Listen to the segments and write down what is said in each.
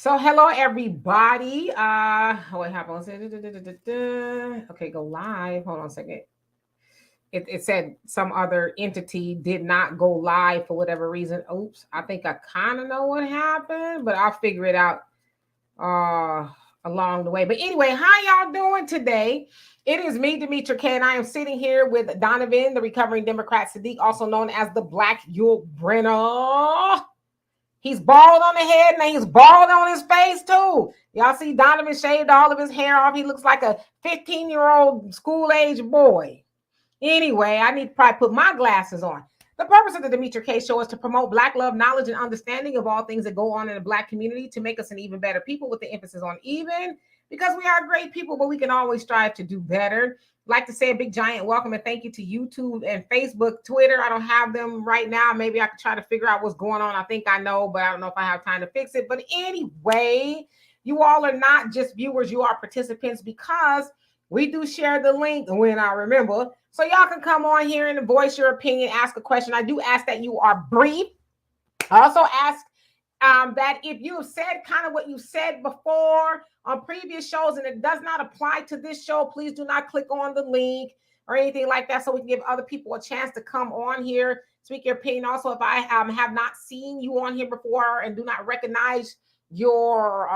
So hello everybody. What happened? Okay, go live. Hold on a second. It said some other entity did not go live for whatever reason. Oops, I think I kind of know what happened, but I'll figure it out uh along the way. But anyway, how y'all doing today? It is me, Demetra K, and I am sitting here with Donovan, the recovering Democrat Sadiq, also known as the Black Yul Brenner. He's bald on the head and he's bald on his face too. Y'all see Donovan shaved all of his hair off. He looks like a 15-year-old school-age boy. Anyway, I need to probably put my glasses on. The purpose of the Demetra K Show is to promote Black love, knowledge, and understanding of all things that go on in the Black community to make us an even better people with the emphasis on even, because we are great people, but we can always strive to do better. Like to say a big giant welcome and thank you to YouTube and Facebook, Twitter. I don't have them right now. Maybe I could try to figure out what's going on. I think I know, but I don't know if I have time to fix it. But anyway, you all are not just viewers, you are participants, because we do share the link when I remember. So y'all can come on here and voice your opinion, ask a question. I do ask that you are brief. I also ask that if you have said kind of what you said before on previous shows and it does not apply to this show, please do not click on the link or anything like that, so we can give other people a chance to come on here, speak your opinion. Also, if I have not seen you on here before and do not recognize your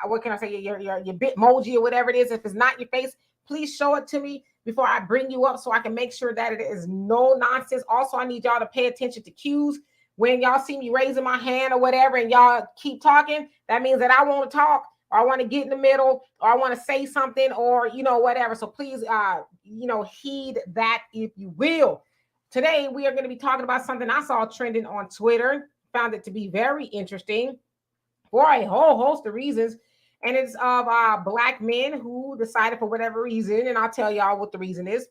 what can I say, your Bitmoji or whatever it is, if it's not your face, please show it to me before I bring you up so I can make sure that it is no nonsense. Also, I need y'all to pay attention to cues. When y'all see me raising my hand or whatever and y'all keep talking, that means that I want to talk, or I want to get in the middle, or I want to say something, or, whatever. So please, heed that, if you will. Today, we are going to be talking about something I saw trending on Twitter, found it to be very interesting for a whole host of reasons. And it's of Black men who decided for whatever reason, and I'll tell y'all what the reason is,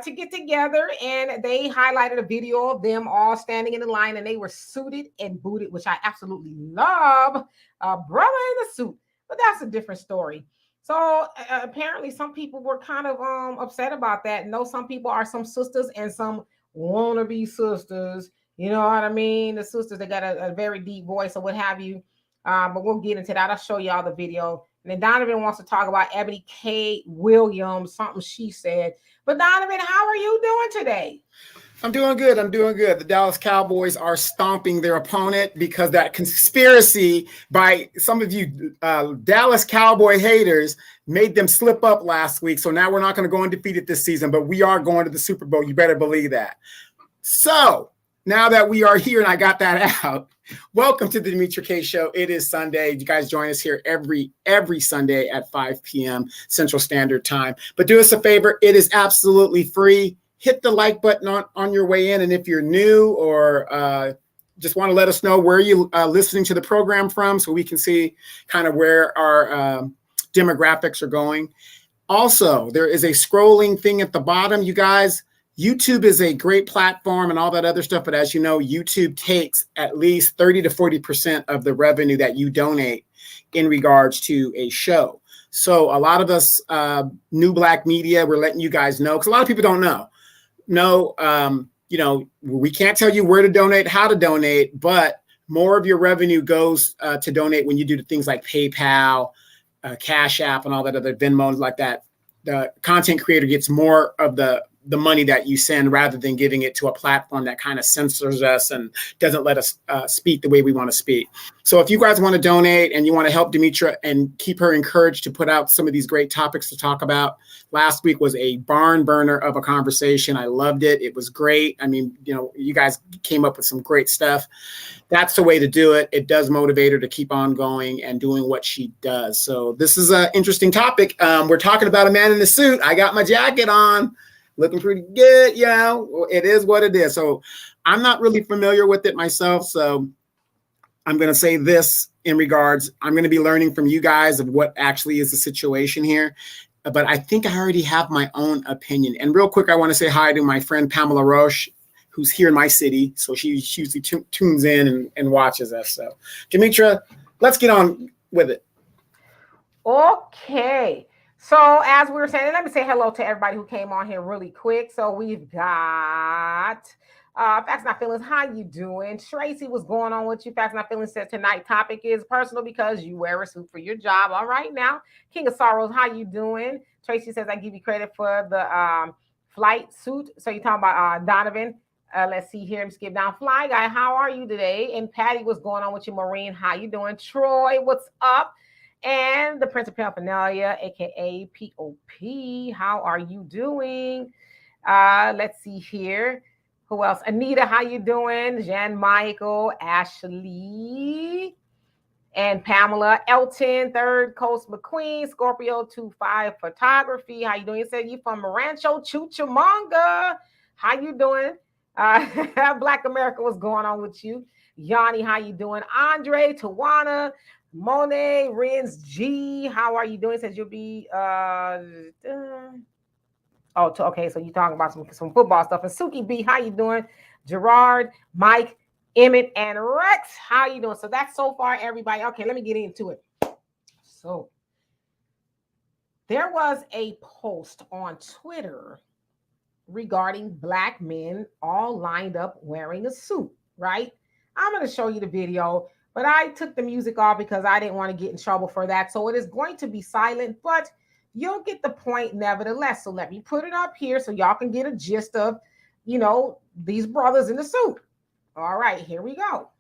to get together, and they highlighted a video of them all standing in the line, and they were suited and booted, which I absolutely love. A brother in a suit, but that's a different story. So apparently some people were kind of upset about that. No, some people are some sisters and some wannabe sisters. You know what I mean? The sisters that got a very deep voice or what have you. But we'll get into that. I'll show y'all the video. And then Donovan wants to talk about Ebony K. Williams, something she said. But Donovan, how are you doing today? I'm doing good. The Dallas Cowboys are stomping their opponent because that conspiracy by some of you Dallas Cowboy haters made them slip up last week. So now we're not going to go undefeated this season, but we are going to the Super Bowl. You better believe that. So now that we are here and I got that out, welcome to the Demetra K Show. It is Sunday. You guys join us here every Sunday at 5 p.m. Central Standard Time. But do us a favor. It is absolutely free. Hit the like button on your way in. And if you're new or just want to let us know where you're listening to the program from so we can see kind of where our demographics are going. Also, there is a scrolling thing at the bottom, you guys. YouTube is a great platform and all that other stuff, but as you know, YouTube takes at least 30 to 40% of the revenue that you donate in regards to a show. So a lot of us new Black media, we're letting you guys know, because a lot of people don't know. We can't tell you where to donate, how to donate, but more of your revenue goes to donate when you do things like PayPal, Cash App, and all that other Venmo like that. The content creator gets more of the money that you send rather than giving it to a platform that kind of censors us and doesn't let us speak the way we want to speak. So if you guys want to donate and you want to help Demetra and keep her encouraged to put out some of these great topics to talk about, last week was a barn burner of a conversation. I loved it. It was great. I mean, you guys came up with some great stuff. That's the way to do it. It does motivate her to keep on going and doing what she does. So this is an interesting topic. We're talking about a man in a suit. I got my jacket on. Looking pretty good, it is what it is. So I'm not really familiar with it myself. So I'm going to say this in regards, I'm going to be learning from you guys of what actually is the situation here. But I think I already have my own opinion. And real quick, I want to say hi to my friend Pamela Roche, who's here in my city. So she usually tunes in and watches us. So Demetra, let's get on with it. Okay. So as we were saying, let me say hello to everybody who came on here really quick. So we've got Facts Not Feelings, how you doing? Tracy, what's going on with you? Facts Not Feelings says tonight topic is personal because you wear a suit for your job. All right now. King of Sorrows, how you doing? Tracy says I give you credit for the flight suit. So you're talking about Donovan. Let's see here. Skip down. Fly Guy, how are you today? And Patty, what's going on with you? Maureen, how you doing? Troy, what's up? And the Prince of Paraphernalia, aka POP, how are you doing? Let's see here. Who else? Anita, how you doing? Jan Michael, Ashley, and Pamela. Elton, Third Coast McQueen, Scorpio 25 Photography. How you doing? You said you from Rancho Chuchamonga. How you doing? Black America, what's going on with you? Yanni, how you doing? Andre, Tawana, Monet, Renz G, how are you doing? Says you'll be okay, so you're talking about some football stuff. And Suki B, how you doing? Gerard, Mike, Emmett, and Rex, how you doing? So that's so far everybody. Okay, let me get into it. So there was a post on Twitter regarding Black men all lined up wearing a suit, right? I'm going to show you the video, but I took the music off because I didn't want to get in trouble for that. So it is going to be silent, but you'll get the point nevertheless. So let me put it up here so y'all can get a gist of, these brothers in the suit. All right, here we go.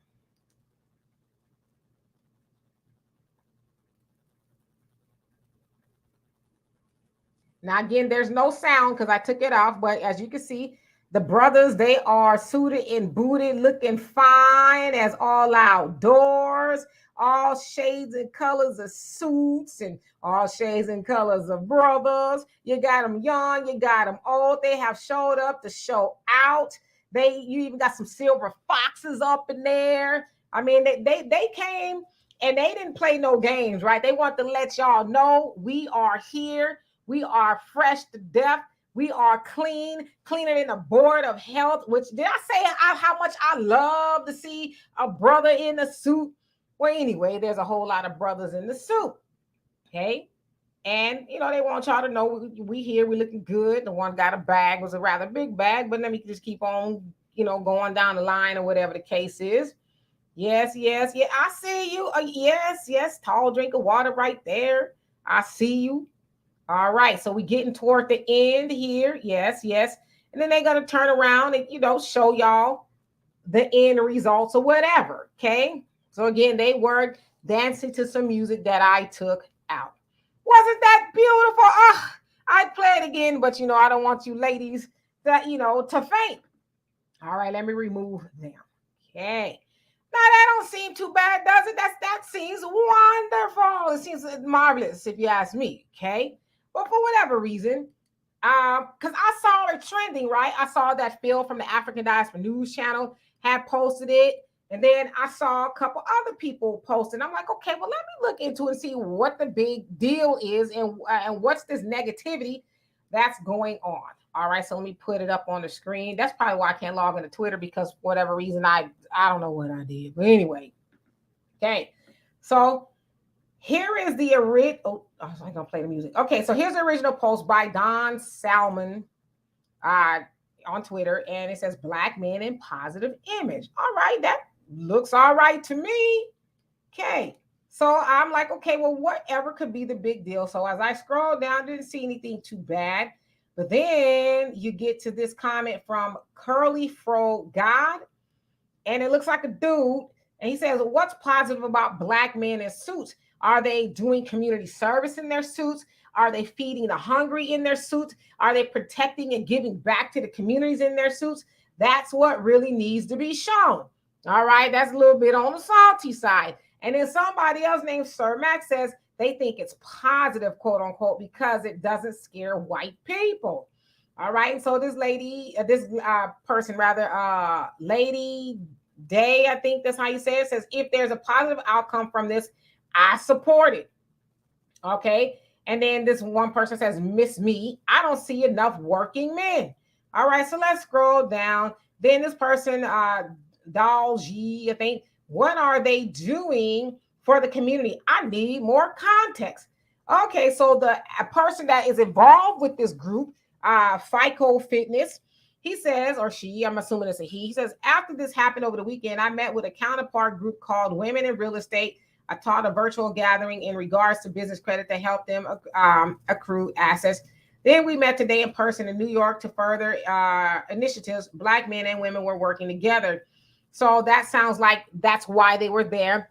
Now, again, there's no sound because I took it off, but as you can see, the brothers, they are suited and booted, looking fine as all outdoors, all shades and colors of suits and all shades and colors of brothers. You got them young, you got them old. They have showed up to show out. You even got some silver foxes up in there. I mean, they came and they didn't play no games, right? They want to let y'all know we are here. We are fresh to death. We are clean, cleaner than a board of health, which did I say how much I love to see a brother in a suit? Well, anyway, there's a whole lot of brothers in the suit. Okay. And, they want y'all to know we here, we looking good. The one got a bag, was a rather big bag, but let me just keep on, going down the line or whatever the case is. Yes. Yeah, I see you. Yes. Tall drink of water right there. I see you. All right, so we're getting toward the end here. Yes. And then they're going to turn around and, show y'all the end results or whatever, okay? So again, they were dancing to some music that I took out. Wasn't that beautiful? I'd play it again, but, I don't want you ladies to faint. All right, let me remove them. Okay. Now, that don't seem too bad, does it? That seems wonderful. It seems marvelous, if you ask me, okay? But for whatever reason, because I saw it trending, right? I saw that Phil from the African Diaspora News Channel had posted it. And then I saw a couple other people posting. I'm like, okay, well, let me look into it and see what the big deal is and what's this negativity that's going on. All right, so let me put it up on the screen. That's probably why I can't log into Twitter because for whatever reason, I don't know what I did. But anyway, okay, so here is the original. Oh, I'm gonna play the music. Okay, so here's the original post by Don Salmon on Twitter, and it says Black men in positive image. All right, that looks all right to me. Okay, so I'm like, okay, well, whatever could be the big deal. So as I scroll down, didn't see anything too bad. But then you get to this comment from Curly Fro God, and it looks like a dude, and he says, what's positive about Black men in suits? Are they doing community service in their suits? Are they feeding the hungry in their suits? Are they protecting and giving back to the communities in their suits? That's what really needs to be shown. All right, that's a little bit on the salty side. And then somebody else named Sir Max says they think it's positive, quote unquote, because it doesn't scare white people. All right, so this lady, Lady Day, I think that's how you say it, says if there's a positive outcome from this, I support it. Okay. And then this one person says, miss me. I don't see enough working men. All right. So let's scroll down. Then this person, Dalji, I think, what are they doing for the community? I need more context. Okay. So the person that is involved with this group, FICO Fitness, He says, or she, I'm assuming it's a he says, after this happened over the weekend, I met with a counterpart group called Women in Real Estate. I taught a virtual gathering in regards to business credit to help them accrue assets. Then we met today in person in New York to further initiatives. Black men and women were working together. So that sounds like that's why they were there.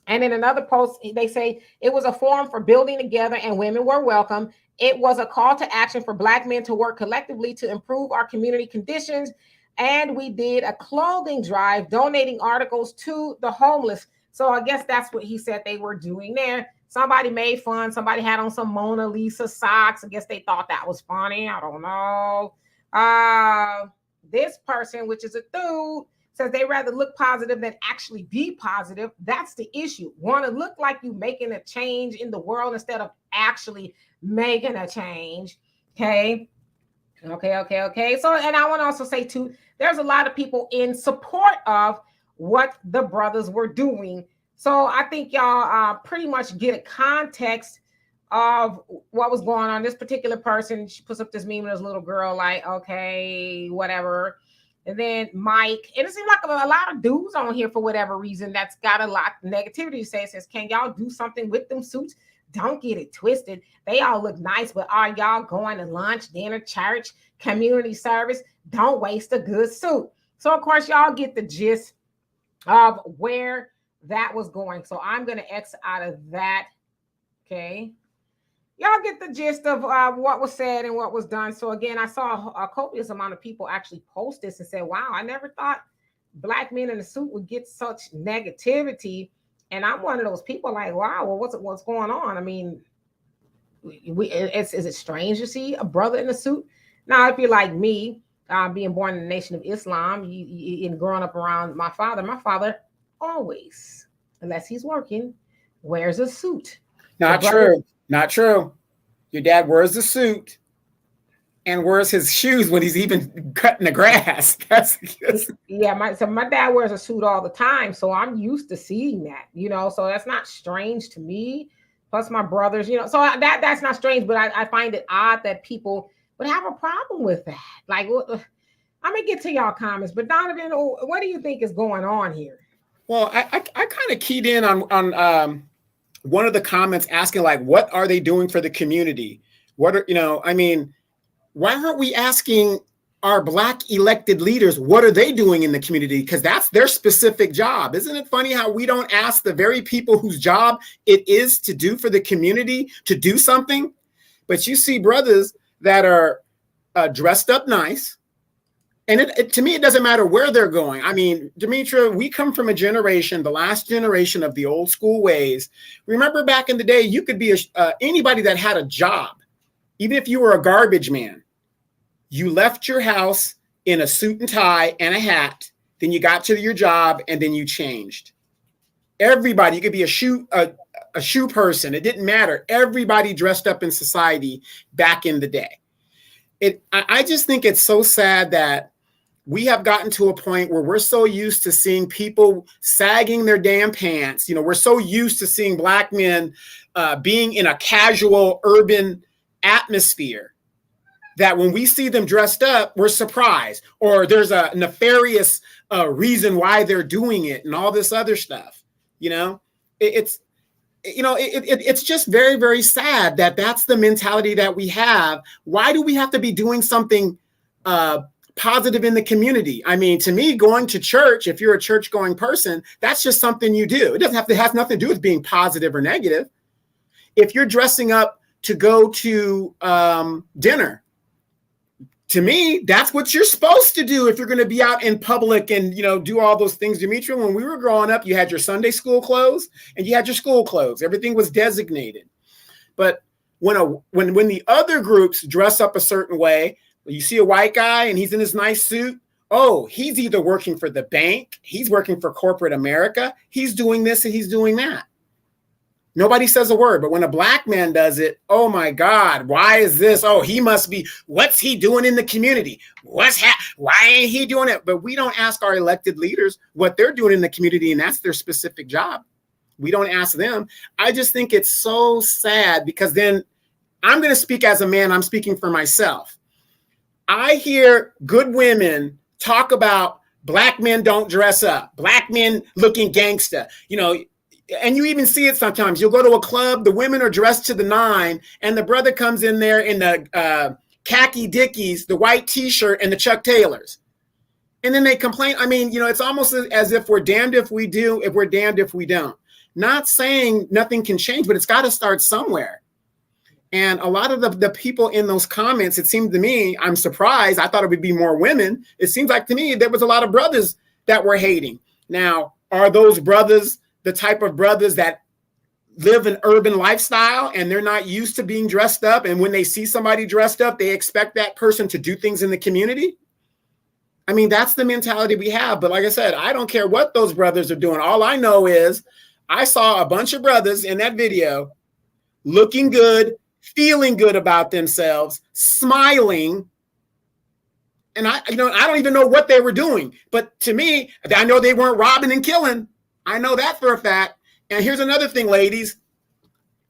And in another post, they say it was a forum for building together and women were welcome. It was a call to action for Black men to work collectively to improve our community conditions. And we did a clothing drive donating articles to the homeless. So I guess that's what he said they were doing there. Somebody made fun. Somebody had on some Mona Lisa socks. I guess they thought that was funny. I don't know. This person, which is a dude, says they rather look positive than actually be positive. That's the issue. Want to look like you making a change in the world instead of actually making a change. Okay. So, and I want to also say too, there's a lot of people in support of what the brothers were doing. So I think y'all pretty much get a context of what was going on. This particular person, she puts up this meme of this little girl, like, okay, whatever. And then Mike, and it seems like a lot of dudes on here for whatever reason that's got a lot of negativity to say. It says, can y'all do something with them suits? Don't get it twisted. They all look nice, but are y'all going to lunch, dinner, church, community service? Don't waste a good suit. So, of course, y'all get the gist of where that was going. So I'm going to X out of that. Okay. Y'all get the gist of what was said and what was done. So again, I saw a copious amount of people actually post this and say, wow, I never thought Black men in a suit would get such negativity. And I'm one of those people like, wow, well, what's going on? I mean, is it strange to see a brother in a suit? Now, if you're like me, being born in the Nation of Islam, and growing up around my father always, unless he's working, wears a suit. Not true. Not true. Your dad wears the suit and wears his shoes when he's even cutting the grass. Yeah. My dad wears a suit all the time, so I'm used to seeing that. So that's not strange to me. Plus, my brothers, so that's not strange, but I find it odd that people would have a problem with that. Like, I'm gonna get to y'all comments, but Donovan, what do you think is going on here? Well, I kind of keyed in on one of the comments asking, like, what are they doing for the community? What are, why aren't we asking our Black elected leaders, what are they doing in the community? Because that's their specific job. Isn't it funny how we don't ask the very people whose job it is to do for the community to do something? But you see brothers that are dressed up nice. And to me, it doesn't matter where they're going. I mean, Demetra, we come from a generation, the last generation of the old school ways. Remember back in the day, you could be anybody that had a job, even if you were a garbage man. You left your house in a suit and tie and a hat. Then you got to your job and then you changed. Everybody, you could be a shoe person. It didn't matter. Everybody dressed up in society back in the day. I just think it's so sad that we have gotten to a point where we're so used to seeing people sagging their damn pants. We're so used to seeing Black men being in a casual urban atmosphere that when we see them dressed up, we're surprised, or there's a nefarious reason why they're doing it and all this other stuff. It's just very, very sad that that's the mentality that we have. Why do we have to be doing something positive in the community? I mean, to me, going to church, if you're a church going person, that's just something you do. It has nothing to do with being positive or negative. If you're dressing up to go to dinner, to me, that's what you're supposed to do if you're going to be out in public and, do all those things. Demetra, when we were growing up, you had your Sunday school clothes and you had your school clothes. Everything was designated. But when the other groups dress up a certain way, you see a white guy and he's in his nice suit. Oh, he's either working for the bank, he's working for corporate America, he's doing this and he's doing that. Nobody says a word, but when a Black man does it, oh my God, why is this? Oh, he must be, what's he doing in the community? Why ain't he doing it? But we don't ask our elected leaders what they're doing in the community, and that's their specific job. We don't ask them. I just think it's so sad because then I'm going to speak as a man, I'm speaking for myself. I hear good women talk about black men don't dress up, black men looking gangsta, you know, and you even see it sometimes. You'll go to a club, the women are dressed to the nine, and the brother comes in there in the khaki Dickies, the white t-shirt, and the Chuck Taylors. And then they complain. I mean, you know, it's almost as if we're damned if we do, if we're damned if we don't. Not saying nothing can change, but it's got to start somewhere. And a lot of the people in those comments, it seemed to me, I'm surprised. I thought it would be more women. It seems like to me there was a lot of brothers that were hating. Now, are those brothers the type of brothers that live an urban lifestyle and they're not used to being dressed up? And when they see somebody dressed up, they expect that person to do things in the community? I mean, that's the mentality we have. But like I said, I don't care what those brothers are doing. All I know is I saw a bunch of brothers in that video looking good, feeling good about themselves, smiling. And I don't even know what they were doing. But to me, I know they weren't robbing and killing. I know that for a fact. And here's another thing, ladies.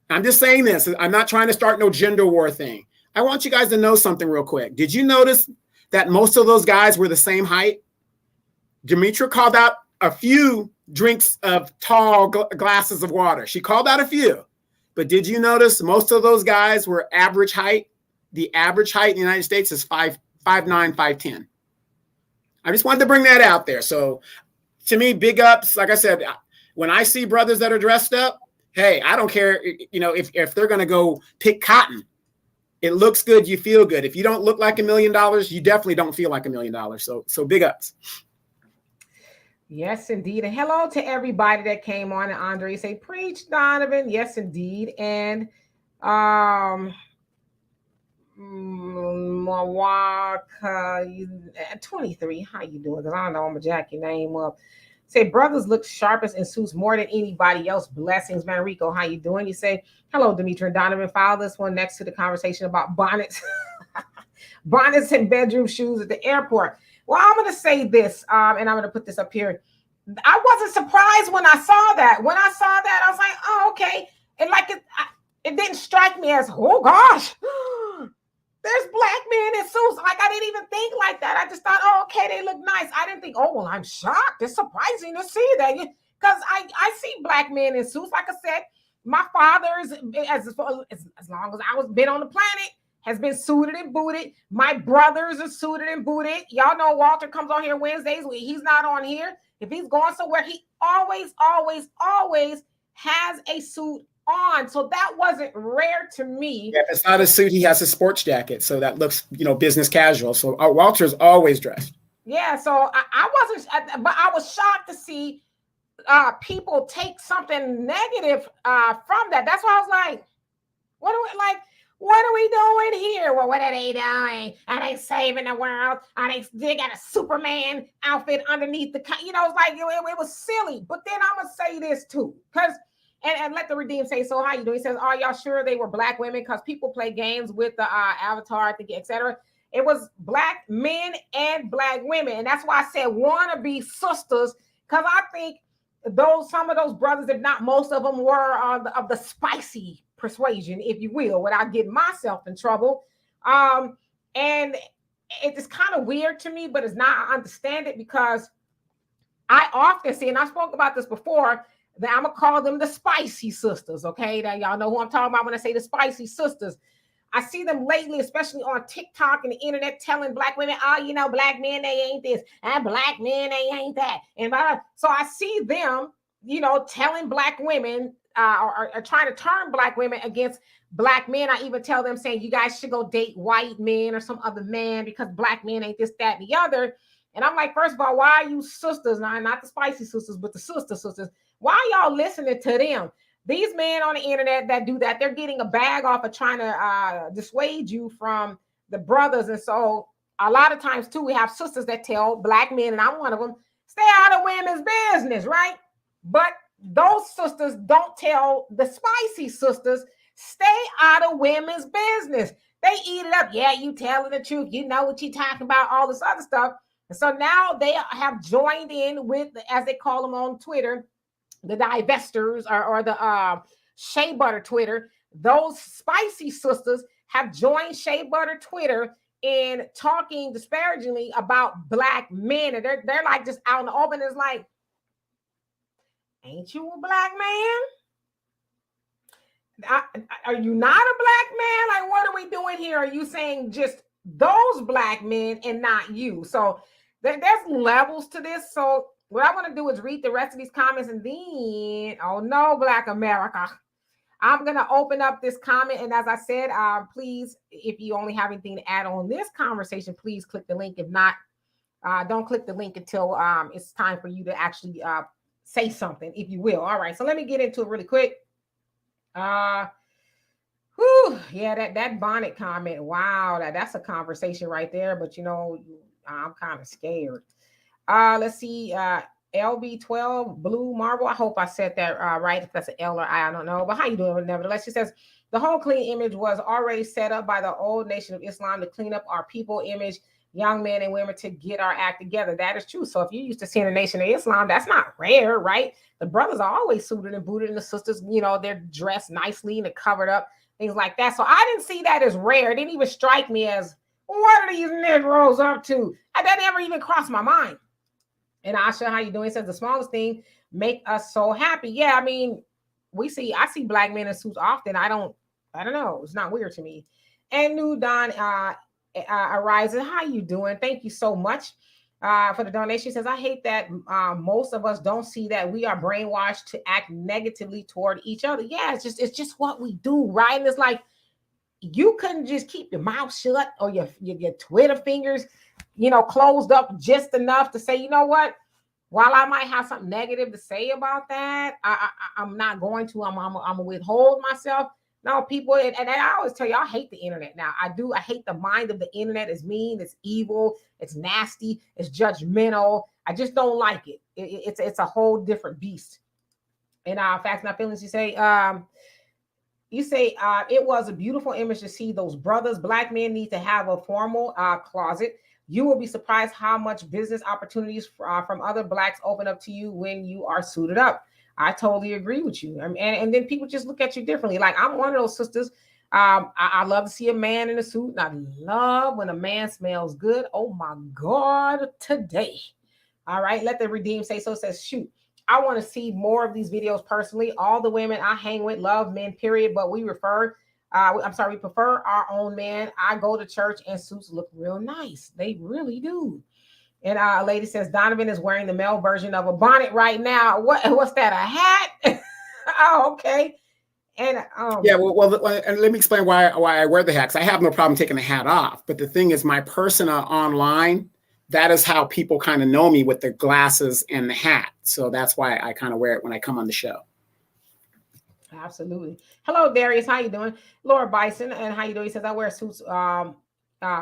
I'm just saying this. I'm not trying to start no gender war thing. I want you guys to know something real quick. Did you notice that most of those guys were the same height? Demetra called out a few drinks of tall glasses of water. She called out a few. But did you notice most of those guys were average height? The average height in the United States is 5'9", 5'10". I just wanted to bring that out there. So to me, big ups. Like I said, when I see brothers that are dressed up, hey, I don't care, you know, if they're going to go pick cotton. It looks good, you feel good. If you don't look like $1 million, you definitely don't feel like $1 million. So big ups. Yes, indeed. And hello to everybody that came on. And Andre say, preach, Donovan. Yes, indeed. And Mawaka 23. How you doing? Because I don't know, I'm gonna jack your name up. Say, brothers look sharpest in suits more than anybody else. Blessings, man. Rico, how you doing? You say, hello, Demetra and Donovan. File this one next to the conversation about bonnets. Bonnets and bedroom shoes at the airport. Well, I'm going to say this, and I'm going to put this up here. I wasn't surprised when I saw that. When I saw that, I was like, oh, okay. And like it didn't strike me as, oh, gosh, there's black men in suits. Like, I didn't even think like that. I just thought, oh, okay, they look nice. I didn't think, oh, well, I'm shocked. It's surprising to see that. Because I see black men in suits. Like I said, my father's, as long as I was been on the planet, has been suited and booted. My brothers are suited and booted. Y'all know Walter comes on here Wednesdays. He's not on here. If he's going somewhere, he always has a suit on. So that wasn't rare to me. Yeah, if it's not a suit, he has a sports jacket. So that looks, business casual. So Walter's always dressed. Yeah, so I wasn't, but I was shocked to see people take something negative from that. That's why I was like, what are we doing here? Well, what are they doing? Are they saving the world? They got a Superman outfit underneath the, it's like, it was silly. But then I'm going to say this too, because, and let the Redeem say, so how you doing? He says, are y'all sure they were black women? Because people play games with the avatar, I think, etc. It was black men and black women. And that's why I said wannabe sisters, because I think some of those brothers, if not most of them, were of the spicy persuasion, if you will, without getting myself in trouble. And it's kind of weird to me, but it's not. I understand it because I often see, and I spoke about this before, that I'm gonna call them the spicy sisters. Okay, now y'all know who I'm talking about when I say the spicy sisters. I see them lately, especially on TikTok and the internet, telling black women, oh, black men, they ain't this, and black men, they ain't that. And so I see them, telling black women, or trying to turn black women against black men. I even tell them, saying, you guys should go date white men or some other man because black men ain't this, that, and the other. And I'm like, first of all, why are you sisters? Now, not the spicy sisters, but the sisters. Why are y'all listening to them? These men on the internet that do that, they're getting a bag off of trying to dissuade you from the brothers. And so a lot of times, too, we have sisters that tell black men, and I'm one of them, stay out of women's business, right? But those sisters don't tell the spicy sisters, stay out of women's business. They eat it up. Yeah, you telling the truth. You know what you talking about, all this other stuff. And so now they have joined in with, as they call them on Twitter, the divestors or the Shea Butter Twitter. Those spicy sisters have joined Shea Butter Twitter and talking disparagingly about black men, and they're like just out in the open. It's like, ain't you a black man? Are you not a black man? Like, what are we doing here? Are you saying just those black men and not you? So there's levels to this. So what I want to do is read the rest of these comments, and then, oh no, Black America, I'm going to open up this comment. And as I said, please, if you only have anything to add on this conversation, please click the link. If not, don't click the link until it's time for you to actually say something, if you will. All right, so let me get into it really quick. Yeah, that bonnet comment. Wow, that's a conversation right there. But you know, I'm kind of scared. Let's see. LB12 Blue Marble. I hope I said that right. If that's an L or I don't know. But how you doing? Nevertheless, she says the whole clean image was already set up by the old Nation of Islam to clean up our people image, young men and women, to get our act together. That is true. So if you used to see the Nation of Islam, that's not rare, right? The brothers are always suited and booted, and the sisters, you know, they're dressed nicely and they're covered up, things like that. So I didn't see that as rare. It didn't even strike me as, what are these Negroes up to? That never even crossed my mind. And Asha, how you doing? It says the smallest thing make us so happy. Yeah, I mean, I see black men in suits often. I don't know. It's not weird to me. And New Don Arises, how you doing? Thank you so much for the donation. She says, I hate that most of us don't see that we are brainwashed to act negatively toward each other. Yeah, it's just what we do, right? And it's like, you couldn't just keep your mouth shut or your Twitter fingers, you know, closed up just enough to say, you know what? While I might have something negative to say about that, I'm not going to. I'm gonna withhold myself. No, people, and I always tell you, I hate the internet. Now, I hate the mind of the internet. It's mean, it's evil, it's nasty, it's judgmental. I just don't like it. It's a whole different beast. And Facts Not Feelings, you say, it was a beautiful image to see those brothers. Black men need to have a formal closet. You will be surprised how much business opportunities from other blacks open up to you when you are suited up. I totally agree with you. And then people just look at you differently. Like, I'm one of those sisters. I love to see a man in a suit. And I love when a man smells good. Oh my God, today. All right. Let the redeemed say so. It says, shoot, I want to see more of these videos personally. All the women I hang with love men, period. But we prefer our own men. I go to church and suits look real nice. They really do. And a lady says Donovan is wearing the male version of a bonnet right now. What's that? A hat? Oh, okay. And yeah, well, and let me explain why I wear the hat. 'Cause I have no problem taking the hat off. But the thing is, my persona online, that is how people kind of know me, with the glasses and the hat. So that's why I kind of wear it when I come on the show. Absolutely. Hello, Darius. How you doing? Laura Bison, and how you doing? He says I wear suits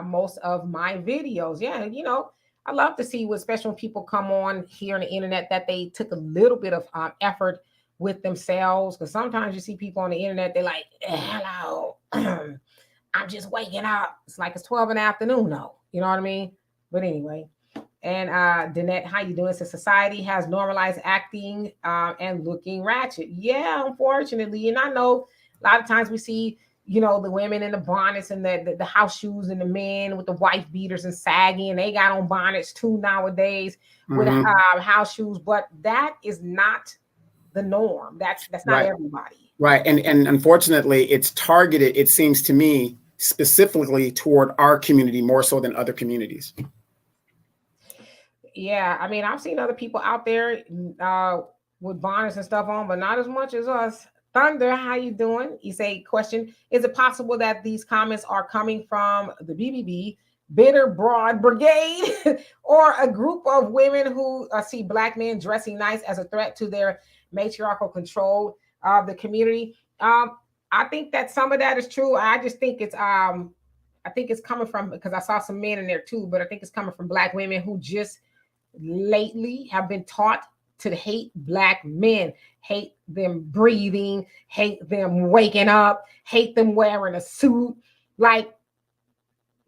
most of my videos. Yeah, you know, I love to see, especially when people come on here on the internet, that they took a little bit of effort with themselves. Because sometimes you see people on the internet, they're like, hello, I'm just waking up. It's like it's 12 in the afternoon, though. You know what I mean? But anyway. And Danette, how you doing? So society has normalized acting and looking ratchet. Yeah, unfortunately. And I know a lot of times we see, you know, the women in the bonnets and the house shoes, and the men with the wife beaters and saggy, and they got on bonnets too nowadays with house shoes. But that is not the norm. That's not everybody. Right. And unfortunately, it's targeted, it seems to me, specifically toward our community more so than other communities. Yeah, I mean, I've seen other people out there with bonnets and stuff on, but not as much as us. Thunder, how you doing? You say, question, is it possible that these comments are coming from the BBB, Bitter Broad Brigade, or a group of women who see black men dressing nice as a threat to their matriarchal control of the community? I think that some of that is true. I just think it's coming from, because I saw some men in there too, but I think it's coming from black women who just lately have been taught to hate black men, hate them breathing, hate them waking up, hate them wearing a suit. Like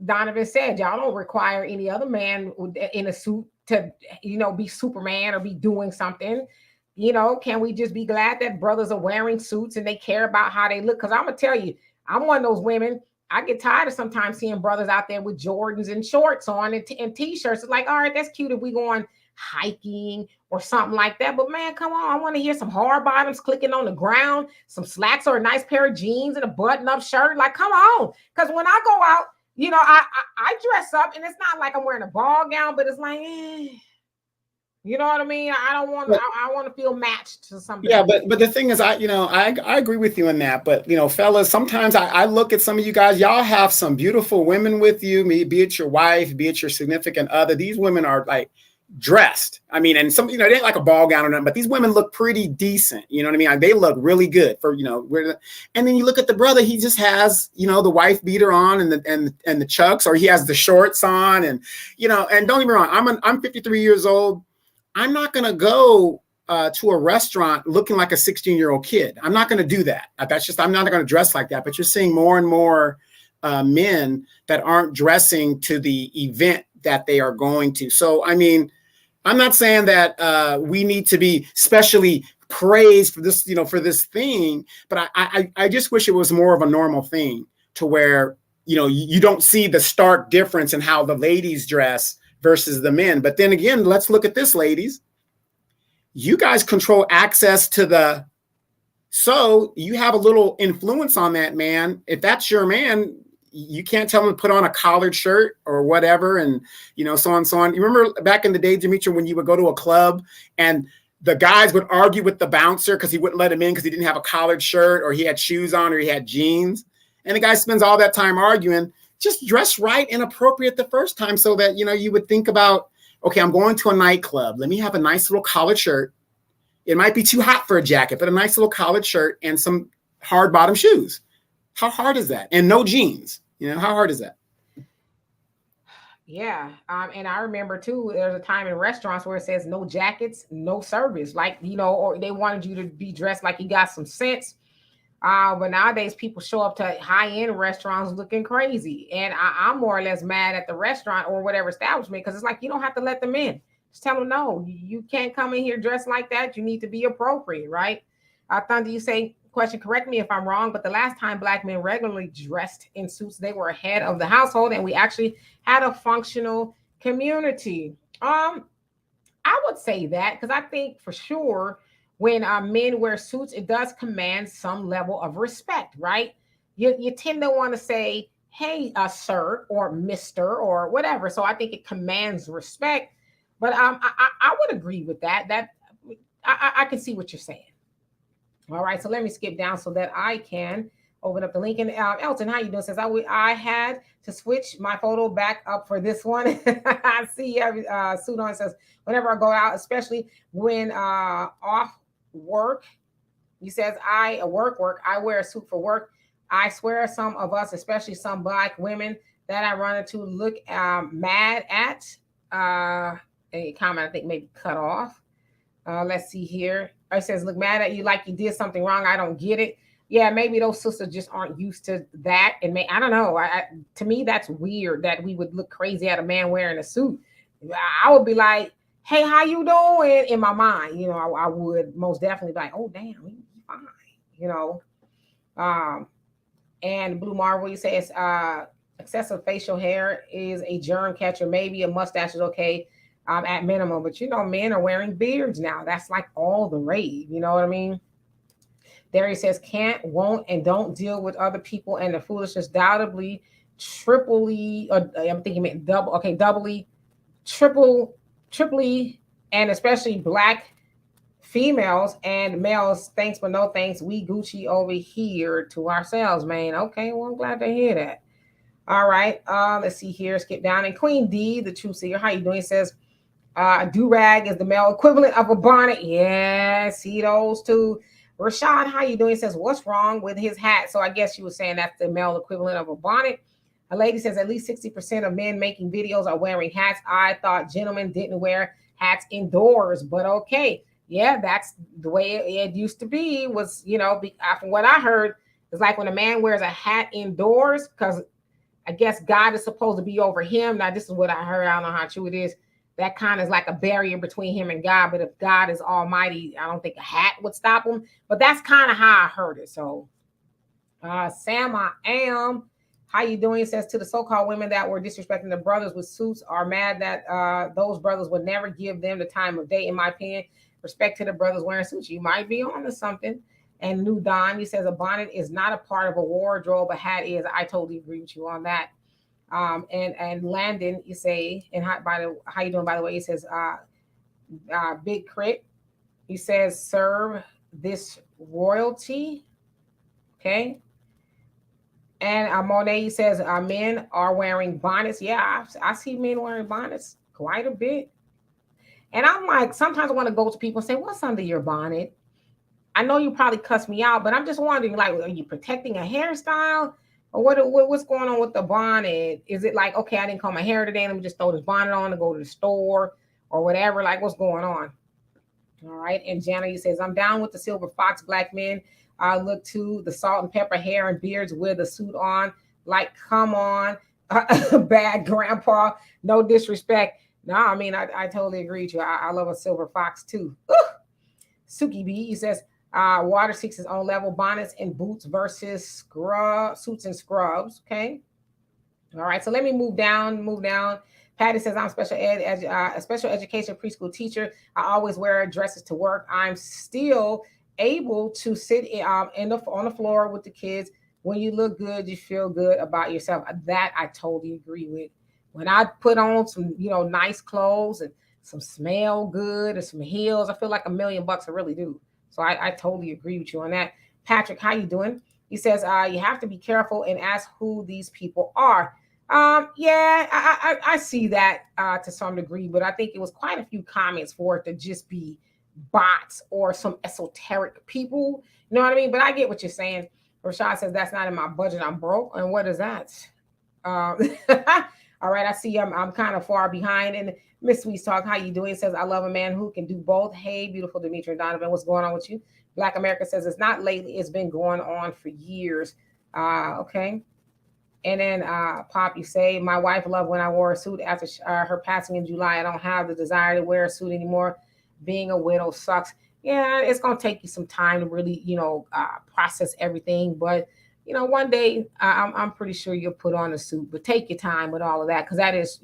Donovan said, y'all don't require any other man in a suit to, you know, be Superman or be doing something. You know, can we just be glad that brothers are wearing suits and they care about how they look? Because I'm gonna tell you, I'm one of those women. I get tired of sometimes seeing brothers out there with Jordans and shorts on and t-shirts. It's like, all right, that's cute if we going hiking or something like that. But man, come on, I want to hear some hard bottoms clicking on the ground, some slacks or a nice pair of jeans and a button-up shirt. Like, come on. Because when I go out, I dress up and it's not like I'm wearing a ball gown, but it's like, you know what I mean? I don't want. I want to feel matched to something. Yeah, but the thing is, I agree with you on that. But fellas, sometimes I look at some of you guys. Y'all have some beautiful women with you. Be it your wife, be it your significant other. These women are like dressed. I mean, and some they ain't like a ball gown or nothing, but these women look pretty decent. You know what I mean? Like, they look really good for and then you look at the brother. He just has the wife beater on and the chucks, or he has the shorts on, and And don't get me wrong, I'm 53 years old. I'm not going to go to a restaurant looking like a 16-year-old kid. I'm not going to do that. I'm not going to dress like that. But you're seeing more and more men that aren't dressing to the event that they are going to. So, I mean, I'm not saying that we need to be specially praised for this, for this thing. But I just wish it was more of a normal thing, to where, you don't see the stark difference in how the ladies dress versus the men. But then again, let's look at this, ladies. You guys control access to so you have a little influence on that man. If that's your man, you can't tell him to put on a collared shirt or whatever, and so on and so on. You remember back in the day, Demetri, when you would go to a club and the guys would argue with the bouncer because he wouldn't let him in because he didn't have a collared shirt, or he had shoes on, or he had jeans, and the guy spends all that time arguing. Just dress right and appropriate the first time, so that, you would think about, okay, I'm going to a nightclub. Let me have a nice little collared shirt. It might be too hot for a jacket, but a nice little collared shirt and some hard bottom shoes. How hard is that? And no jeans. How hard is that? Yeah. And I remember too, there's a time in restaurants where it says no jackets, no service. Like, or they wanted you to be dressed like you got some sense. But nowadays people show up to high-end restaurants looking crazy. And I'm more or less mad at the restaurant or whatever establishment, because it's like, you don't have to let them in. Just tell them, no, you can't come in here dressed like that. You need to be appropriate, right? Thunder, you say, question, correct me if I'm wrong, but the last time Black men regularly dressed in suits, they were head of the household, and we actually had a functional community. I would say that, because I think for sure, when men wear suits, it does command some level of respect, right? You tend to want to say, hey, sir, or Mr., or whatever. So I think it commands respect. But I would agree with that. I can see what you're saying. All right, so let me skip down so that I can open up the link. And Elton, how you doing? Says, I had to switch my photo back up for this one. I see you have suit on. It says, whenever I go out, especially when off work, he says, I wear a suit for work. I swear some of us, especially some Black women that I run into, look mad at. A comment, I think, maybe cut off. Let's see here. It says, look mad at you like you did something wrong. I don't get it. Yeah, maybe those sisters just aren't used to that. And I don't know. To me, that's weird that we would look crazy at a man wearing a suit. I would be like, hey, how you doing? In my mind, I would most definitely be like, oh, damn, he's fine, And Blue Marvel, you say it's excessive facial hair is a germ catcher. Maybe a mustache is okay at minimum. But, men are wearing beards now. That's like all the rage. You know what I mean? There he says, can't, won't, and don't deal with other people and the foolishness. Doubly, triply, I'm thinking it double. Okay, doubly, triply, and especially Black females and males. Thanks, but no thanks. We Gucci over here to ourselves, man. Okay, well, I'm glad to hear that. All right, let's see here. Skip down. And Queen D, the true seer, how you doing? He says, do-rag is the male equivalent of a bonnet. Yeah, see those too. Rashad, how you doing? He says, what's wrong with his hat? So I guess you were saying that's the male equivalent of a bonnet. A lady says at least 60% of men making videos are wearing hats. I thought gentlemen didn't wear hats indoors, but okay. Yeah, that's the way it used to be, was, from what I heard, it's like when a man wears a hat indoors, because I guess God is supposed to be over him. Now, this is what I heard. I don't know how true it is. That kind of is like a barrier between him and God. But if God is almighty, I don't think a hat would stop him. But that's kind of how I heard it. So, Sam, I am. How you doing? It says to the so-called women that were disrespecting the brothers with suits are mad that those brothers would never give them the time of day. In my opinion, respect to the brothers wearing suits. You might be on to something. And New Don, he says a bonnet is not a part of a wardrobe. A hat is. I totally agree with you on that. And Landon, you say, and how you doing? By the way, he says, Big Crit. He says, serve this royalty. Okay. And Monet says men are wearing bonnets. Yeah, I see men wearing bonnets quite a bit. And I'm like, sometimes I want to go to people and say, what's under your bonnet? I know you probably cuss me out, but I'm just wondering, like, are you protecting a hairstyle? Or what's going on with the bonnet? Is it like, okay, I didn't comb my hair today, let me just throw this bonnet on to go to the store or whatever? Like, what's going on? All right. And Jana says, I'm down with the silver fox black men. I look to the salt and pepper hair and beards with a suit on. Like, come on, bad grandpa. No disrespect. No, I mean, I totally agree with you. I love a silver fox too. Suki B, he says, water seeks his own level. Bonnets and boots versus suits and scrubs. Okay. All right. So let me move down. Patty says, I'm a special education preschool teacher. I always wear dresses to work. I'm still able to sit on the floor with the kids. When you look good, you feel good about yourself. That I totally agree with. When I put on some, nice clothes and some smell good and some heels, I feel like $1,000,000. I really do. So I totally agree with you on that. Patrick, how you doing? He says, you have to be careful and ask who these people are. Yeah, I see that to some degree, but I think it was quite a few comments for it to just be bots or some esoteric people. You know what I mean? But I get what you're saying. Rashad says, that's not in my budget. I'm broke. And what is that? All right, I see I'm kind of far behind. And Miss Sweets Talk, how you doing? Says, I love a man who can do both. Hey, beautiful Demetri and Donovan, what's going on with you? Black America says, it's not lately. It's been going on for years. Okay. And then Pop, you say, my wife loved when I wore a suit after her passing in July. I don't have the desire to wear a suit anymore. Being a widow sucks. Yeah, it's going to take you some time to really, process everything. But, one day I'm pretty sure you'll put on a suit. But take your time with all of that because that is,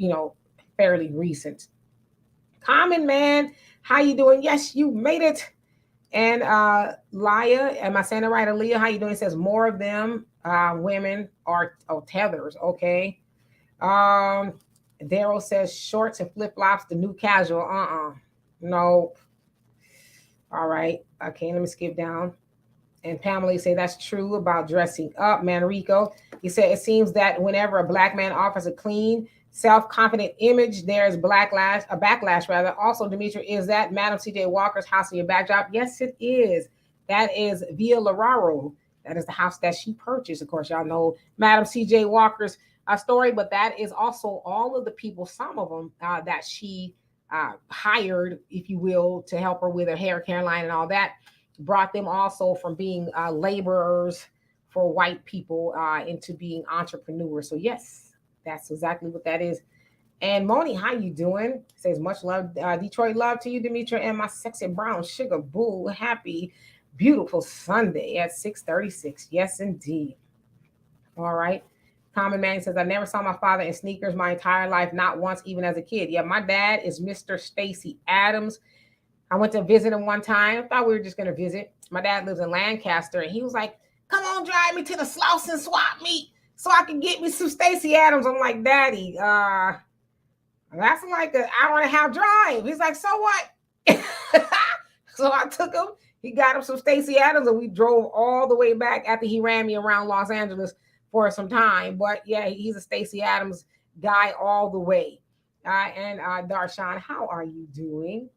fairly recent. Common Man, how you doing? Yes, you made it. And Laya, am I saying it right? Aaliyah, how you doing? It says more of them women are tethers. Okay. Daryl says shorts and flip-flops, the new casual. No. All right. Okay, let me skip down. And Pamela say that's true about dressing up. Manrico, he said it seems that whenever a black man offers a clean, self-confident image, there's a backlash rather. Also, Demetri, is that Madam C.J. Walker's house in your backdrop? Yes, it is. That is Villa Lararo. That is the house that she purchased. Of course, y'all know Madam C.J. Walker's story, but that is also all of the people, some of them that she hired, if you will, to help her with her hair care line and all that. Brought them also from being laborers for white people into being entrepreneurs. So yes, that's exactly what that is. And Moni, how you doing? Says much love, Detroit love to you, Demetri, and my sexy brown sugar boo. Happy, beautiful Sunday at 6:36. Yes, indeed. All right. Common Man says, I never saw my father in sneakers my entire life, not once, even as a kid. Yeah, my dad is Mr. Stacy Adams. I went to visit him one time. I thought we were just going to visit. My dad lives in Lancaster, and he was like, come on, drive me to the Slouse and Swap meet so I can get me some Stacy Adams. I'm like, Daddy, that's like an hour and a half drive. He's like, so what? So I took him. He got him some Stacy Adams, and we drove all the way back after he ran me around Los Angeles for some time. But yeah, he's a Stacy Adams guy all the way. And Darshan, how are you doing?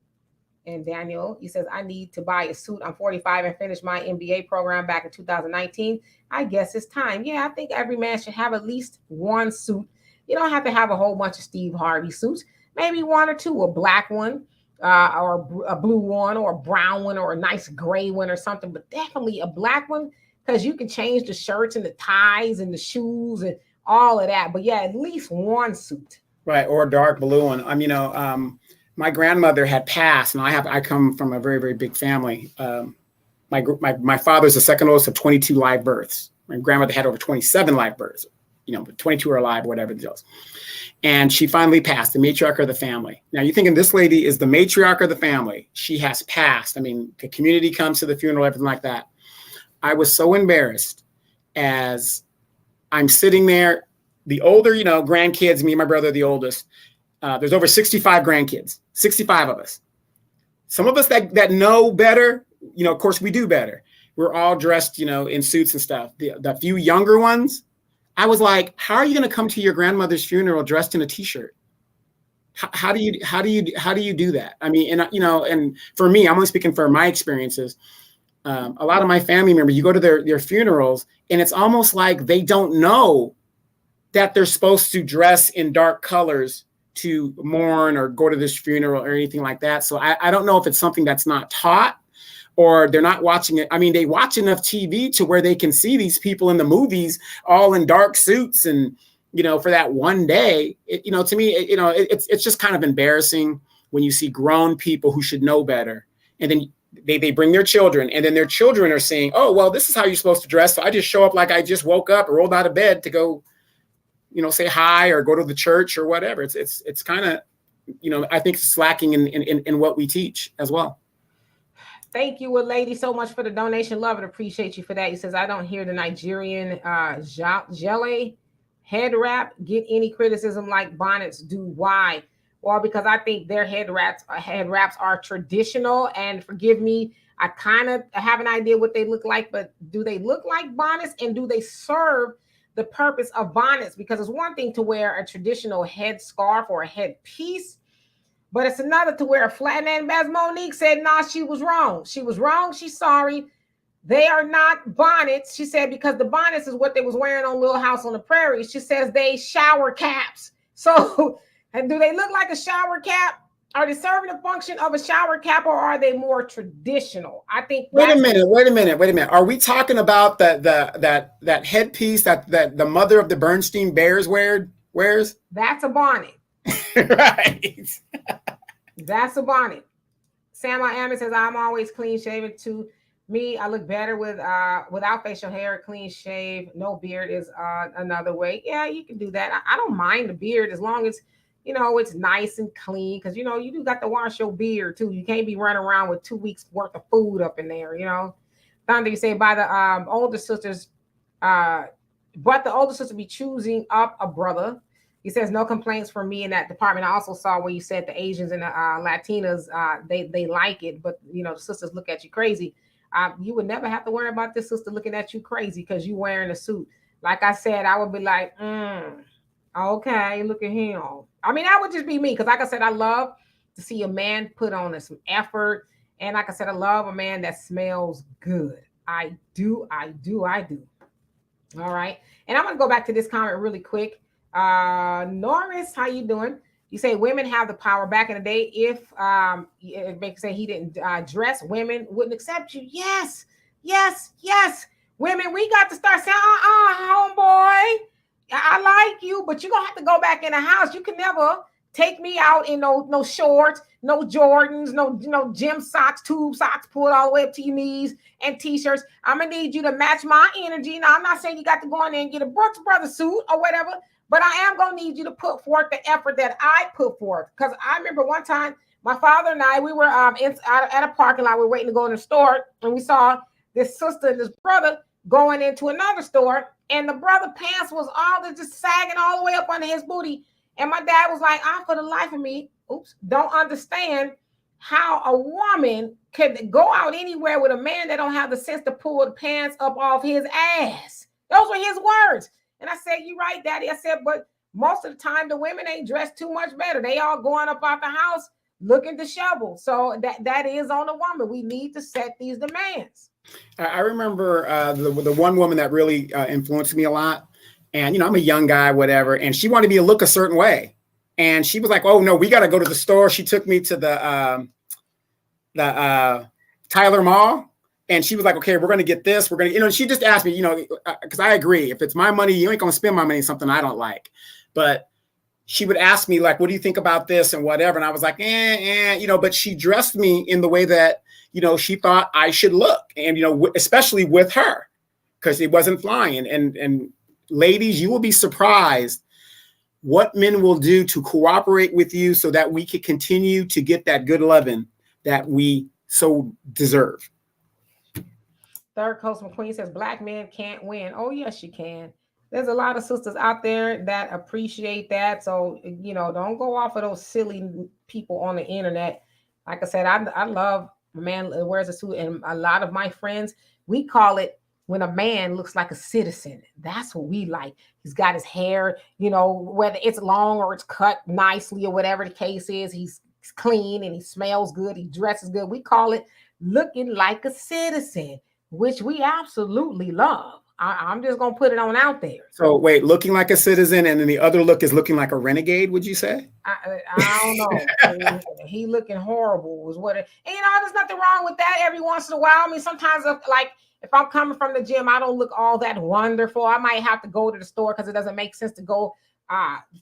And Daniel, he says, I need to buy a suit. I'm 45 and finished my MBA program back in 2019. I guess it's time. Yeah, I think every man should have at least one suit. You don't have to have a whole bunch of Steve Harvey suits. Maybe one or two, a black one, or a blue one, or a brown one, or a nice gray one or something, but definitely a black one because you can change the shirts and the ties and the shoes and all of that. But yeah, at least one suit. Right, or a dark blue one. My grandmother had passed, and I come from a very, very big family. My father's the second oldest of 22 live births. My grandmother had over 27 live births. 22 are alive, whatever the deal is. And she finally passed, the matriarch of the family. Now you're thinking this lady is the matriarch of the family. She has passed. I mean, the community comes to the funeral, everything like that. I was so embarrassed as I'm sitting there, the older, grandkids, me and my brother are the oldest. There's over 65 grandkids, 65 of us. Some of us that know better, of course we do better. We're all dressed, in suits and stuff. The few younger ones, I was like, how are you going to come to your grandmother's funeral dressed in a t-shirt? How do you do that? I mean, and for me, I'm only speaking for my experiences. A lot of my family members, you go to their funerals and it's almost like they don't know that they're supposed to dress in dark colors to mourn or go to this funeral or anything like that. So I don't know if it's something that's not taught or they're not watching it. I mean, they watch enough TV to where they can see these people in the movies all in dark suits and, for that one day, to me, it's just kind of embarrassing when you see grown people who should know better. And then they bring their children and then their children are saying, oh, well, this is how you're supposed to dress. So I just show up like I just woke up or rolled out of bed to go, say hi or go to the church or whatever. It's kind of, I think it's lacking in what we teach as well. Thank you, lady, so much for the donation. Love and appreciate you for that. He says, I don't hear the Nigerian jelly head wrap get any criticism like bonnets do. Why? Well, because I think their head wraps are traditional. And forgive me, I kind of have an idea what they look like, but do they look like bonnets and do they serve the purpose of bonnets? Because it's one thing to wear a traditional head scarf or a head piece, but it's another to wear a flat. And as Monique said, nah, she was wrong. She was wrong. She's sorry. They are not bonnets. She said, because the bonnets is what they was wearing on Little House on the Prairie. She says they shower caps. So, and do they look like a shower cap? Are they serving the function of a shower cap or are they more traditional? I think. Wait a minute. Are we talking about that headpiece that the mother of the Bernstein Bears wears? That's a bonnet. Right. That's a bonnet. Sam Amos says, I'm always clean shaven too. Me, I look better without facial hair, clean shave, no beard is another way. Yeah, you can do that. I don't mind the beard as long as, it's nice and clean because, you do got to wash your beard too. You can't be running around with 2 weeks worth of food up in there, Thunder, you say by the older sisters, but the older sister be choosing up a brother. He says, no complaints from me in that department. I also saw where you said the Asians and the Latinas, they like it, but, the sisters look at you crazy. You would never have to worry about this sister looking at you crazy because you wearing a suit. Like I said, I would be like, okay, look at him. I mean, that would just be me because like I said, I love to see a man put on some effort. And like I said, I love a man that smells good. I do. All right. And I'm going to go back to this comment really quick. Norris, how you doing? You say women have the power. Back in the day, if they say he didn't dress, women wouldn't accept you. Yes. Women, we got to start saying, homeboy, I like you, but you're going to have to go back in the house. You can never take me out in no shorts, no Jordans, no gym socks, tube socks pulled all the way up to your knees and t-shirts. I'm going to need you to match my energy. Now, I'm not saying you got to go in there and get a Brooks Brothers suit or whatever, but I am going to need you to put forth the effort that I put forth. Because I remember one time, my father and I, we were at a parking lot. We were waiting to go in the store. And we saw this sister and this brother going into another store. And the brother pants was all just sagging all the way up under his booty. And my dad was like, for the life of me, don't understand how a woman could go out anywhere with a man that don't have the sense to pull the pants up off his ass. Those were his words. And I said, you're right, Daddy. I said, but most of the time, the women ain't dressed too much better. They all going up out the house looking disheveled. So that is on the woman. We need to set these demands. I remember the one woman that really influenced me a lot. And, I'm a young guy, whatever. And she wanted me to look a certain way. And she was like, oh, no, we got to go to the store. She took me to the Tyler Mall. And she was like, okay, we're going to get this. We're going to, she just asked me, because I agree. If it's my money, you ain't going to spend my money on something I don't like. But she would ask me, like, what do you think about this and whatever? And I was like, but she dressed me in the way that, she thought I should look. And, especially with her, because it wasn't flying. And ladies, you will be surprised what men will do to cooperate with you so that we can continue to get that good loving that we so deserve. Third Coast McQueen says black men can't win. Oh, yes, you can. There's a lot of sisters out there that appreciate that. So, don't go off of those silly people on the internet. Like I said, I love a man wears a suit, and a lot of my friends, we call it when a man looks like a citizen. That's what we like. He's got his hair, whether it's long or it's cut nicely or whatever the case is, he's clean and he smells good, he dresses good. We call it looking like a citizen, which we absolutely love. I'm just going to put it on out there. So wait, looking like a citizen, and then the other look is looking like a renegade, would you say? I don't know. He looking horrible was what it, and there's nothing wrong with that every once in a while. I mean, sometimes if I'm coming from the gym, I don't look all that wonderful. I might have to go to the store because it doesn't make sense to go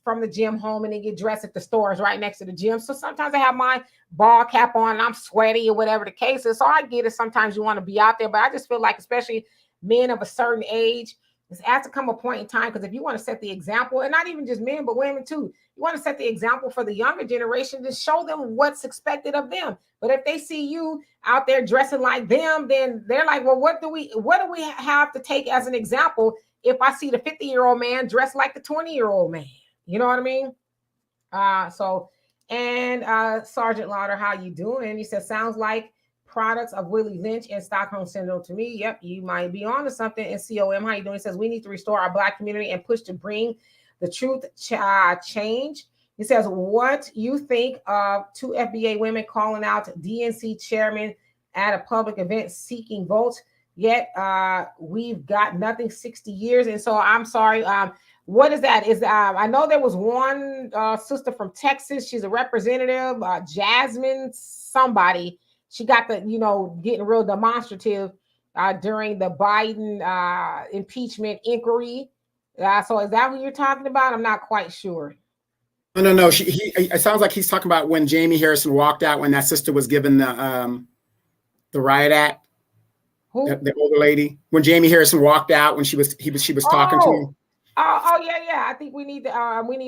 from the gym home and then get dressed if the store is right next to the gym. So sometimes I have my ball cap on and I'm sweaty or whatever the case is. So I get it. Sometimes you want to be out there, but I just feel like, especially men of a certain age, it has to come a point in time, because if you want to set the example, and not even just men, but women too, you want to set the example for the younger generation to show them what's expected of them. But if they see you out there dressing like them, then they're like, well, what do we have to take as an example if I see the 50-year-old man dressed like the 20-year-old man? You know what I mean? Sergeant Lauder, how you doing? He says, sounds like products of Willie Lynch and Stockholm Syndrome to me. Yep, you might be on to something. And COM, how you doing? He says, we need to restore our Black community and push to bring the truth change. He says, what you think of 2 FBA women calling out DNC chairman at a public event seeking votes, yet we've got nothing 60 years. And so I'm sorry, what is that? I know there was one sister from Texas. She's a representative, Jasmine somebody. She got the, getting real demonstrative during the Biden impeachment inquiry. So is that what you're talking about? I'm not quite sure. No. It sounds like he's talking about when Jamie Harrison walked out when that sister was given the riot act. Who? The older lady. When Jamie Harrison walked out when she was talking to him. Oh yeah. I think we need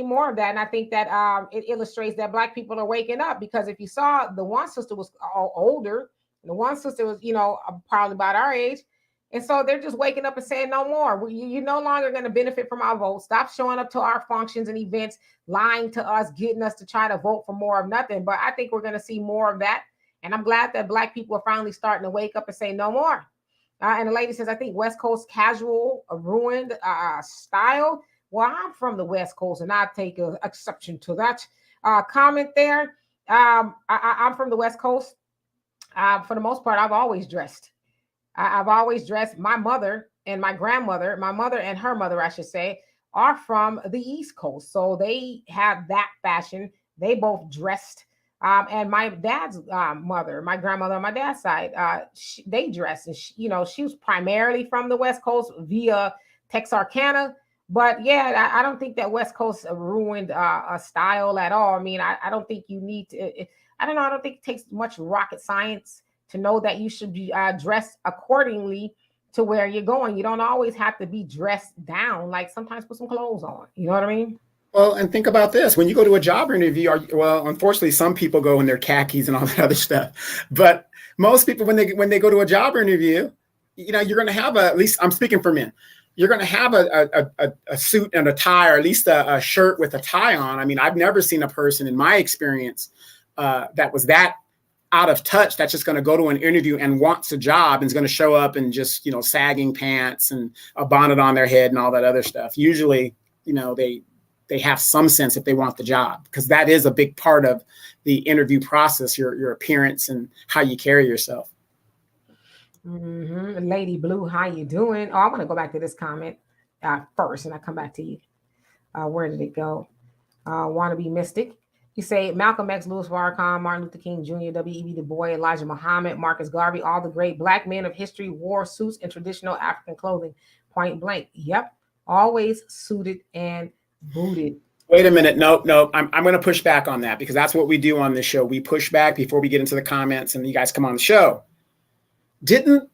more of that, and I think that it illustrates that Black people are waking up, because if you saw, the one sister was older, the one sister was probably about our age, and so they're just waking up and saying no more. You're no longer going to benefit from our vote. Stop showing up to our functions and events, lying to us, getting us to try to vote for more of nothing. But I think we're going to see more of that, and I'm glad that Black people are finally starting to wake up and say no more. And the lady says, I think West Coast casual ruined style. Well, I'm from the West Coast, and I take exception to that comment there. I'm from the West Coast. For the most part, I've always dressed. I've always dressed. My mother and my grandmother, my mother and her mother, I should say, are from the East Coast. So they have that fashion. They both dressed. And my dad's mother, my grandmother on my dad's side, they dressed. And she was primarily from the West Coast via Texarkana. But yeah, I don't think that West Coast ruined a style at all. I mean, I don't think you need to. I don't think it takes much rocket science to know that you should be dressed accordingly to where you're going. You don't always have to be dressed down. Like, sometimes put some clothes on. You know what I mean? Well, and think about this. When you go to a job interview, unfortunately, some people go in their khakis and all that other stuff. But most people, when they go to a job interview, you're going to have at least, I'm speaking for men, you're going to have a suit and a tie, or at least a shirt with a tie on. I mean, I've never seen a person in my experience that was that out of touch that's just going to go to an interview and wants a job and is going to show up in just, sagging pants and a bonnet on their head and all that other stuff. Usually, they have some sense if they want the job, because that is a big part of the interview process, your appearance and how you carry yourself. Mm-hmm. Lady Blue, how you doing? Oh, I want to go back to this comment first, and I come back to you. Where did it go? Wannabe Mystic. You say Malcolm X, Louis Farrakhan, Martin Luther King Jr., W.E.B. Du Bois, Elijah Muhammad, Marcus Garvey, all the great Black men of history wore suits and traditional African clothing. Point blank. Yep. Always suited and booted. Wait a minute. No. I'm going to push back on that, because that's what we do on this show. We push back before we get into the comments and you guys come on the show. Didn't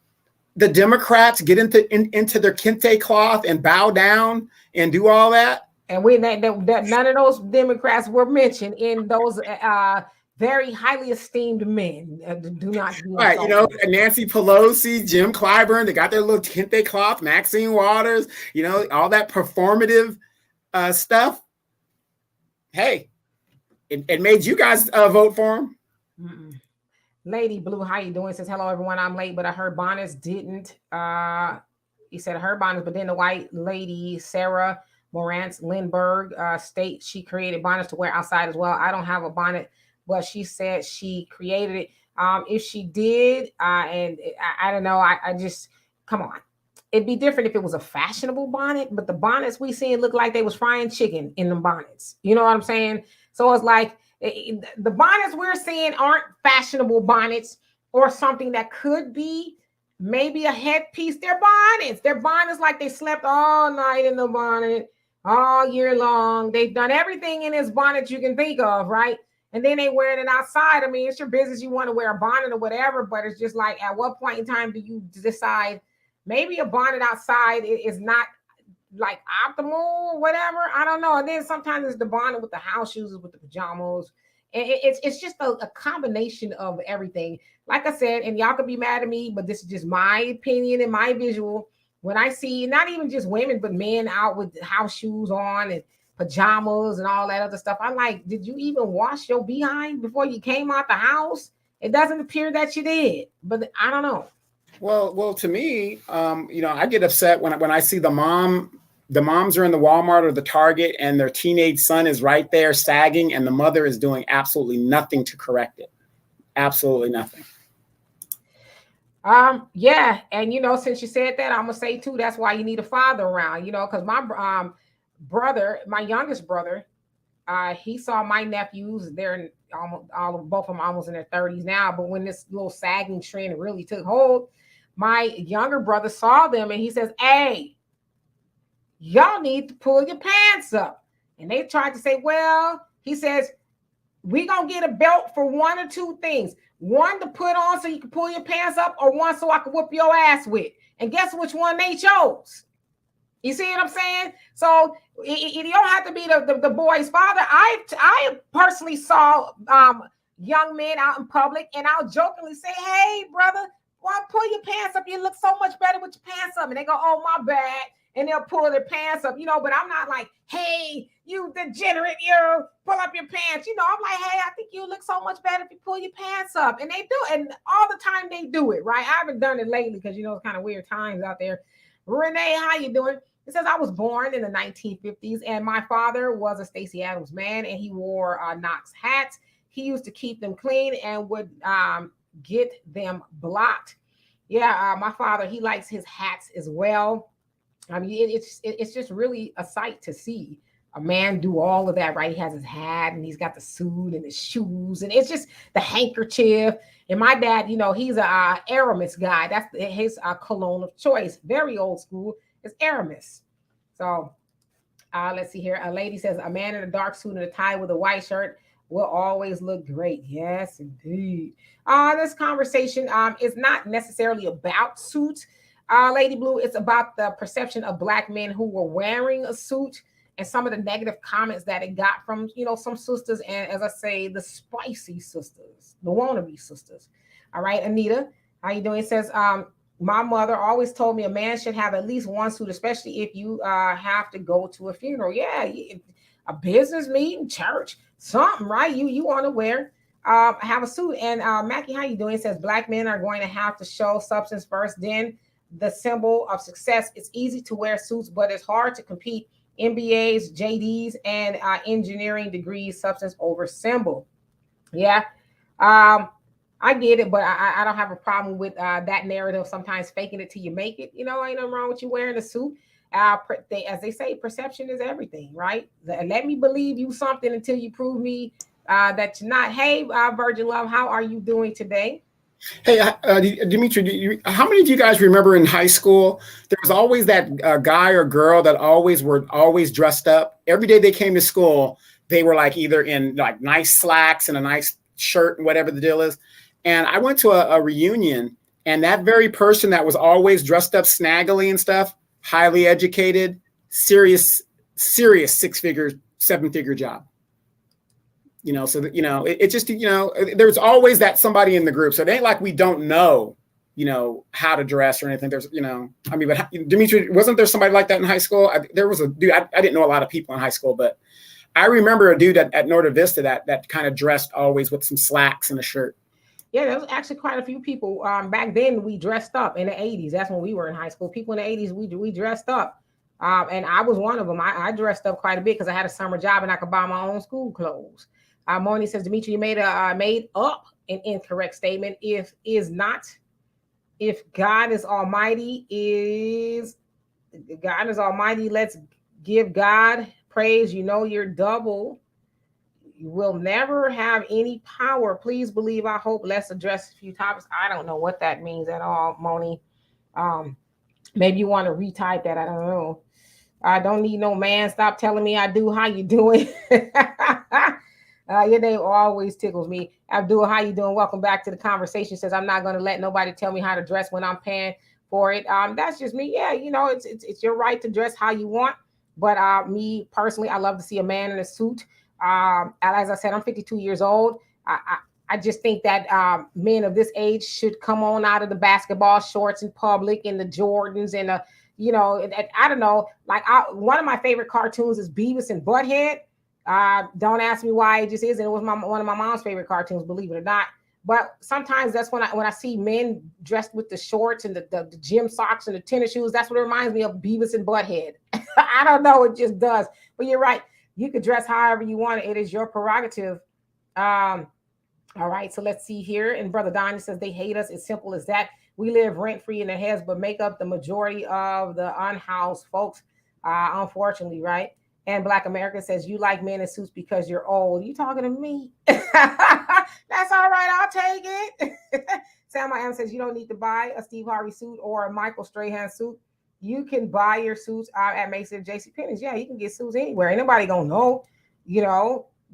the Democrats get into their kente cloth and bow down and do all that? And none of those Democrats were mentioned in those very highly esteemed men. Do not be right. You know, Nancy Pelosi, Jim Clyburn, they got their little kente cloth, Maxine Waters, you know, all that performative stuff. Hey, it made you guys vote for him. Mm-mm. Lady Blue, how you doing? Says, hello, everyone. I'm late, but I heard bonnets didn't. He said her bonnets, but then the white lady, Sarah Morantz Lindbergh, states she created bonnets to wear outside as well. I don't have a bonnet, but she said she created it. If she did, and I don't know, I just, come on. It'd be different if it was a fashionable bonnet, but the bonnets we seen look like they was frying chicken in them bonnets. You know what I'm saying? So it's like, the bonnets we're seeing aren't fashionable bonnets or something that could be maybe a headpiece. They're bonnets. They're bonnets like they slept all night in the bonnet, all year long. They've done everything in this bonnet you can think of, right? And then they wearing it outside. I mean, it's your business. You want to wear a bonnet or whatever, but it's just like, at what point in time do you decide maybe a bonnet outside is not like optimal or whatever? I don't know. And then sometimes it's the bonnet with the house shoes, with the pajamas. It's just a combination of everything. Like I said, and y'all could be mad at me, but this is just my opinion and my visual. When I see not even just women, but men out with house shoes on and pajamas and all that other stuff, I'm like, did you even wash your behind before you came out the house? It doesn't appear that you did, but I don't know. Well, to me, you know, I get upset when I see the moms are in the Walmart or the Target and their teenage son is right there sagging and the mother is doing absolutely nothing to correct it. Absolutely nothing. Yeah. And, you know, since you said that, I'm going to say too, that's why you need a father around, you know, because my brother, my youngest brother, he saw my nephews. They're both of them almost in their 30s now. But when this little sagging trend really took hold, my younger brother saw them and he says, hey, y'all need to pull your pants up. And they tried to say, well, he says, we gonna get a belt for one or two things. One to put on so you can pull your pants up, or one so I can whoop your ass with. And guess which one they chose? You see what I'm saying? So you don't have to be the boy's father. I personally saw young men out in public, and I'll jokingly say, hey, brother, why pull your pants up? You look so much better with your pants up. And they go, oh, my bad. And they'll pull their pants up, you know, but I'm not like, hey, you degenerate, you pull up your pants. You know, I'm like, hey, I think you look so much better if you pull your pants up. And they do. And all the time they do it, right? I haven't done it lately because, you know, it's kind of weird times out there. Renee, how you doing? It says, I was born in the 1950s and my father was a Stacey Adams man and he wore Knox hats. He used to keep them clean and would get them blocked. Yeah, my father, he likes his hats as well. I mean, it's just really a sight to see a man do all of that, right? He has his hat and he's got the suit and his shoes and it's just the handkerchief. And my dad, you know, he's a Aramis guy. That's his cologne of choice. Very old school. It's Aramis. So let's see here. A lady says a man in a dark suit and a tie with a white shirt will always look great. Yes, indeed. This conversation is not necessarily about suits. Lady Blue, it's about the perception of Black men who were wearing a suit and some of the negative comments that it got from, you know, some sisters. And as I say, the spicy sisters, the wannabe sisters. All right, Anita, how you doing? It says, my mother always told me a man should have at least one suit, especially if you have to go to a funeral. Yeah, a business meeting, church, something, right? You want to wear, have a suit. And Mackie, how you doing? It says Black men are going to have to show substance first, then the symbol of success. It's easy to wear suits, but it's hard to compete. MBAs, JDs, and engineering degrees, substance over symbol. Yeah, I get it, but I don't have a problem with that narrative. Sometimes faking it till you make it. You know, ain't nothing wrong with you wearing a suit. As they say, perception is everything, right? Let me believe you something until you prove me that you're not. Hey, Virgin Love, how are you doing today? Hey, Dimitri, how many of you guys remember in high school, there was always that guy or girl that were always dressed up. Every day they came to school, they were like either in like nice slacks and a nice shirt and whatever the deal is. And I went to a reunion And that very person that was always dressed up snaggily and stuff, highly educated, serious 6-figure, 7-figure job. So that, it just, there's always that somebody in the group. So it ain't like we don't know, how to dress or anything. There's, but Dimitri, wasn't there somebody like that in high school? There was a dude, I didn't know a lot of people in high school, but I remember a dude at Norte Vista that kind of dressed always with some slacks and a shirt. Yeah, there was actually quite a few people. Back then, we dressed up in the 80s. That's when we were in high school. People in the 80s, we dressed up. And I was one of them. I dressed up quite a bit because I had a summer job and I could buy my own school clothes. Moni says, Dimitri, you made up an incorrect statement. If God is almighty, let's give God praise. You're double. You will never have any power. Please believe, I hope. Let's address a few topics. I don't know what that means at all, Moni. Maybe you want to retype that. I don't know. I don't need no man. Stop telling me I do. How you doing? Your name always tickles me. Abdul, how you doing? Welcome back to the conversation. Says, I'm not going to let nobody tell me how to dress when I'm paying for it. That's just me. Yeah, it's your right to dress how you want. But me personally, I love to see a man in a suit. As I said, I'm 52 years old. I just think that men of this age should come on out of the basketball shorts in public and the Jordans and I don't know. Like one of my favorite cartoons is Beavis and Butthead. Don't ask me why, it just is. And it was one of my mom's favorite cartoons, believe it or not. But sometimes that's when I see men dressed with the shorts and the gym socks and the tennis shoes. That's what it reminds me of, Beavis and Butthead. I don't know, it just does. But you're right. You could dress however you want. It is your prerogative. All right, so let's see here. And Brother Donnie says they hate us. It's simple as that. We live rent-free in their heads, but make up the majority of the unhoused folks, unfortunately, right? And Black America says, you like men in suits because you're old. You talking to me? That's all right. I'll take it. Selma M says, you don't need to buy a Steve Harvey suit or a Michael Strahan suit. You can buy your suits at Macy's, JCPenney's. Yeah, you can get suits anywhere. Ain't nobody going to know,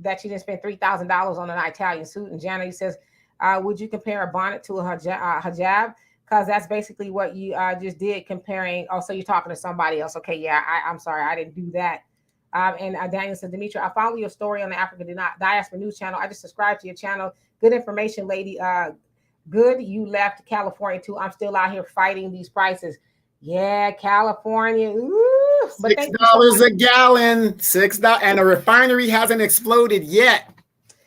that you didn't spend $3,000 on an Italian suit. And Janet says, would you compare a bonnet to a hijab? Because that's basically what you just did, comparing. Oh, so you're talking to somebody else. Okay, yeah, I'm sorry. I didn't do that. And Daniel said, Dimitri, I follow your story on the African Diaspora News channel. I just subscribed to your channel. Good information, lady. Good. You left California too. I'm still out here fighting these prices. Yeah, California. Ooh, but $6 a gallon. $6, and a refinery hasn't exploded yet.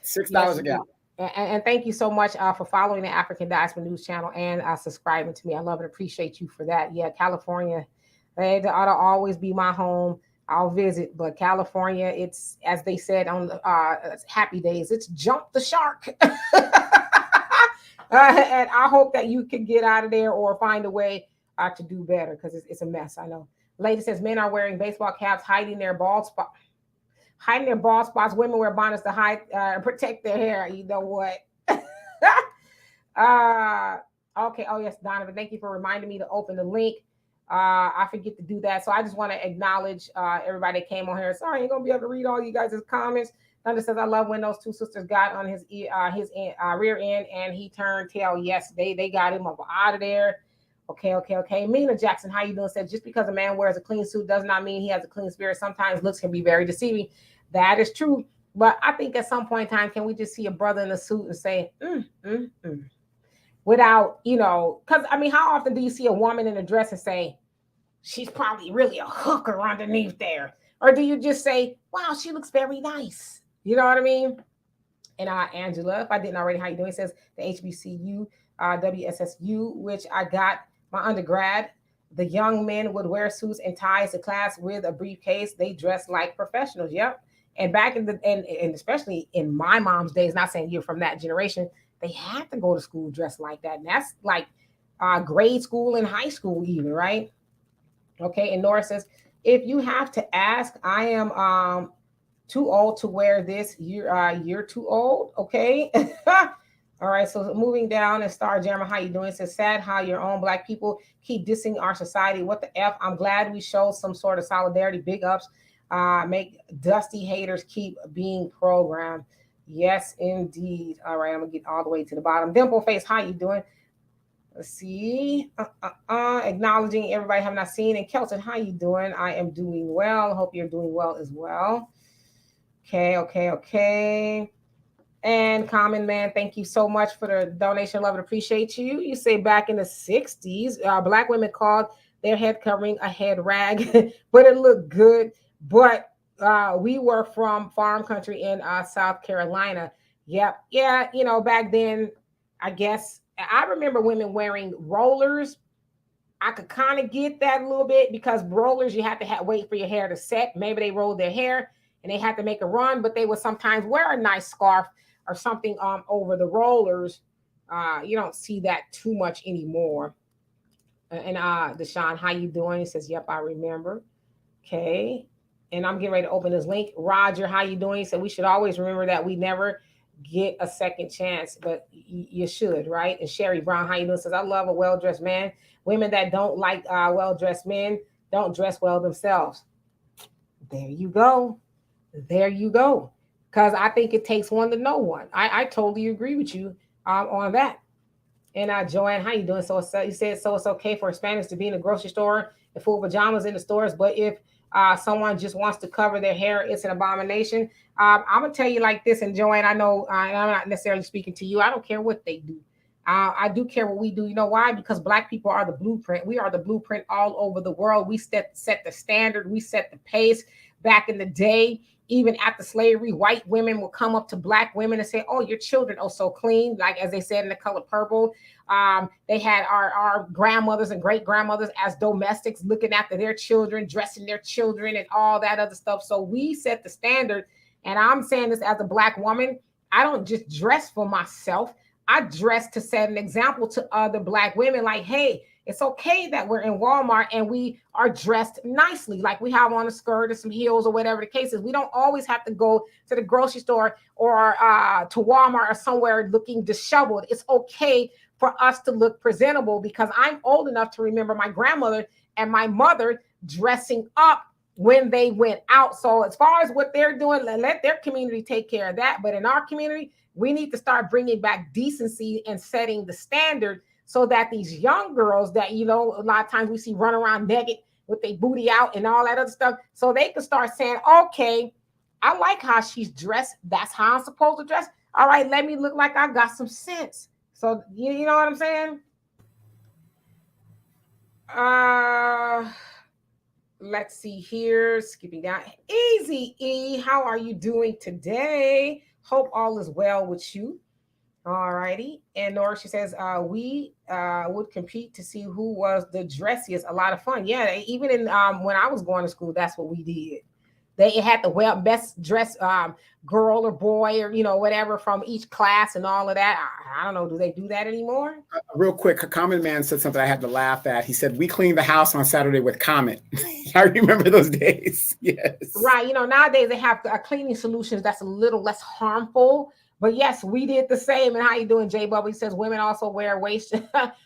$6 a gallon. And thank you so much for following the African Diaspora News channel and subscribing to me. I love and appreciate you for that. Yeah, California, it ought to always be my home. I'll visit, but California, it's, as they said on the Happy Days, it's jump the shark. And I hope that you can get out of there or find a way to do better, because it's a mess. I know. Lady says men are wearing baseball caps, hiding their bald spots. Women wear bonnets to hide, protect their hair. You know what? Okay. Oh yes, Donovan. Thank you for reminding me to open the link. I forget to do that, so I just want to acknowledge everybody that came on here. Sorry, I ain't gonna be able to read all you guys' comments. Thunder says, I love when those two sisters got on his rear end and he turned tail. Yes, they got him up out of there. Okay. Mina Jackson, how you doing? Said, just because a man wears a clean suit does not mean he has a clean spirit. Sometimes looks can be very deceiving. That is true. But I think at some point in time, can we just see a brother in a suit and say, without, because I mean, how often do you see a woman in a dress and say, she's probably really a hooker underneath there? Or do you just say, wow, she looks very nice? You know what I mean? And Angela, if I didn't already, how you doing? It says the HBCU, WSSU, which I got my undergrad. The young men would wear suits and ties to class with a briefcase. They dress like professionals. Yep. And back in and especially in my mom's days, not saying you're from that generation, they had to go to school dressed like that. And that's like grade school and high school even, right? Okay. And Nora says, if you have to ask, I am too old to wear this. You're too old. Okay. All right. So moving down, and Star Jeremy, how you doing? It says, sad how your own Black people keep dissing our society. What the F? I'm glad we showed some sort of solidarity. Big ups. Make dusty haters keep being programmed. Yes, indeed. All right. I'm going to get all the way to the bottom. Dimple Face, how you doing? Let's see. Acknowledging everybody have not seen. And Kelton, how you doing? I am doing well. Hope you're doing well as well. Okay. And Common Man, thank you so much for the donation. Love and appreciate you. You say back in the 60s, Black women called their head covering a head rag, but it looked good. But we were from farm country in South Carolina. Yep. Yeah. Back then, I guess I remember women wearing rollers. I could kind of get that a little bit because rollers, you have to wait for your hair to set. Maybe they rolled their hair and they had to make a run, but they would sometimes wear a nice scarf or something over the rollers. You don't see that too much anymore. And Deshaun, how you doing? He says, "Yep, I remember." Okay. And I'm getting ready to open this link. Roger, how you doing? He said we should always remember that we never get a second chance, but you should, right? And Sherry Brown, how you doing? Says, "I love a well-dressed man. Women that don't like well-dressed men don't dress well themselves." There you go. There you go. Because I think it takes one to know one. I totally agree with you on that. And Joanne, how you doing? So you said so it's okay for Hispanics to be in the grocery store in full pajamas in the stores, but if someone just wants to cover their hair, it's an abomination. I'm gonna tell you like this, and Joanne, I know I'm not necessarily speaking to you. I don't care what they do. I do care what we do. You know why? Because Black people are the blueprint. We are the blueprint all over the world. We set the standard. We set the pace. Back in the day, even after slavery, white women will come up to Black women and say, "Oh, your children are so clean," like as they said in The Color Purple. They had our grandmothers and great grandmothers as domestics, looking after their children, dressing their children, and all that other stuff. So we set the standard. And I'm saying this as a Black woman. I don't just dress for myself. I dress to set an example to other Black women. Like, hey, it's okay that we're in Walmart and we are dressed nicely, like we have on a skirt or some heels or whatever the case is. We don't always have to go to the grocery store or to Walmart or somewhere looking disheveled. It's okay for us to look presentable, because I'm old enough to remember my grandmother and my mother dressing up when they went out. So as far as what they're doing, let their community take care of that. But in our community, we need to start bringing back decency and setting the standard, so that these young girls that, a lot of times we see run around naked with their booty out and all that other stuff, so they can start saying, okay, I like how she's dressed. That's how I'm supposed to dress. All right, let me look like I got some sense. So, you know what I'm saying? Let's see here. Skipping down. Easy E, how are you doing today? Hope all is well with you. All righty. And Nora, she says, we would compete to see who was the dressiest. A lot of fun. Yeah, even in when I was going to school, that's what we did. They had the best dressed girl or boy or, whatever from each class and all of that. I don't know. Do they do that anymore? Real quick, a Common Man said something I had to laugh at. He said, "We cleaned the house on Saturday with Comet." I remember those days. Yes. Right. Nowadays they have cleaning solutions that's a little less harmful. But yes, we did the same. And how you doing, Jay Bubba? He says women also wear waist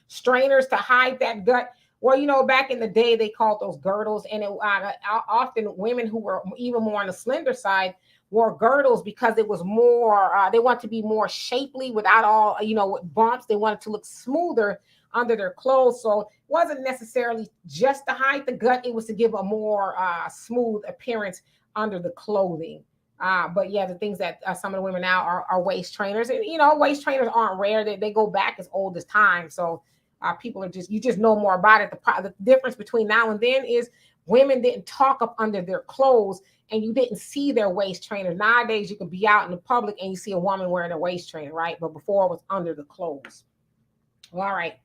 strainers to hide that gut. Well, back in the day, they called those girdles. And often women who were even more on the slender side wore girdles because it was more, they want to be more shapely without all, with bumps. They wanted to look smoother under their clothes. So it wasn't necessarily just to hide the gut. It was to give a more smooth appearance under the clothing. But yeah, the things that some of the women now are waist trainers. And, waist trainers aren't rare. They go back as old as time. So people are you just know more about it. The difference between now and then is women didn't talk up under their clothes and you didn't see their waist trainer. Nowadays, you can be out in the public and you see a woman wearing a waist trainer, right? But before it was under the clothes. All right.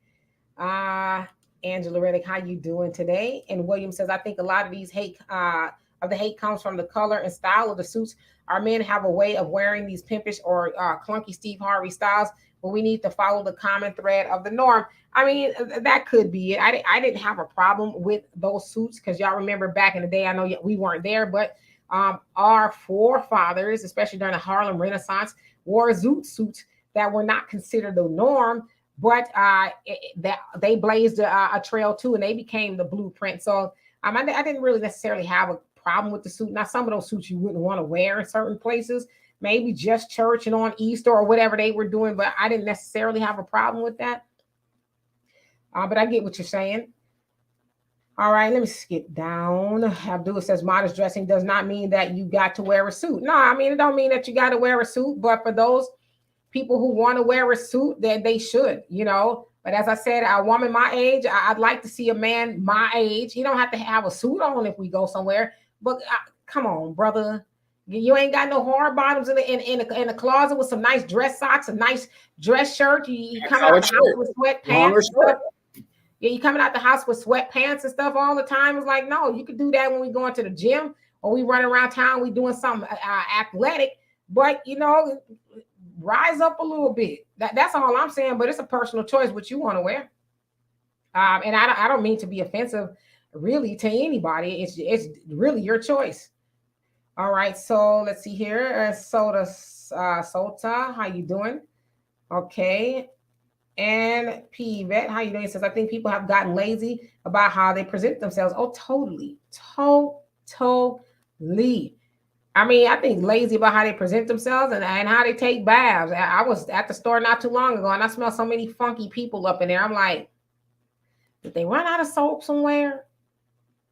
Angela Reddick, how you doing today? And William says, I think a lot of these hate comes from the color and style of the suits. Our men have a way of wearing these pimpish or clunky Steve Harvey styles, but we need to follow the common thread of the norm. I mean, that could be it. I didn't have a problem with those suits because y'all remember back in the day, I know we weren't there, but our forefathers, especially during the Harlem Renaissance, wore zoot suits that were not considered the norm, but that they blazed a trail too, and they became the blueprint. So I didn't really necessarily have a problem with the suit. Now, some of those suits you wouldn't want to wear in certain places, maybe just church and on Easter or whatever they were doing, but I didn't necessarily have a problem with that. But I get what you're saying. All right, let me skip down. Abdul says modest dressing does not mean that you got to wear a suit. No, I mean, it don't mean that you got to wear a suit, but for those people who want to wear a suit, that they should, you know. But as I said, a woman my age, I'd like to see a man my age. You don't have to have a suit on if we go somewhere. But come on, brother. You ain't got no hard bottoms in the closet with some nice dress socks, a nice dress shirt. You coming out the house with sweatpants and stuff. Yeah, you coming out the house with sweatpants and stuff all the time. It's like, no, you could do that when we going to the gym or we running around town, we doing something athletic. But, you know, rise up a little bit. That's all I'm saying, but it's a personal choice what you want to wear. And I don't mean to be offensive really to anybody. It's really your choice. All right, so let's see here. Sota, how you doing? Okay. And P Vet, how you doing? He says, I think people have gotten lazy about how they present themselves. Oh, totally. Totally. I mean, I think lazy about how they present themselves and how they take baths. I was at the store not too long ago and I smelled so many funky people up in there. I'm like, did they run out of soap somewhere?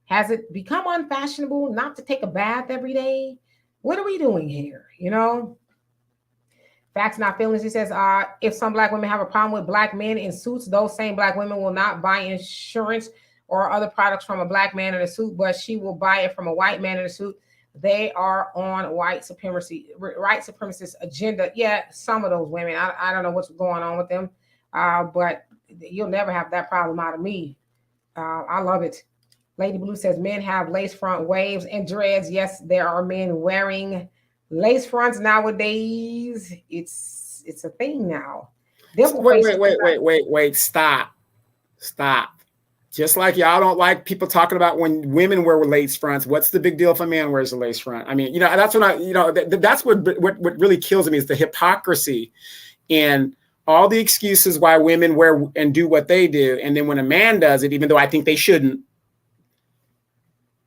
Has it become unfashionable not to take a bath every day? What are we doing here? You know? Facts, not feelings. He says, if some black women have a problem with black men in suits, those same black women will not buy insurance or other products from a black man in a suit, but she will buy it from a white man in a suit. They are on white supremacist agenda. Yeah, some of those women. I don't know what's going on with them, but you'll never have that problem out of me. I love it. Lady Blue says men have lace front waves and dreads. Yes, there are men wearing lace fronts nowadays. It's a thing now. Wait. Stop. Just like y'all don't like people talking about when women wear lace fronts. What's the big deal if a man wears a lace front? I mean, you know, that's that's what really kills me is the hypocrisy and all the excuses why women wear and do what they do. And then when a man does it, even though I think they shouldn't,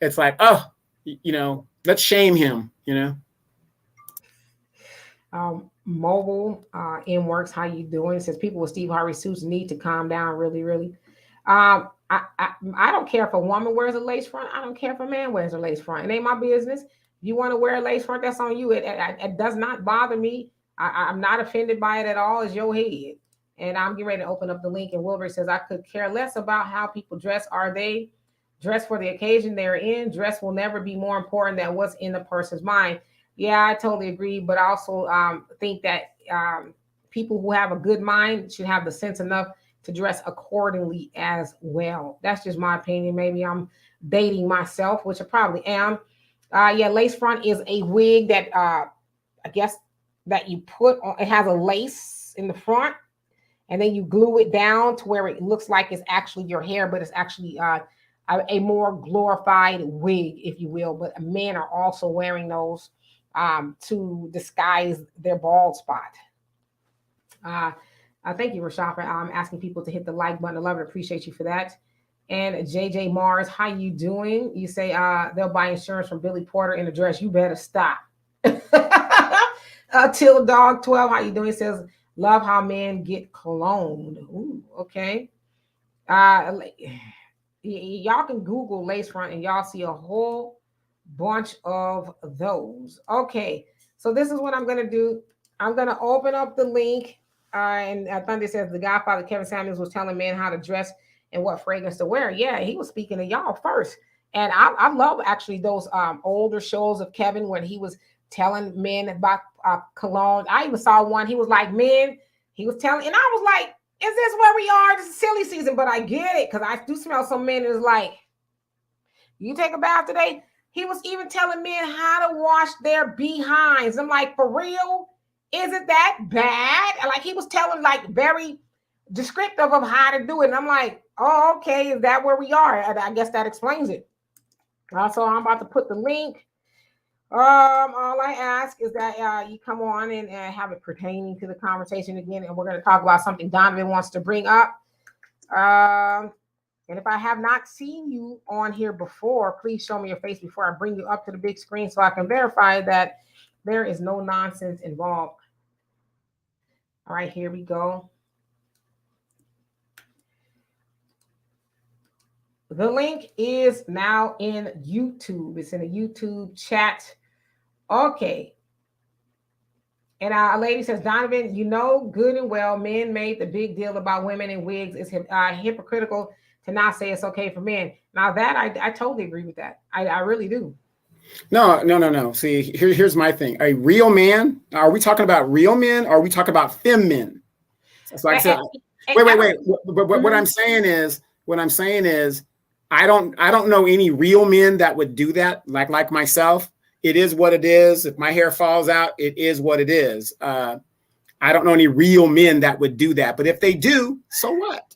it's like, oh, you know, let's shame him, you know. Mobile in works, how you doing? It says people with Steve Harvey suits need to calm down, really. I don't care if a woman wears a lace front. I don't care if a man wears a lace front. It ain't my business. If you want to wear a lace front, that's on you. It does not bother me. I'm not offended by it at all. It's your head. And I'm getting ready to open up the link. And Wilbur says, I could care less about how people dress. Are they dressed for the occasion they're in? Dress will never be more important than what's in the person's mind. Yeah, I totally agree. But I also think that people who have a good mind should have the sense enough to dress accordingly as well. That's just my opinion. Maybe I'm dating myself, which I probably am. Yeah, lace front is a wig that I guess that you put on. It has a lace in the front, and then you glue it down to where it looks like it's actually your hair, but it's actually a more glorified wig, if you will. But men are also wearing those to disguise their bald spot. Thank you, Rashafah. I'm asking people to hit the like button. I love it. Appreciate you for that. And JJ Mars, how you doing? You say they'll buy insurance from Billy Porter in a dress. You better stop. Till Dog 12, how you doing? It says, love how men get cloned. Ooh, okay. Y'all can Google lace front and y'all see a whole bunch of those. Okay, so this is what I'm going to do. I'm going to open up the link. And Thunder says the Godfather Kevin Samuels was telling men how to dress and what fragrance to wear. Yeah, he was speaking to y'all first. And I love actually those older shows of Kevin when he was telling men about cologne. I even saw one. He was like, men, he was telling, and I was like, is this where we are? This is silly season, but I get it because I do smell some men. It's like, you take a bath today? He was even telling men how to wash their behinds. I'm like, for real? Is it that bad? Like he was telling like very descriptive of how to do it. And I'm like, oh, okay, is that where we are? I guess that explains it. So I'm about to put the link. All I ask is that you come on and have it pertaining to the conversation again. And we're going to talk about something Donovan wants to bring up. And if I have not seen you on here before, please show me your face before I bring you up to the big screen so I can verify that there is no nonsense involved. All right, here we go. The link is now in YouTube. It's in the YouTube chat. Okay. And a lady says, Donovan, you know good and well, men made the big deal about women in wigs. It's hypocritical to not say it's okay for men. Now that I totally agree with that. I really do. No. See, here's my thing. A real man, are we talking about real men or are we talking about femme men? So like I said, wait. What I'm saying is, I don't know any real men that would do that. Like myself, it is what it is. If my hair falls out, it is what it is. I don't know any real men that would do that. But if they do, so what?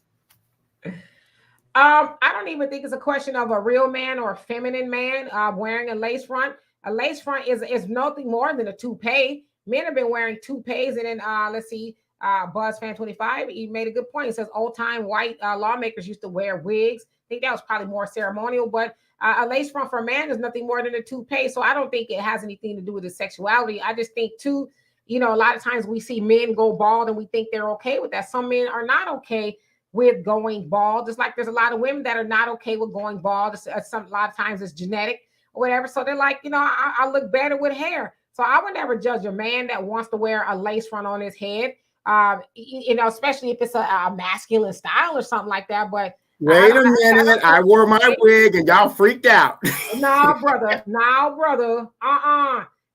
I don't even think it's a question of a real man or a feminine man wearing a lace front. A lace front is nothing more than a toupee. Men have been wearing toupees, and then let's see, BuzzFan25, he made a good point. He says old time white lawmakers used to wear wigs. I think that was probably more ceremonial, but a lace front for a man is nothing more than a toupee. So I don't think it has anything to do with his sexuality. I just think too, a lot of times we see men go bald and we think they're okay with that. Some men are not okay with going bald, just like there's a lot of women that are not okay with going bald. A lot of times it's genetic or whatever. So they're like, I look better with hair. So I would never judge a man that wants to wear a lace front on his head, especially if it's a masculine style or something like that. But wait a minute, I wore my wig and y'all freaked out. No, brother.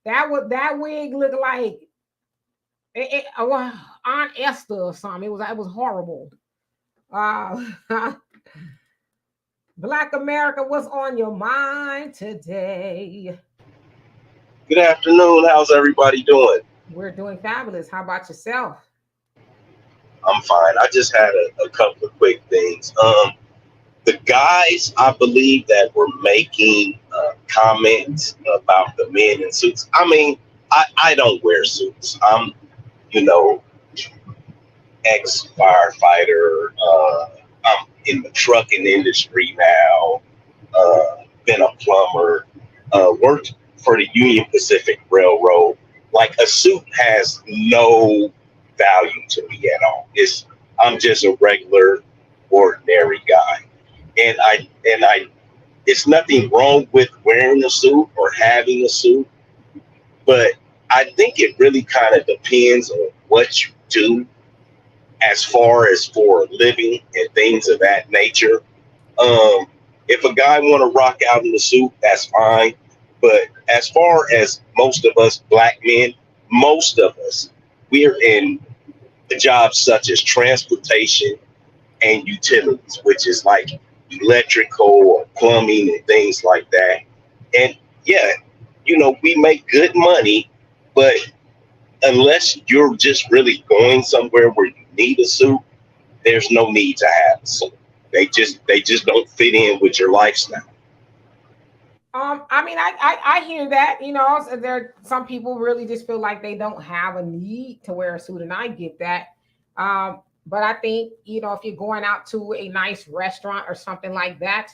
That wig looked like Aunt Esther or something. It was horrible. Black America, what's on your mind today? Good afternoon. How's everybody doing? We're doing fabulous. How about yourself? I'm fine. I just had a couple of quick things. The guys, I believe, that were making comments about the men in suits. I mean, I don't wear suits. I'm, ex-firefighter. I'm in the trucking industry now. Been a plumber. Worked for the Union Pacific Railroad. Like, a suit has no value to me at all. I'm just a regular, ordinary guy, and I it's nothing wrong with wearing a suit or having a suit, but I think it really kind of depends on what you do as far as for a living and things of that nature. If a guy want to rock out in a suit, that's fine. But as far as most of us black men, most of us, we're in jobs such as transportation and utilities, which is like electrical or plumbing and things like that. And yeah, we make good money, but unless you're just really going somewhere where you need a suit, there's no need to have a suit. They just don't fit in with your lifestyle. I mean, I hear that, so there some people really just feel like they don't have a need to wear a suit, and I get that. But I think, if you're going out to a nice restaurant or something like that,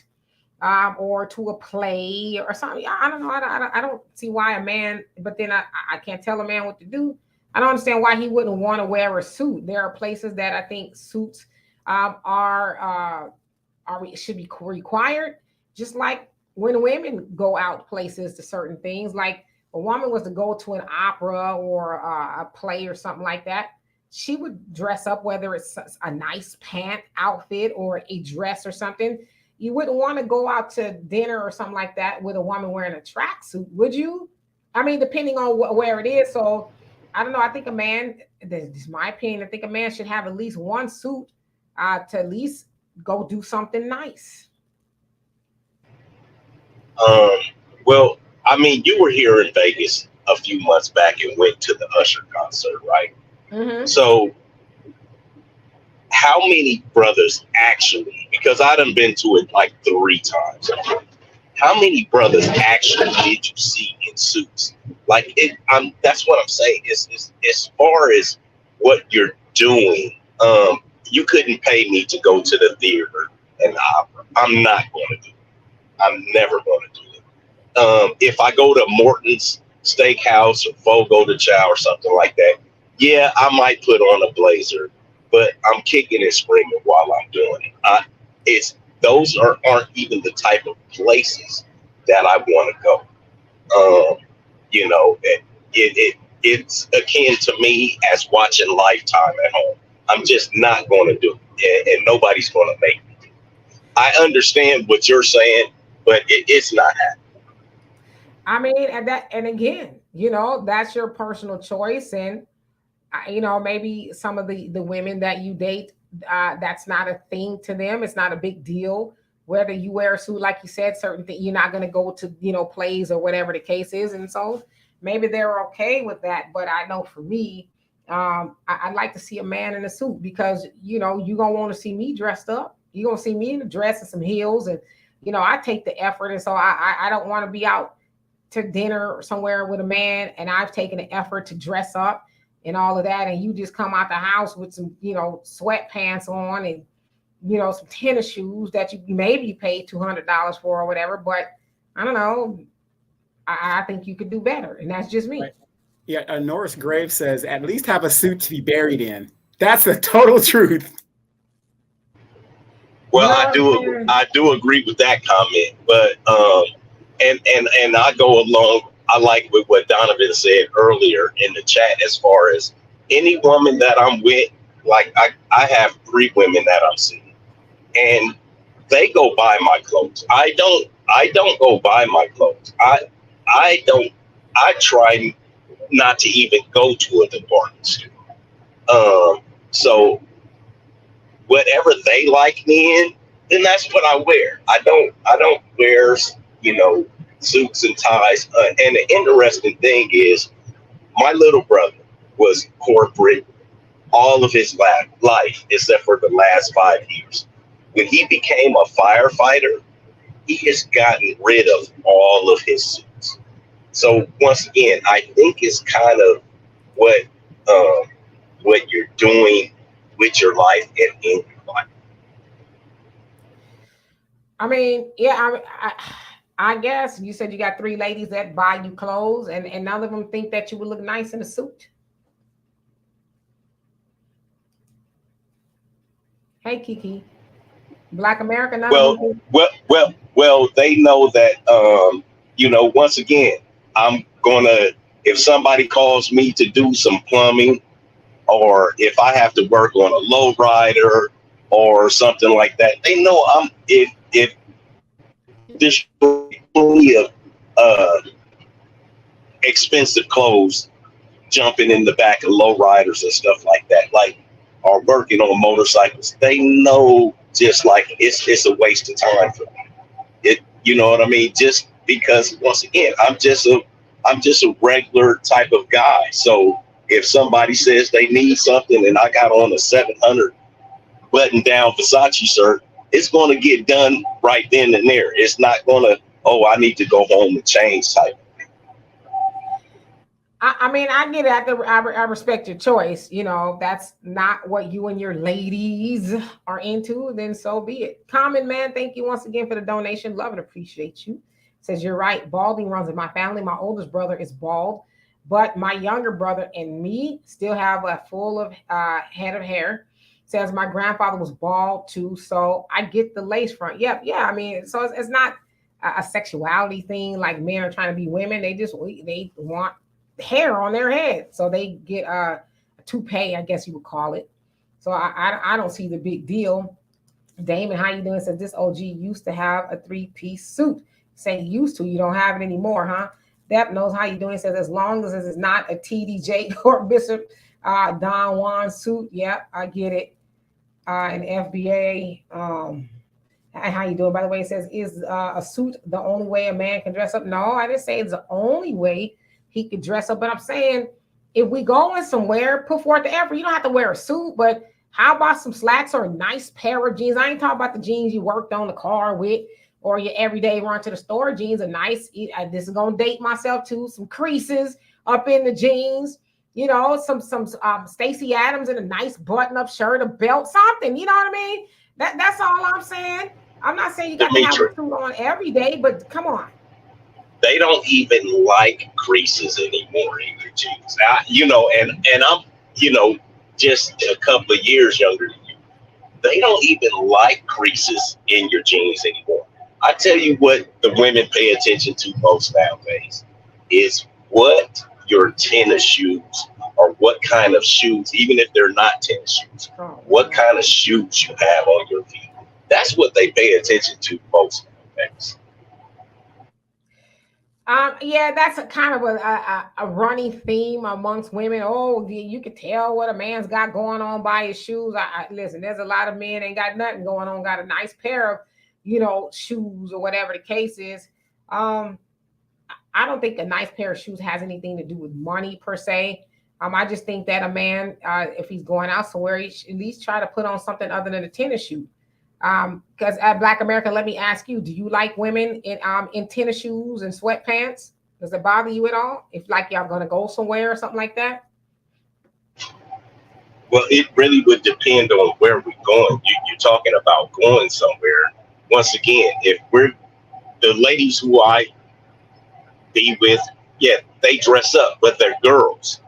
or to a play or something, I don't know. I don't see why a man, but then I can't tell a man what to do. I don't understand why he wouldn't want to wear a suit. There are places that I think suits should be required, just like when women go out places to certain things. Like a woman was to go to an opera or a play or something like that, she would dress up, whether it's a nice pant outfit or a dress or something. You wouldn't want to go out to dinner or something like that with a woman wearing a tracksuit, would you? I mean, depending on where it is. So I don't know. I think a man, this is my opinion, I think a man should have at least one suit to at least go do something nice. Well, I mean, you were here in Vegas a few months back and went to the Usher concert, right? Mm-hmm. So how many brothers actually, because I done been to it like 3 times, how many brothers actually did you see in suits? Like, that's what I'm saying. It's as far as what you're doing, you couldn't pay me to go to the theater and the opera. I'm not going to do it. I'm never going to do it. If I go to Morton's Steakhouse or Fogo de Chao or something like that, yeah, I might put on a blazer, but I'm kicking and screaming while I'm doing it. those aren't even the type of places that I want to go. You know, it's akin to me as watching Lifetime at home. I'm just not going to do it, and nobody's going to make me. I understand what you're saying, but it's not happening. I mean, and again, you know, that's your personal choice, and you know, maybe some of the women that you date, that's not a thing to them. It's not a big deal whether you wear a suit, like you said. Certain things you're not going to go to, you know, plays or whatever the case is, and so maybe they're okay with that. But I know for me, I'd like to see a man in a suit because you know you're gonna want to see me dressed up. You're gonna see me in a dress and some heels, and you know I take the effort, and so I don't want to be out to dinner somewhere with a man and I've taken the effort to dress up and all of that, and you just come out the house with some, you know, sweatpants on and, you know, some tennis shoes that you maybe paid $200 for or whatever. But I don't know. I think you could do better, and that's just me. Right. Yeah, Norris Graves says, at least have a suit to be buried in. That's the total truth. Well, You know I do agree with that comment, but and I go along. I like with what Donovan said earlier in the chat as far as any woman that I'm with. Like I have 3 women that I'm seeing, and they go buy my clothes. I don't go buy my clothes. I don't. I try not to even go to a department store. So whatever they like me in, then that's what I wear. I don't wear, you know, suits and ties. And the interesting thing is, my little brother was corporate all of his life, except for the last 5 years. When he became a firefighter, he has gotten rid of all of his suits. So once again, I think it's kind of what you're doing with your life and in your life. I mean, yeah, I guess you said you got 3 ladies that buy you clothes, and none of them think that you would look nice in a suit. Hey, Kiki, Black America, none of them. Well, they know that, you know, once again, I'm gonna, if somebody calls me to do some plumbing, or if I have to work on a low rider or something like that, they know if there's plenty of expensive clothes jumping in the back of low riders and stuff like that, like, are working on motorcycles, they know just like it's a waste of time for me. You know what I mean? Just because once again, I'm just a regular type of guy. So if somebody says they need something and I got on a 700 button down Versace shirt, it's going to get done right then and there. It's not going to, oh, I need to go home and change type. I mean, I get it. I respect your choice. You know, that's not what you and your ladies are into, then so be it. Common Man, thank you once again for the donation. Love and appreciate you. Says, you're right. Balding runs in my family. My oldest brother is bald, but my younger brother and me still have a full of head of hair. Says, my grandfather was bald too, so I get the lace front. Yep, yeah. I mean, so it's not a sexuality thing like men are trying to be women. They want hair on their head, so they get a toupee, I guess you would call it. So I don't see the big deal. Damon, how you doing? Says, this OG used to have a 3-piece suit. Say used to, you don't have it anymore, huh? Deb knows how you doing. Says, as long as it's not a TDJ or Bishop Don Juan suit. Yep, I get it. An FBA. How you doing? By the way, it says, is a suit the only way a man can dress up? No, I didn't say it's the only way he could dress up, but I'm saying if we going somewhere, put forth the effort. You don't have to wear a suit, but how about some slacks or a nice pair of jeans? I ain't talking about the jeans you worked on the car with or your everyday run to the store jeans. A nice, this is gonna date myself too, some creases up in the jeans, you know, some Stacey Adams in a nice button-up shirt, a belt, something, you know what I mean? That's all I'm saying. I'm not saying you got to have a suit on every day, but come on. They don't even like creases anymore in your jeans. You know, and I'm, you know, just a couple of years younger than you. they don't even like creases in your jeans anymore. I tell you what the women pay attention to most nowadays is what your tennis shoes or what kind of shoes, even if they're not tennis shoes, what kind of shoes you have on your feet. That's what they pay attention to most nowadays. Yeah, that's a kind of a running theme amongst women. Oh, you can tell what a man's got going on by his shoes. Listen, there's a lot of men ain't got nothing going on, got a nice pair of, shoes or whatever the case is. I don't think a nice pair of shoes has anything to do with money per se. I just think that a man, if he's going out somewhere, he should at least try to put on something other than a tennis shoe. Because at Black America, let me ask you: do you like women in tennis shoes and sweatpants? Does it bother you at all? If like y'all gonna go somewhere or something like that? Well, it really would depend on where we're going. You're talking about going somewhere. Once again, if we're the ladies who I be with, yeah, they dress up, but they're girls,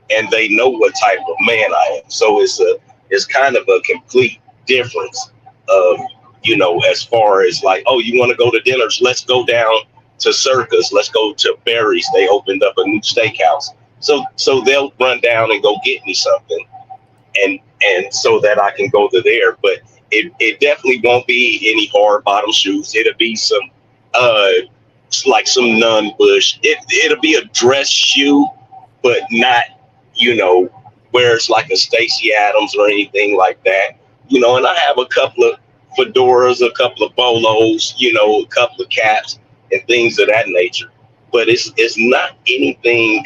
and they know what type of man I am. So it's kind of a complete difference of, as far as like, oh, you want to go to dinners? Let's go down to Circus. Let's go to Barry's. They opened up a new steakhouse. So they'll run down and go get me something, and so that I can go to there. But it definitely won't be any hard bottom shoes. It'll be some like some nun bush. It'll be a dress shoe, but not, where it's like a Stacey Adams or anything like that. And I have a couple of fedoras, a couple of bolos, a couple of caps and things of that nature. But it's not anything.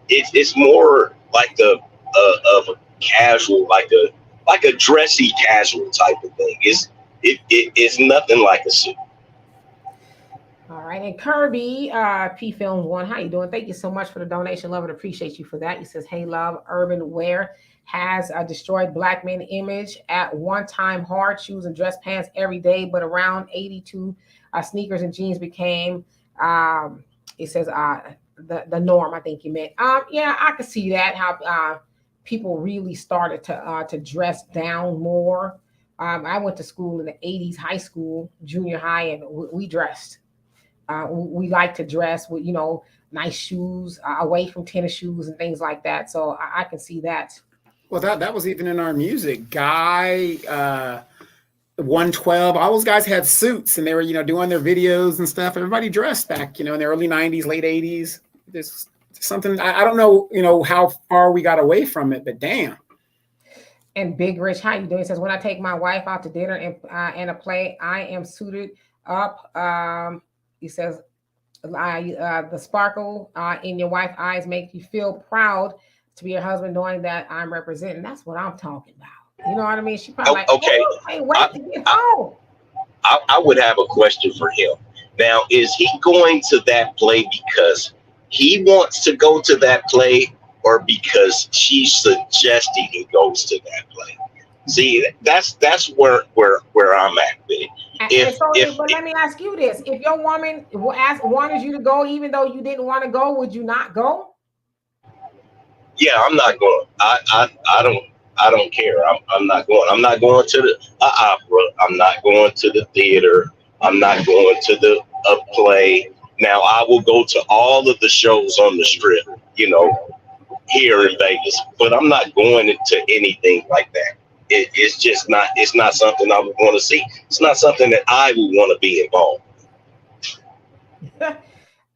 It's more like of a casual, like a dressy casual type of thing. It's nothing like a suit. All right, and Kirby P Films One, how you doing? Thank you so much for the donation. Love and appreciate you for that. He says, "Hey, love, urban wear has destroyed Black men image. At one time, hard shoes and dress pants every day, but around 82, sneakers and jeans became." It says the norm. I think you meant. Yeah, I could see that how people really started to dress down more. I went to school in the 80s, high school, junior high, and we dressed. We like to dress with, nice shoes, away from tennis shoes and things like that. So I can see that. Well, that was even in our music. Guy, 112, all those guys had suits and they were, doing their videos and stuff. Everybody dressed back, in the early 90s, late 80s. There's something, I don't know, how far we got away from it, but damn. And Big Rich, how you doing? He says, when I take my wife out to dinner and a play, I am suited up. He says, the sparkle in your wife's eyes make you feel proud to be your husband, knowing that I'm representing. That's what I'm talking about. You know what I mean? She probably like, okay. Oh, I can't wait to get home. I would have a question for him. Now, is he going to that play because he wants to go to that play or because she's suggesting he goes to that play? See, that's where I'm at with it. But let me ask you this: if your woman wanted you to go, even though you didn't want to go, would you not go? Yeah, I'm not going. I don't care. I'm not going. I'm not going to the opera. I'm not going to the theater. I'm not going to the play. Now I will go to all of the shows on the strip, here in Vegas, but I'm not going to anything like that. It's just not. It's not something I would want to see. It's not something that I would want to be involved.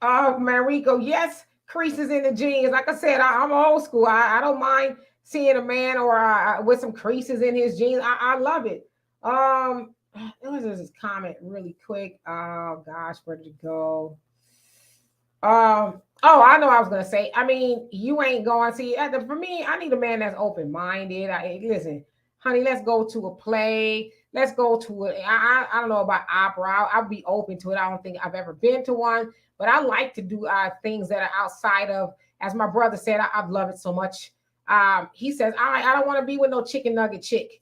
Marico, yes, creases in the jeans. Like I said, I'm old school. I don't mind seeing a man or with some creases in his jeans. I love it. There was this comment really quick. Oh gosh, where did it go? Oh, I know what I was gonna say. I mean, you ain't going to see. For me, I need a man that's open-minded. Listen, honey, let's go to a play. Let's go to it. I don't know about opera. I'll be open to it. I don't think I've ever been to one, but I like to do things that are outside of, as my brother said, I love it so much. He says, I don't want to be with no chicken nugget chick.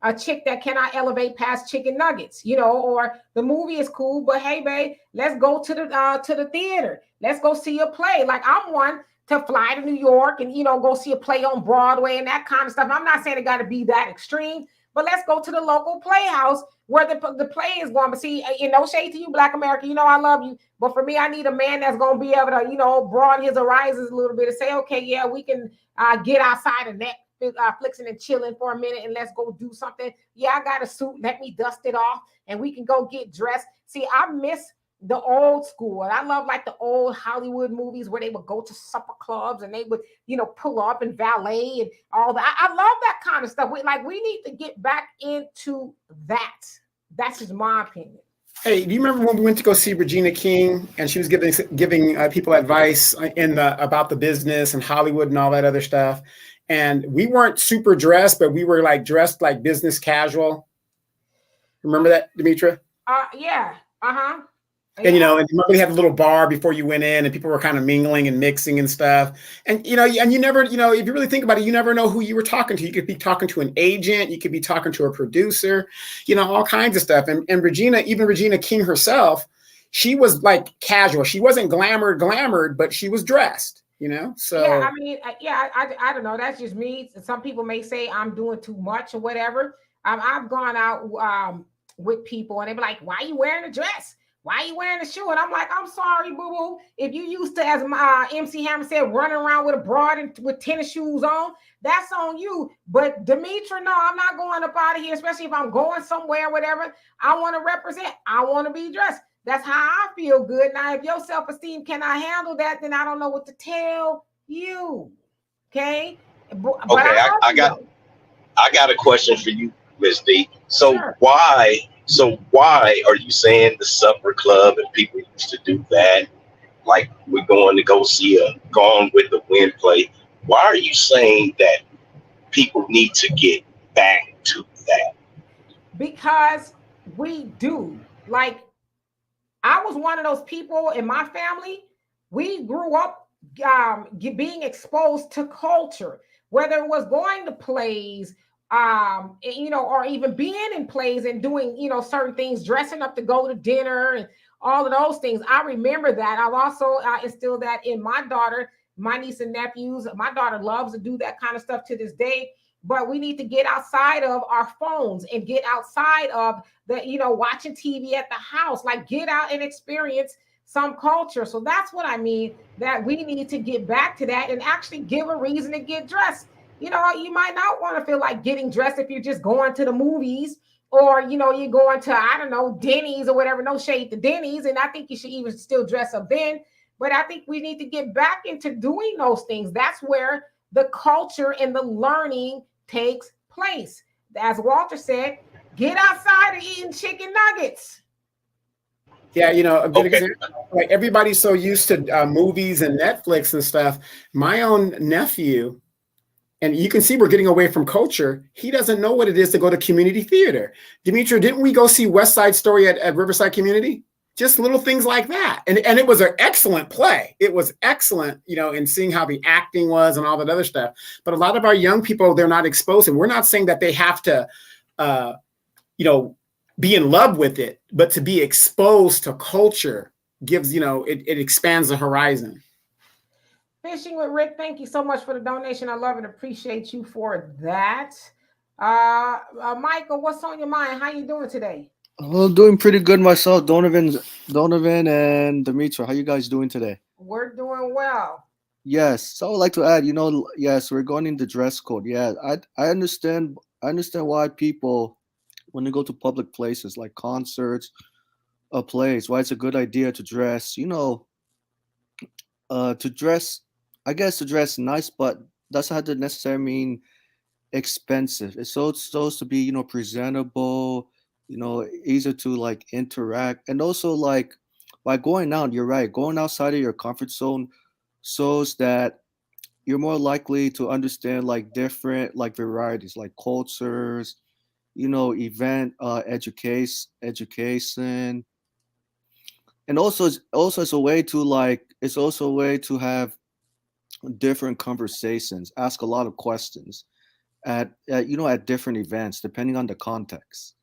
A chick that cannot elevate past chicken nuggets, or the movie is cool, but hey, babe, let's go to the theater. Let's go see a play. Like I'm one to fly to New York and, go see a play on Broadway and that kind of stuff. I'm not saying it got to be that extreme, but let's go to the local playhouse where the play is going. But see, no shade to you, Black America, I love you. But for me, I need a man that's going to be able to, broaden his horizons a little bit and say, okay, yeah, we can get outside of Netflixing and chilling for a minute and let's go do something. Yeah, I got a suit. Let me dust it off and we can go get dressed. See, I miss the old school. And I love like the old Hollywood movies where they would go to supper clubs and they would, pull up and valet and all that. I love that kind of stuff. We need to get back into that. That's just my opinion. Hey, do you remember when we went to go see Regina King and she was giving people advice about the business and Hollywood and all that other stuff? And we weren't super dressed, but we were like dressed like business casual. Remember that, Demetra? Yeah. Uh-huh. And, and remember they had a little bar before you went in and people were kind of mingling and mixing and stuff. And, and you never, if you really think about it, you never know who you were talking to. You could be talking to an agent. You could be talking to a producer, all kinds of stuff. And even Regina King herself, she was like casual. She wasn't glamored, but she was dressed, so. Yeah, I mean, I don't know. That's just me. Some people may say I'm doing too much or whatever. I've gone out with people and they be like, why are you wearing a dress? Why are you wearing a shoe? And I'm like, I'm sorry, boo-boo. If you used to, as MC Hammer said, running around with a broad and with tennis shoes on, that's on you. But Demetra, no, I'm not going up out of here, especially if I'm going somewhere, whatever. I want to represent. I want to be dressed. That's how I feel good. Now, if your self-esteem cannot handle that, then I don't know what to tell you. Okay? But I got a question for you, Ms. D. So sure. Why are you saying the supper club and people used to do that? Like we're going to go see a Gone with the Wind play. Why are you saying that people need to get back to that? Because we do. Like, I was one of those people in my family. We grew up being exposed to culture, whether it was going to plays, or even being in plays and doing, certain things, dressing up to go to dinner and all of those things. I remember that. I've also instilled that in my daughter, my niece and nephews. My daughter loves to do that kind of stuff to this day, but we need to get outside of our phones and get outside of the, watching TV at the house, like get out and experience some culture. So that's what I mean, that we need to get back to that and actually give a reason to get dressed. You might not want to feel like getting dressed if you're just going to the movies or, you're going to, I don't know, Denny's or whatever. No shade to Denny's. And I think you should even still dress up then. But I think we need to get back into doing those things. That's where the culture and the learning takes place. As Walter said, get outside and eating chicken nuggets. Yeah, a good example. Like everybody's so used to movies and Netflix and stuff. My own nephew, and you can see we're getting away from culture. He doesn't know what it is to go to community theater. Demetra, didn't we go see West Side Story at Riverside Community? Just little things like that. And it was an excellent play. It was excellent, in seeing how the acting was and all that other stuff. But a lot of our young people, they're not exposed. And we're not saying that they have to, be in love with it, but to be exposed to culture gives, it expands the horizon. Fishing with Rick, thank you so much for the donation. I love and appreciate you for that. Michael, what's on your mind? How you doing today? Well, doing pretty good myself. Donovan and Demetra, how you guys doing today? We're doing well. Yes. So I would like to add, yes, we're going in the dress code. Yeah, I understand why people, when they go to public places like concerts or plays, why it's a good idea to dress, to dress nice, but doesn't have to necessarily mean expensive. It's supposed to be, presentable, easier to like interact. And also like by going out, you're right, going outside of your comfort zone shows that you're more likely to understand like different like varieties, like cultures, event, education. And also it's a way to have different conversations, ask a lot of questions at different events, depending on the context.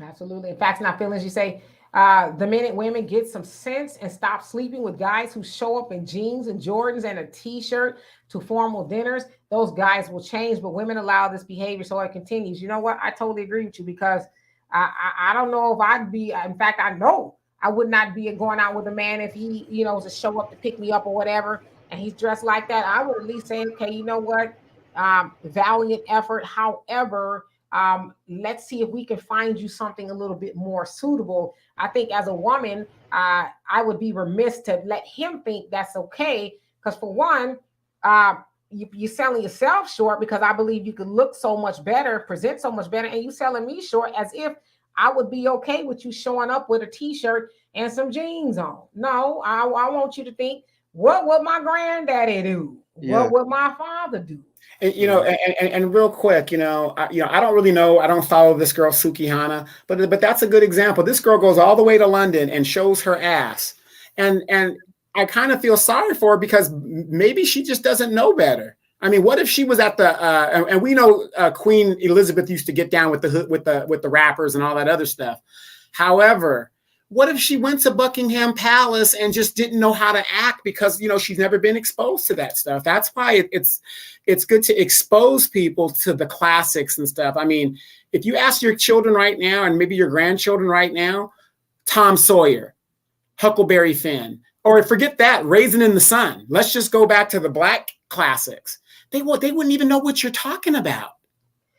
Absolutely. Facts, not feelings, you say. The men and women get some sense and stop sleeping with guys who show up in jeans and Jordans and a t-shirt to formal dinners. Those guys will change, but women allow this behavior, so it continues. You know what? I totally agree with you because I don't know if I'd be. In fact, I know I would not be going out with a man if he, was to show up to pick me up or whatever, and he's dressed like that. I would at least say, okay, you know what? Valiant effort. However, let's see if we can find you something a little bit more suitable. I think as a woman, I would be remiss to let him think that's okay. Because for one, you're selling yourself short because I believe you could look so much better, present so much better, and you selling me short as if I would be okay with you showing up with a t-shirt and some jeans on. No, I want you to think, what would my granddaddy do? Yeah. What would my father do? And, and real quick, I don't really know. I don't follow this girl Sukihana, but that's a good example. This girl goes all the way to London and shows her ass, and I kind of feel sorry for her because maybe she just doesn't know better. I mean, what if she was at the and we know Queen Elizabeth used to get down with the rappers and all that other stuff. However, what if she went to Buckingham Palace and just didn't know how to act because, she's never been exposed to that stuff? That's why it's good to expose people to the classics and stuff. I mean, if you ask your children right now and maybe your grandchildren right now, Tom Sawyer, Huckleberry Finn, or forget that, Raisin in the Sun. Let's just go back to the Black classics. They wouldn't even know what you're talking about.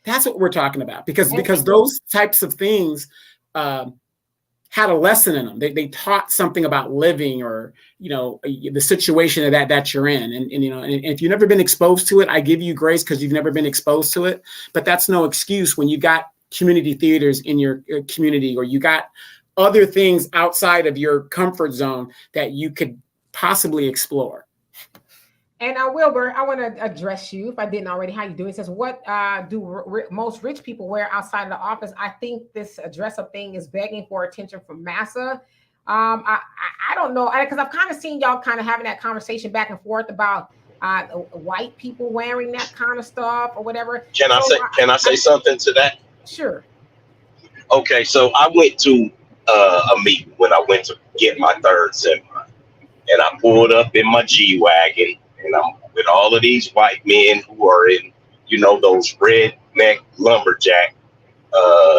That's what we're talking about because those types of things had a lesson in them. They taught something about living or, the situation that you're in. And if you've never been exposed to it, I give you grace because you've never been exposed to it. But that's no excuse when you got community theaters in your community or you got other things outside of your comfort zone that you could possibly explore. And Wilbur, I want to address you if I didn't already. How you doing? It says, what do most rich people wear outside of the office? I think this dress up thing is begging for attention from massa. I don't know because I've kind of seen y'all kind of having that conversation back and forth about white people wearing that kind of stuff or whatever. Can I say something to that? Sure. Okay, so I went to a meeting when I went to get my third semi, and I pulled up in my G-Wagon. And I'm with all of these white men who are in, those redneck lumberjack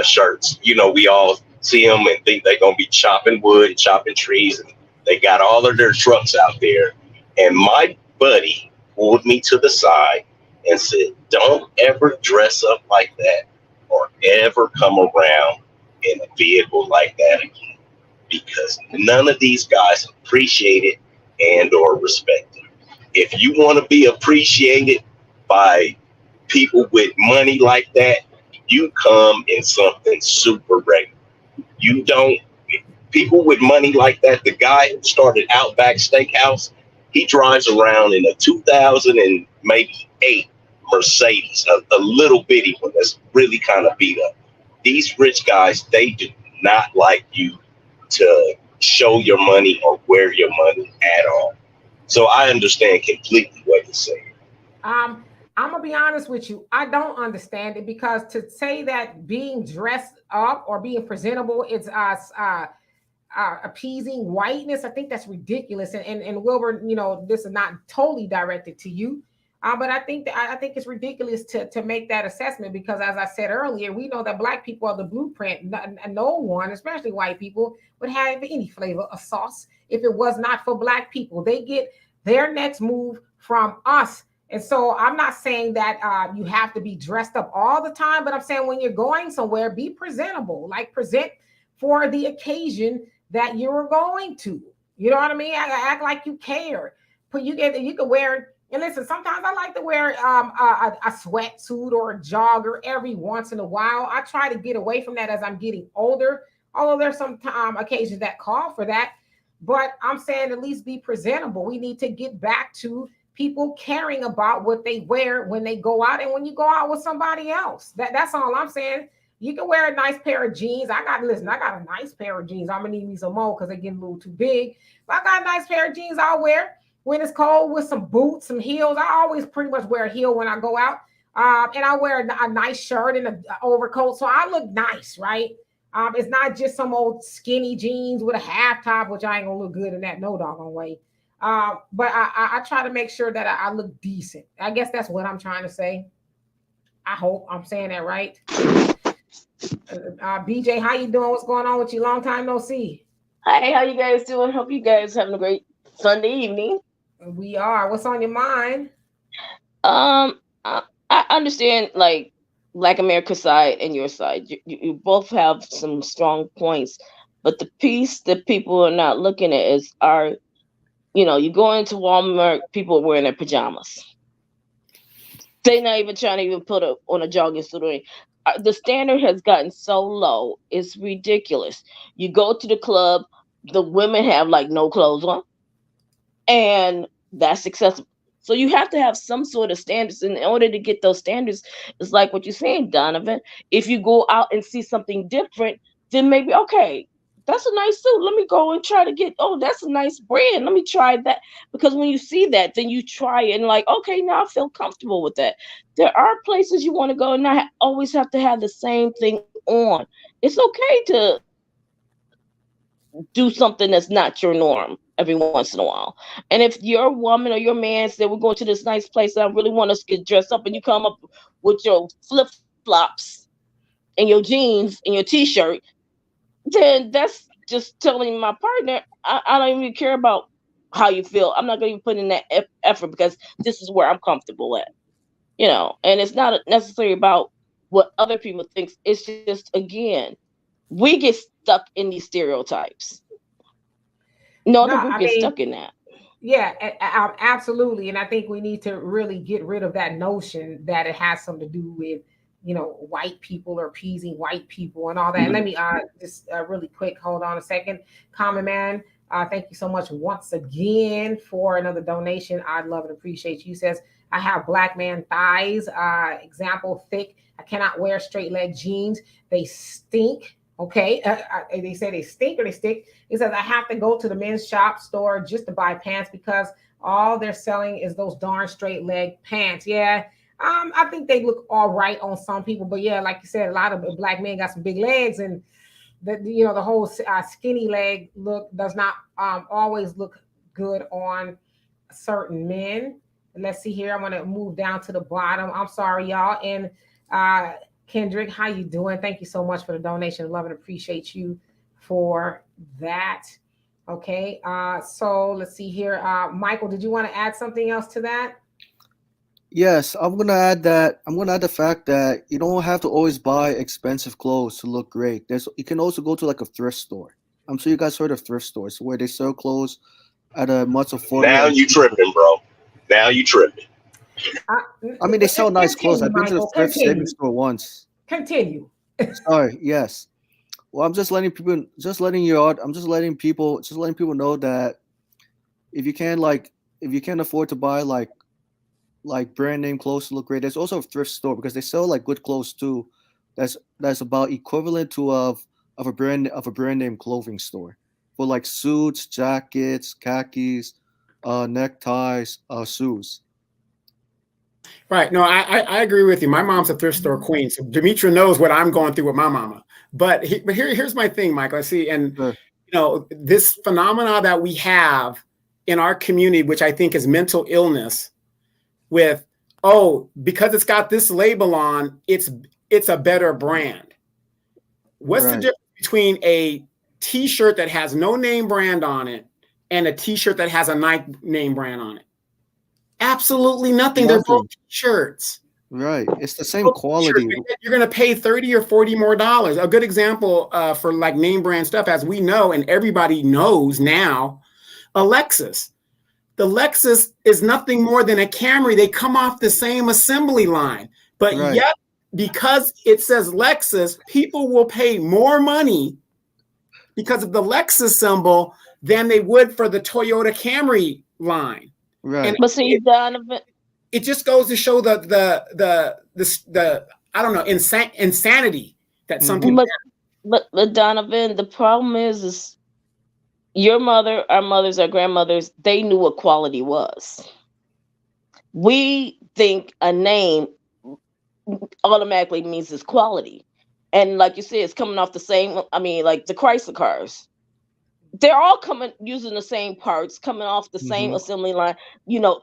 shirts. We all see them and think they're going to be chopping wood, chopping trees. And they got all of their trucks out there. And my buddy pulled me to the side and said, don't ever dress up like that or ever come around in a vehicle like that again. Because none of these guys appreciate it and or respect it. If you want to be appreciated by people with money like that, you come in something super regular. You don't, people with money like that, the guy who started Outback Steakhouse, he drives around in a 2008 Mercedes, a little bitty one that's really kind of beat up. These rich guys, they do not like you to show your money or wear your money at all. So I understand completely what you're saying. I'm gonna be honest with you. I don't understand it because to say that being dressed up or being presentable is appeasing whiteness, I think that's ridiculous. And Wilbur, this is not totally directed to you, but I think it's ridiculous to make that assessment because, as I said earlier, we know that Black people are the blueprint. No one, especially white people, would have any flavor of sauce if it was not for Black people. They get their next move from us. And so I'm not saying that you have to be dressed up all the time, but I'm saying when you're going somewhere, be presentable, like present for the occasion that you're going to. You know what I mean? Act like you care. But you can wear, and listen, sometimes I like to wear a sweatsuit or a jogger every once in a while. I try to get away from that as I'm getting older, although there's some occasions that call for that. But I'm saying at least be presentable. We need to get back to people caring about what they wear when they go out and when you go out with somebody else. That's all I'm saying. You can wear a nice pair of jeans. I got a nice pair of jeans. I'm gonna need me some more because they're getting a little too big. But I got a nice pair of jeans I'll wear when it's cold with some boots, some heels. I always pretty much wear a heel when I go out. And I wear a nice shirt and an overcoat. So I look nice, right? It's not just some old skinny jeans with a half top, which I ain't gonna look good in that no doggone way. But I try to make sure that I look decent. I guess that's what I'm trying to say. I hope I'm saying that right. BJ, how you doing? What's going on with you? Long time no see. Hi, how you guys doing? Hope you guys having a great Sunday evening. We are. What's on your mind? I understand like Black America's side and your side. You both have some strong points, but the piece that people are not looking at is you go into Walmart, people are wearing their pajamas. They're not even trying to even put on a jogging suit. The standard has gotten so low, it's ridiculous. You go to the club, the women have like no clothes on, and that's accessible. So you have to have some sort of standards. And in order to get those standards, it's like what you're saying, Donovan. If you go out and see something different, then maybe, okay, that's a nice suit. Let me go and try to get, oh, that's a nice brand. Let me try that. Because when you see that, then you try it and like, okay, now I feel comfortable with that. There are places you want to go and not always have to have the same thing on. It's okay to do something that's not your norm every once in a while. And if your woman or your man said, we're going to this nice place, I really want us to get dressed up, and you come up with your flip-flops and your jeans and your t-shirt, then that's just telling my partner, I don't even care about how you feel. I'm not going to even put in that effort because this is where I'm comfortable at. And it's not necessarily about what other people think. It's just, again, we get stuck in these stereotypes. No No, other group I gets mean, stuck in that. yeah, absolutely. And I think we need to really get rid of that notion that it has something to do with, white people or appeasing white people and all that. And let me just really quick, hold on a second. Common Man, thank you so much once again for another donation. I'd love and appreciate you. Says, I have black man thighs, example, thick. I cannot wear straight leg jeans. They stink. Okay, they say they stink or they stick. It says I have to go to the men's shop store just to buy pants because all they're selling is those darn straight leg pants. Yeah, I think they look all right on some people, but yeah, like you said, a lot of black men got some big legs, and the whole skinny leg look does not always look good on certain men. Let's see here. I'm gonna move down to the bottom. I'm sorry, y'all, and Kendrick, how you doing? Thank you so much for the donation. Love and appreciate you for that. Okay, so let's see here. Michael, did you want to add something else to that? Yes, I'm gonna add that. I'm gonna add the fact that you don't have to always buy expensive clothes to look great. You can also go to like a thrift store. I'm sure you guys heard of thrift stores where they sell clothes at a much Now affordable. you tripping, bro. Now you tripping. I mean, they sell nice clothes. Continue, I've been to the Michael. thrift saving Continue. store once. Continue. Sorry, yes. Well, I'm just letting people, I'm just letting people know that if you can if you can't afford to buy like brand name clothes to look great, there's also a thrift store because they sell like good clothes too. That's about equivalent to of a brand name clothing store for like suits, jackets, khakis, neckties, shoes. Right. No, I agree with you. My mom's a thrift store queen. So Demetra knows what I'm going through with my mama. But here's my thing, Michael. I see, and Sure. This phenomena that we have in our community, which I think is mental illness, with because it's got this label on, it's a better brand. What's the Right. difference between a T-shirt that has no name brand on it and a T-shirt that has a Nike name brand on it? Absolutely nothing. They're both Nothing. T-shirts. Right. It's the same quality. You're going to pay $30 or $40 more. A good example for like name brand stuff, as we know, and everybody knows now, a Lexus. The Lexus is nothing more than a Camry. They come off the same assembly line, but Right. yet because it says Lexus, people will pay more money because of the Lexus symbol than they would for the Toyota Camry line. Right. And But see, Donovan, it just goes to show the I don't know, insanity that some people but Donovan, the problem is your mother, our mothers, our grandmothers, they knew what quality was. We think a name automatically means it's quality. And like you said, it's coming off the same. I mean, like the Chrysler cars, they're all coming using the same parts, coming off the same assembly line.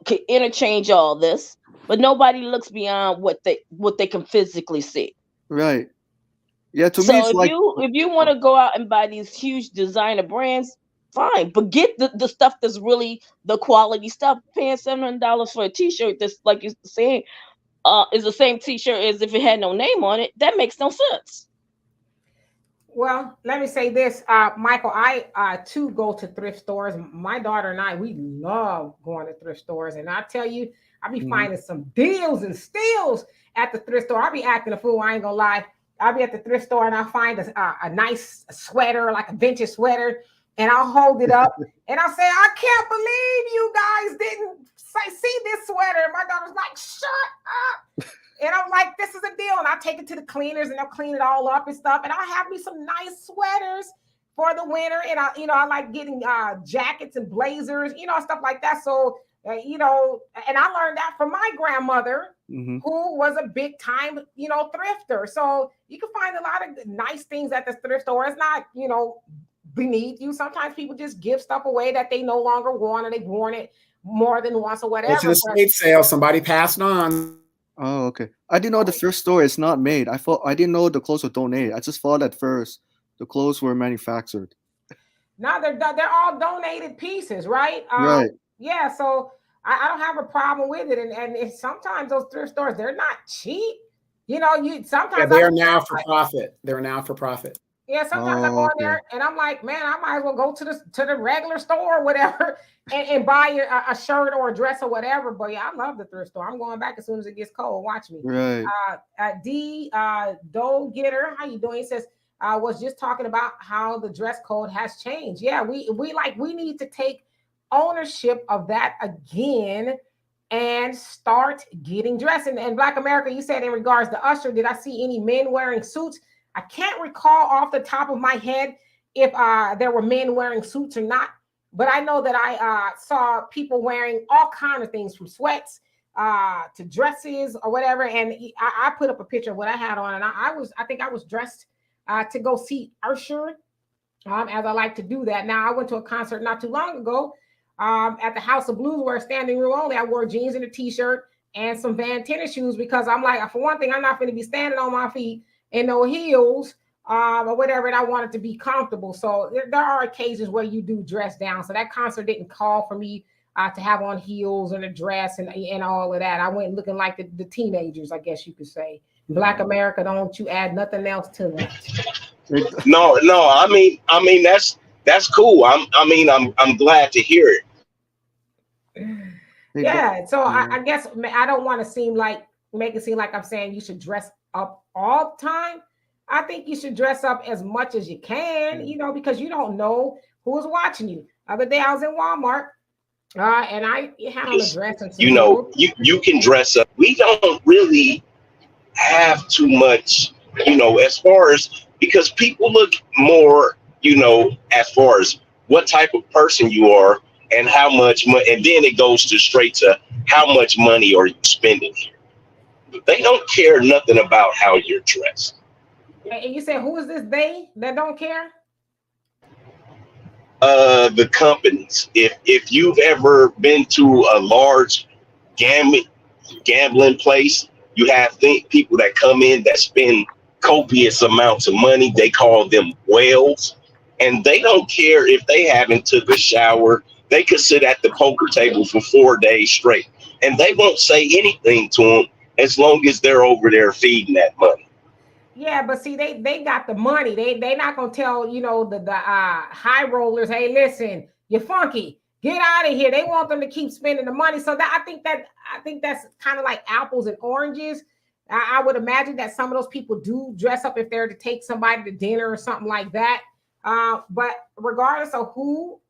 Could interchange all this, but nobody looks beyond what they can physically see. Right. Yeah, to me So it's like if you want to go out and buy these huge designer brands, fine, but get the stuff that's really the quality stuff. Paying $700 for a T-shirt that's, like you're saying, is the same T-shirt as if it had no name on it. That makes no sense. Well, let me say this, Michael. I too go to thrift stores. My daughter and I, we love going to thrift stores, and I tell you, I be finding some deals and steals at the thrift store. I be acting a fool. I ain't gonna lie. I'll be at the thrift store and I'll find a nice sweater, like a vintage sweater, and I'll hold it up and I'll say, I can't believe you guys didn't see this sweater. And my daughter's like, shut up. And I'm like, this is a deal. And I'll take it to the cleaners and they'll clean it all up and stuff. And I'll have me some nice sweaters for the winter. And I like getting jackets and blazers, stuff like that. So, and I learned that from my grandmother, who was a big time, thrifter. So you can find a lot of nice things at the thrift store. It's not, beneath you. Sometimes people just give stuff away that they no longer want, or they've worn it more than once or whatever. It's an estate sale. Somebody passed on. Oh, okay. I didn't know the thrift store is not made. I didn't know the clothes were donated. I just thought at first the clothes were manufactured. No, they're all donated pieces, right? Right. Yeah, so I don't have a problem with it. And sometimes those thrift stores, they're not cheap. Sometimes they're now for profit. They're now for profit. Yeah, sometimes I go in there and I'm like, man, I might as well go to the regular store or whatever and buy a shirt or a dress or whatever. But yeah, I love the thrift store. I'm going back as soon as it gets cold. Watch me. Right. Doe Getter, how you doing? He says, was just talking about how the dress code has changed. Yeah, we need to take ownership of that again and start getting dressed. And Black America, you said in regards to Usher, did I see any men wearing suits? I can't recall off the top of my head if there were men wearing suits or not, but I know that I saw people wearing all kinds of things, from sweats to dresses or whatever. And I put up a picture of what I had on, and I think I was dressed to go see Usher, as I like to do that. Now, I went to a concert not too long ago at the House of Blues, where standing room only. I wore jeans and a t-shirt and some Van tennis shoes, because I'm like, for one thing, I'm not going to be standing on my feet and no heels or whatever, and I wanted to be comfortable. So there are occasions where you do dress down. So that concert didn't call for me to have on heels and a dress and all of that. I went looking like the teenagers, I guess you could say. Black America, don't you add nothing else to that. No. I mean that's cool. I'm glad to hear it. Yeah. So I guess I don't want to make it seem like I'm saying you should dress up all the time. I think you should dress up as much as you can, because you don't know who's watching you. Other day I was in Walmart and I had on a dress and you can dress up. We don't really have too much, as far as, because people look more, as far as what type of person you are and how much money, and then it goes straight to how much money are you spending here. They don't care nothing about how you're dressed. And you said, who is this they that don't care? The companies. If you've ever been to a large gambling place, you have people that come in that spend copious amounts of money. They call them whales, and they don't care if they haven't took a shower. They could sit at the poker table for 4 days straight, and they won't say anything to them as long as they're over there feeding that money. Yeah, but see, they got the money. They not gonna tell the high rollers, hey, listen, you're funky, get out of here. They want them to keep spending the money. So I think that's kind of like apples and oranges. I would imagine that some of those people do dress up if they're to take somebody to dinner or something like that. But regardless of who,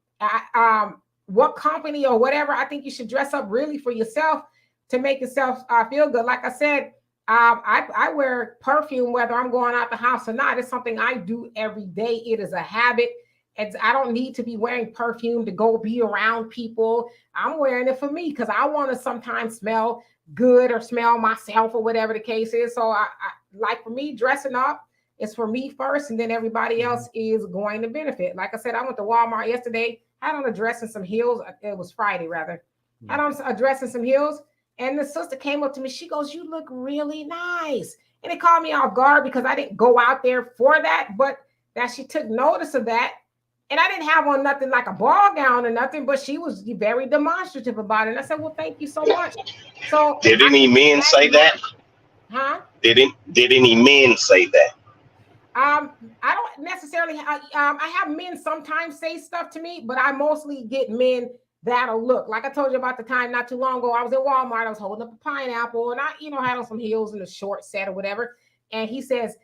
what company or whatever, I think you should dress up really for yourself to make yourself feel good. Like I said, I wear perfume whether I'm going out the house or not. It's something I do every day. It is a habit. I don't need to be wearing perfume to go be around people. I'm wearing it for me because I want to sometimes smell good or smell myself or whatever the case is. So I like, for me, dressing up It's for me first, and then everybody else is going to benefit. Like I said, I went to Walmart yesterday, had on a dress and some heels. It was Friday, rather. Had on a dress and some heels. And the sister came up to me. She goes, "You look really nice." And it caught me off guard because I didn't go out there for that, but that she took notice of that. And I didn't have on nothing like a ball gown or nothing, but she was very demonstrative about it. And I said, "Well, thank you so much." So Did any men say that? Huh? Did any men say that? I don't necessarily. I have men sometimes say stuff to me, but I mostly get men that'll look. Like I told you about the time not too long ago, I was in Walmart. I was holding up a pineapple, and I, had on some heels and a short set or whatever. And he says,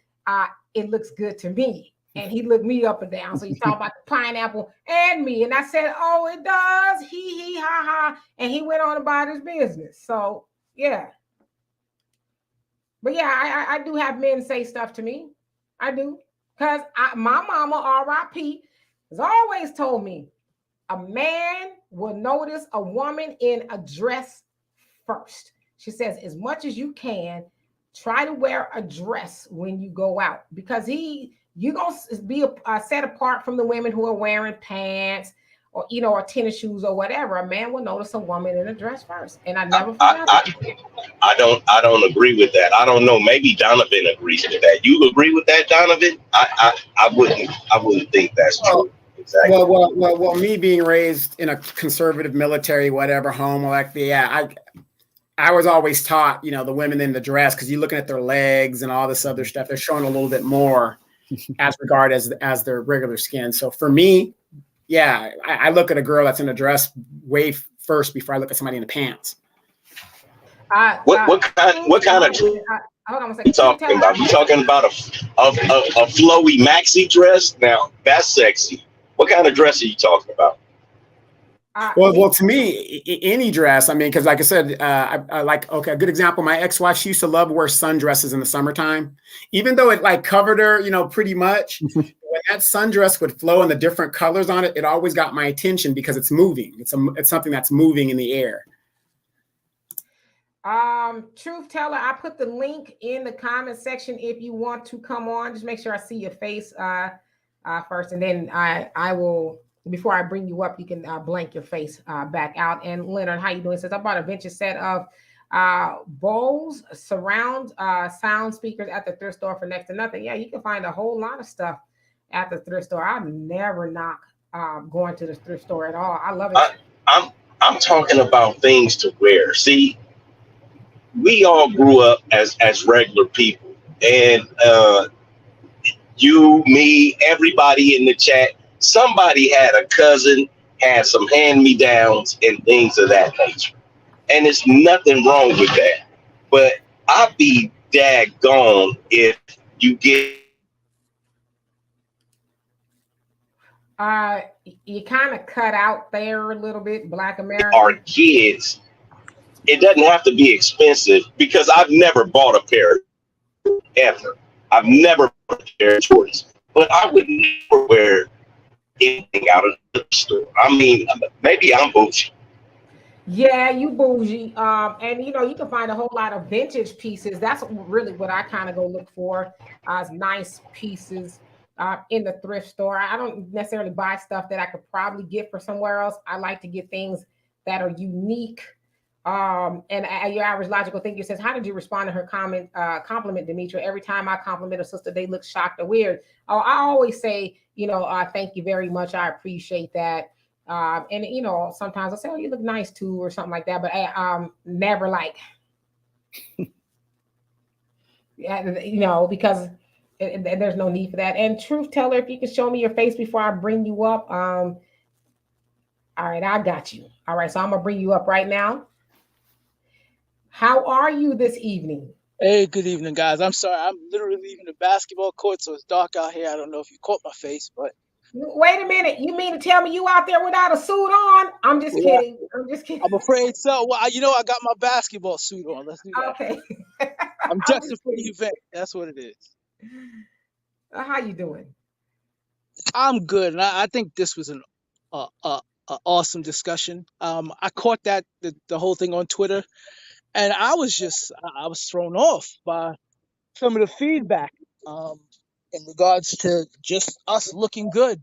"It looks good to me." And he looked me up and down. So he's talking about the pineapple and me. And I said, "Oh, it does. He, ha, ha." And he went on about his business. So yeah. But yeah, I do have men say stuff to me. I do. Because my mama, R.I.P., has always told me a man will notice a woman in a dress first. She says, as much as you can, try to wear a dress when you go out. Because you're going to be set apart from the women who are wearing pants or, or tennis shoes or whatever. A man will notice a woman in a dress first. And I never forgot that. I don't agree with that. I don't know. Maybe Donovan agrees with that. You agree with that, Donovan? I wouldn't think that's true. Exactly. Well, me being raised in a conservative military, whatever home, I was always taught, the women in the dress, because you're looking at their legs and all this other stuff. They're showing a little bit more as regard as their regular skin. So for me, yeah, I look at a girl that's in a dress way first before I look at somebody in the pants. What kind of hold on a second. you talking about? You talking about a flowy maxi dress? Now that's sexy. What kind of dress are you talking about? Well, to me, any dress. I mean, because like I said, I like, a good example. My ex-wife, she used to love to wear sundresses in the summertime, even though it like covered her, pretty much. When that sundress would flow and the different colors on it, it always got my attention because it's moving. It's something that's moving in the air. Truth teller, I put the link in the comment section if you want to come on. Just make sure I see your face first, and then I will. Before I bring you up, you can blank your face back out. And Leonard, how you doing? Says I bought a vintage set of Bose surround sound speakers at the thrift store for next to nothing. Yeah, you can find a whole lot of stuff at the thrift store. I never knock going to the thrift store at all. I love it. I'm talking about things to wear. See, we all grew up as regular people, and you, me, everybody in the chat. Somebody had a cousin, had some hand-me-downs and things of that nature. And there's nothing wrong with that. But I'd be daggone if you get... You kind of cut out there a little bit, Black American. Our kids, it doesn't have to be expensive, because I've never bought a pair ever. I've never bought a pair of Jordans. But I would never wear anything out of the store. I mean, maybe I'm bougie. Yeah, you bougie. And you can find a whole lot of vintage pieces. That's really what I kind of go look for, is nice pieces in the thrift store. I don't necessarily buy stuff that I could probably get for somewhere else. I like to get things that are unique. And your average logical thinker says, "How did you respond to her compliment, Demetra? Every time I compliment a sister, they look shocked or weird." Oh, I always say, thank you very much. I appreciate that. And sometimes I'll say, "Oh, you look nice too," or something like that. But I never like, because there's no need for that. And truth teller, if you can show me your face before I bring you up. All right, I got you. All right, so I'm gonna bring you up right now. How are you this evening? Hey, good evening, guys. I'm sorry. I'm literally leaving the basketball court, so it's dark out here. I don't know if you caught my face, but... Wait a minute. You mean to tell me you out there without a suit on? I'm just kidding. I'm afraid so. Well, I got my basketball suit on. Let's do that. Okay. I'm dressed for the event. That's what it is. How you doing? I'm good, and I think this was an awesome discussion. I caught the whole thing on Twitter, and I was thrown off by some of the feedback. in regards to just us looking good.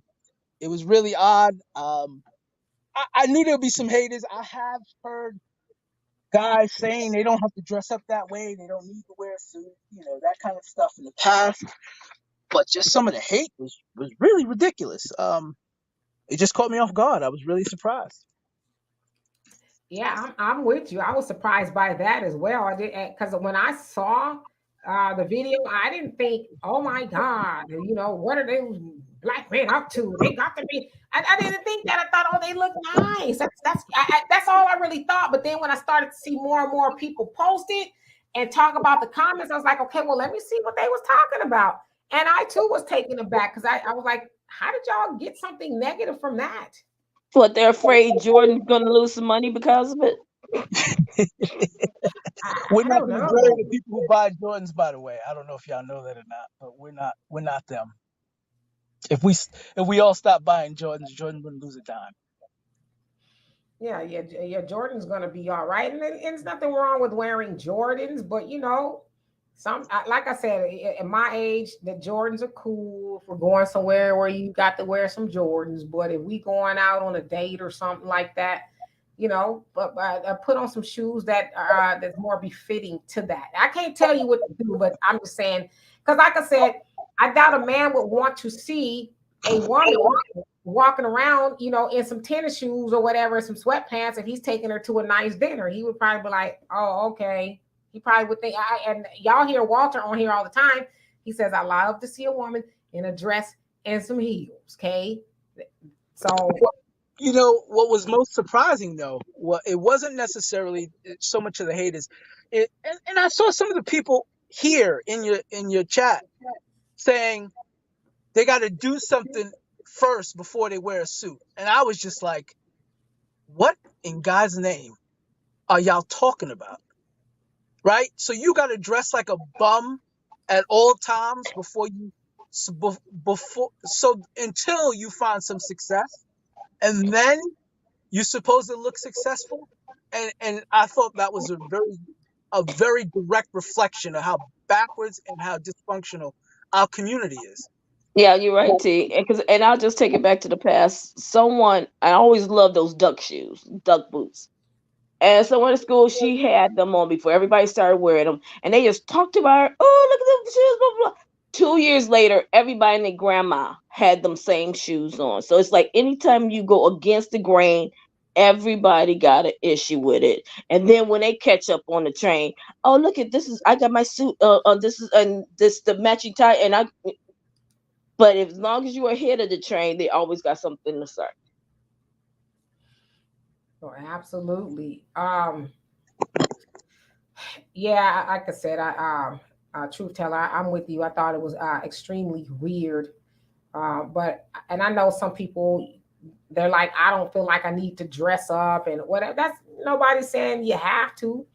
It was really odd. I knew there'd be some haters. I have heard guys saying they don't have to dress up that way. They don't need to wear a suit, that kind of stuff in the past. But just some of the hate was really ridiculous. It just caught me off guard. I was really surprised. Yeah, I'm with you. I was surprised by that as well. I did, because when I saw the video, I didn't think, oh my God, what are they black men up to? They got to be. I didn't think that. I thought, oh, they look nice. That's all I really thought. But then when I started to see more and more people post it and talk about the comments, I was like, okay, well, let me see what they was talking about. And I too was taken aback because I was like, how did y'all get something negative from that? What, they're afraid Jordan's going to lose some money because of it? We're not the majority of people who buy Jordans, by the way. I don't know if y'all know that or not, but we're not them. If we all stop buying Jordans, Jordan wouldn't lose a dime. Yeah, Jordan's gonna be all right, and there's nothing wrong with wearing Jordans, but like I said, at my age, the Jordans are cool for going somewhere where you got to wear some Jordans. But if we going out on a date or something like that, but put on some shoes that's more befitting to that. I can't tell you what to do, but I'm just saying, because like I said, I doubt a man would want to see a woman walking around, in some tennis shoes or whatever, some sweatpants. If he's taking her to a nice dinner, he would probably be like, oh, okay. He probably would think, and y'all hear Walter on here all the time. He says, I love to see a woman in a dress and some heels. Okay. So, what was most surprising though, it wasn't necessarily so much of the haters. And I saw some of the people here in your chat saying they got to do something first before they wear a suit. And I was just like, what in God's name are y'all talking about? Right? So you got to dress like a bum at all times until you find some success, and then you're supposed to look successful. And I thought that was a very direct reflection of how backwards and how dysfunctional our community is. Yeah, you're right, T. And I'll just take it back to the past. I always loved those duck shoes, duck boots. And someone at school, she had them on before everybody started wearing them. And they just talked about her. Oh, look at them shoes, blah, blah. 2 years later, everybody and their grandma had them same shoes on. So it's like anytime you go against the grain, everybody got an issue with it. And then when they catch up on the train, oh, look at this, I got my suit the matching tie. But as long as you're ahead of the train, they always got something to say. Oh, absolutely. Yeah, like I said, truth teller, I'm with you. I thought it was extremely weird. But I know some people, they're like, I don't feel like I need to dress up and whatever. That's nobody's saying you have to.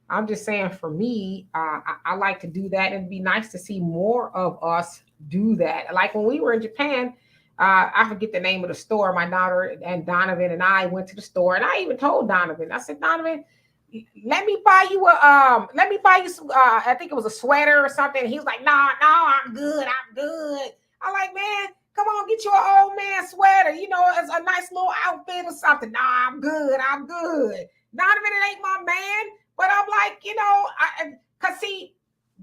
I'm just saying for me, I like to do that, and it'd be nice to see more of us do that. Like when we were in Japan, I forget the name of the store. My daughter and Donovan and I went to the store, and I even told Donovan, I said, Donovan, let me buy you some, I think it was a sweater or something. And he was like, no, I'm good. I'm like, man, come on, get you an old man sweater. It's a nice little outfit or something. No, I'm good. Donovan, it ain't my man. But I'm like, because see,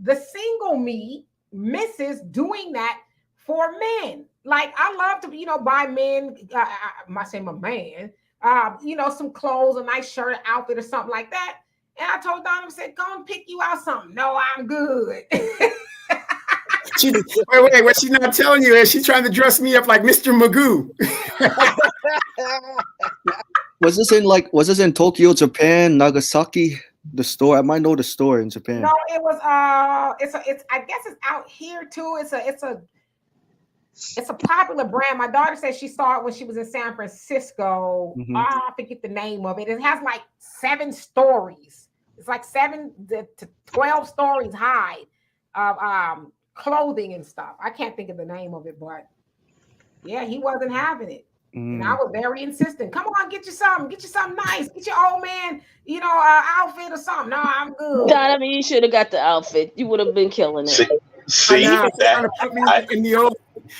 the single me misses doing that for men. Like I love to, buy men, I say my man, some clothes, a nice shirt, outfit or something like that. And I told Donovan, I said, go and pick you out something. No, I'm good. Wait, what she's not telling you is she's trying to dress me up like Mr. Magoo. Was this in Tokyo, Japan, Nagasaki? The store? I might know the store in Japan. No, it was it's I guess it's out here too. It's a popular brand. My daughter said she saw it when she was in San Francisco. Mm-hmm. I forget the name of it. It has like 7 stories. It's like 7 to 12 stories high of clothing and stuff. I can't think of the name of it, but yeah, he wasn't having it. And I was very insistent. Come on, get you something nice. Get your old man, outfit or something. No, I'm good. Donovan, you should have got the outfit. You would have been killing it. See now she's that? trying to put me I in the old.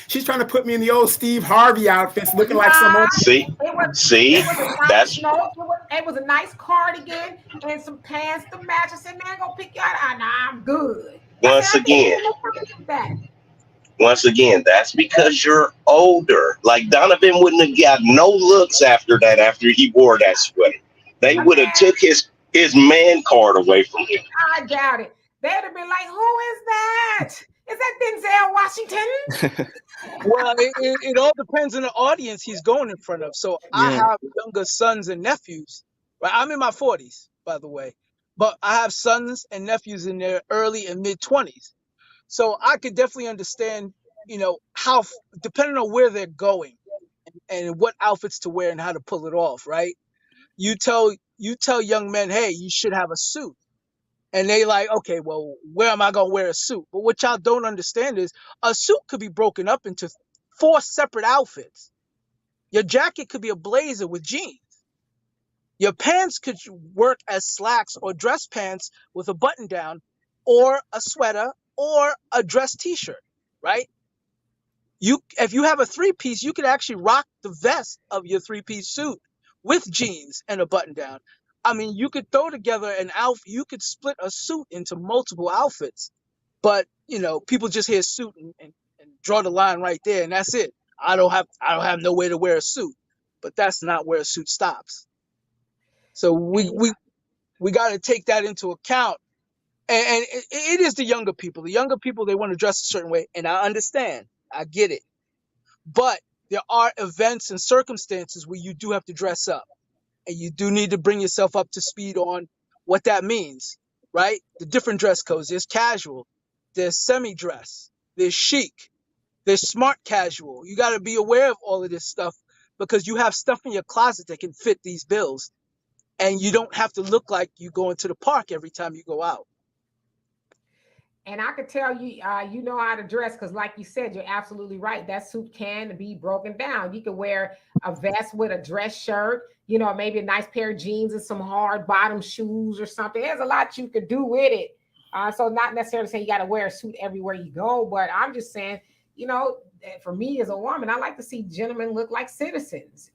She's trying to put me in the old Steve Harvey outfits, looking like some Nah, old. see it see was a nice that's no, it was a nice cardigan and some pants to match. I said, man, go pick you out. Ah, nah, I'm good. I said, once I think again. you look that. Once again, that's because you're older. Like Donovan wouldn't have got no looks after that. After he wore that sweater, they I would have mean, took his man card away from him. I doubt it. They'd have been like, who is that? Is that Denzel Washington? Well, it all depends on the audience he's going in front of. So I Yeah. have younger sons and nephews. Right, I'm in my 40s, by the way, but I have sons and nephews in their early and mid 20s. So I could definitely understand, how depending on where they're going and what outfits to wear and how to pull it off. Right? You tell young men, hey, you should have a suit. And they like, okay, well, where am I gonna wear a suit? But what y'all don't understand is a suit could be broken up into 4 separate outfits. Your jacket could be a blazer with jeans. Your pants could work as slacks or dress pants with a button down, or a sweater or a dress t-shirt, right? If you have a 3-piece, you could actually rock the vest of your 3-piece suit with jeans and a button down. I mean, you could throw together an outfit. You could split a suit into multiple outfits, but people just hear suit and draw the line right there, and that's it. I don't have no way to wear a suit, but that's not where a suit stops. So we got to take that into account, and it is the younger people. The younger people, they want to dress a certain way, and I understand. I get it. But there are events and circumstances where you do have to dress up, and you do need to bring yourself up to speed on what that means, right? The different dress codes. There's casual, there's semi-dress, there's chic, there's smart casual. You got to be aware of all of this stuff because you have stuff in your closet that can fit these bills, and you don't have to look like you going to the park every time you go out. And I could tell you, you know how to dress because, like you said, you're absolutely right. That suit can be broken down. You could wear a vest with a dress shirt, maybe a nice pair of jeans and some hard bottom shoes or something. There's a lot you could do with it. So not necessarily saying you got to wear a suit everywhere you go, but I'm just saying, for me as a woman, I like to see gentlemen look like citizens,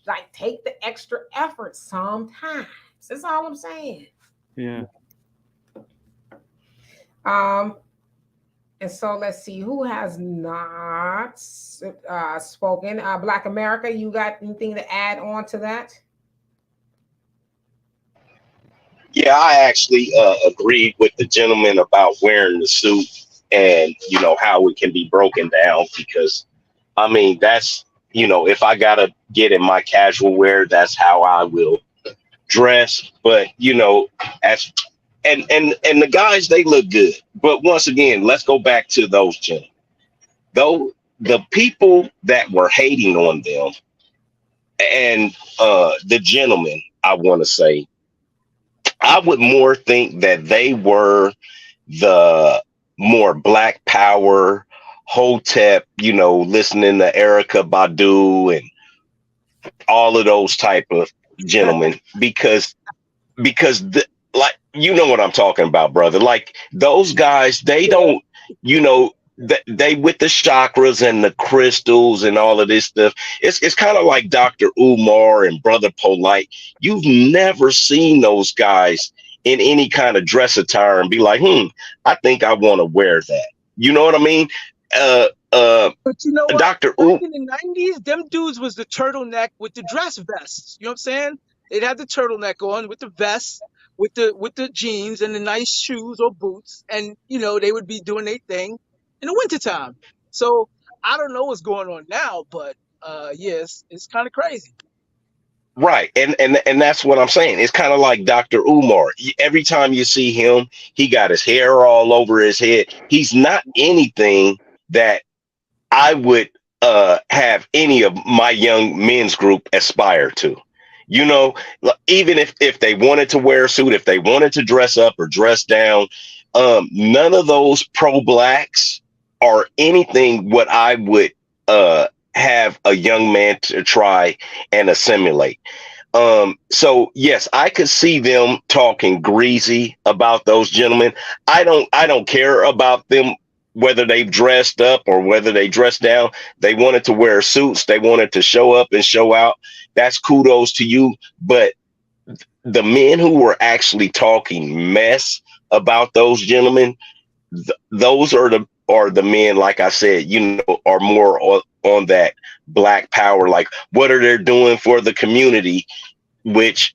like take the extra effort sometimes. That's all I'm saying. Yeah. And so let's see who has not spoken. Black America, you got anything to add on to that? Yeah, I actually agreed with the gentleman about wearing the suit and how it can be broken down because I mean that's if I gotta get in my casual wear, that's how I will dress. But as and the guys, they look good. But once again, let's go back to those gentlemen. Though the people that were hating on them and the gentlemen, I want to say, I would more think that they were the more Black Power, Hotep, listening to Erica Badu and all of those type of gentlemen because like what I'm talking about, brother. Like those guys, they don't, they with the chakras and the crystals and all of this stuff. It's kind of like Dr. Umar and Brother Polite. You've never seen those guys in any kind of dress attire and be like, I think I want to wear that. You know what I mean? But you know what? Dr. Back in the 90s, them dudes was the turtleneck with the dress vests. You know what I'm saying? They'd have the turtleneck on with the vest, with the jeans and the nice shoes or boots, and they would be doing their thing in the wintertime. So I don't know what's going on now, but yes, it's kind of crazy. Right. And that's what I'm saying. It's kind of like Dr. Umar. Every time you see him, he got his hair all over his head. He's not anything that I would have any of my young men's group aspire to. Even if they wanted to wear a suit, if they wanted to dress up or dress down, none of those pro-blacks are anything what I would have a young man to try and assimilate. So yes, I could see them talking greasy about those gentlemen. I don't care about them whether they've dressed up or whether they dressed down. They wanted to wear suits, they wanted to show up and show out. That's kudos to you. But the men who were actually talking mess about those gentlemen, those are the men, like I said, are more on that black power, like what are they doing for the community, which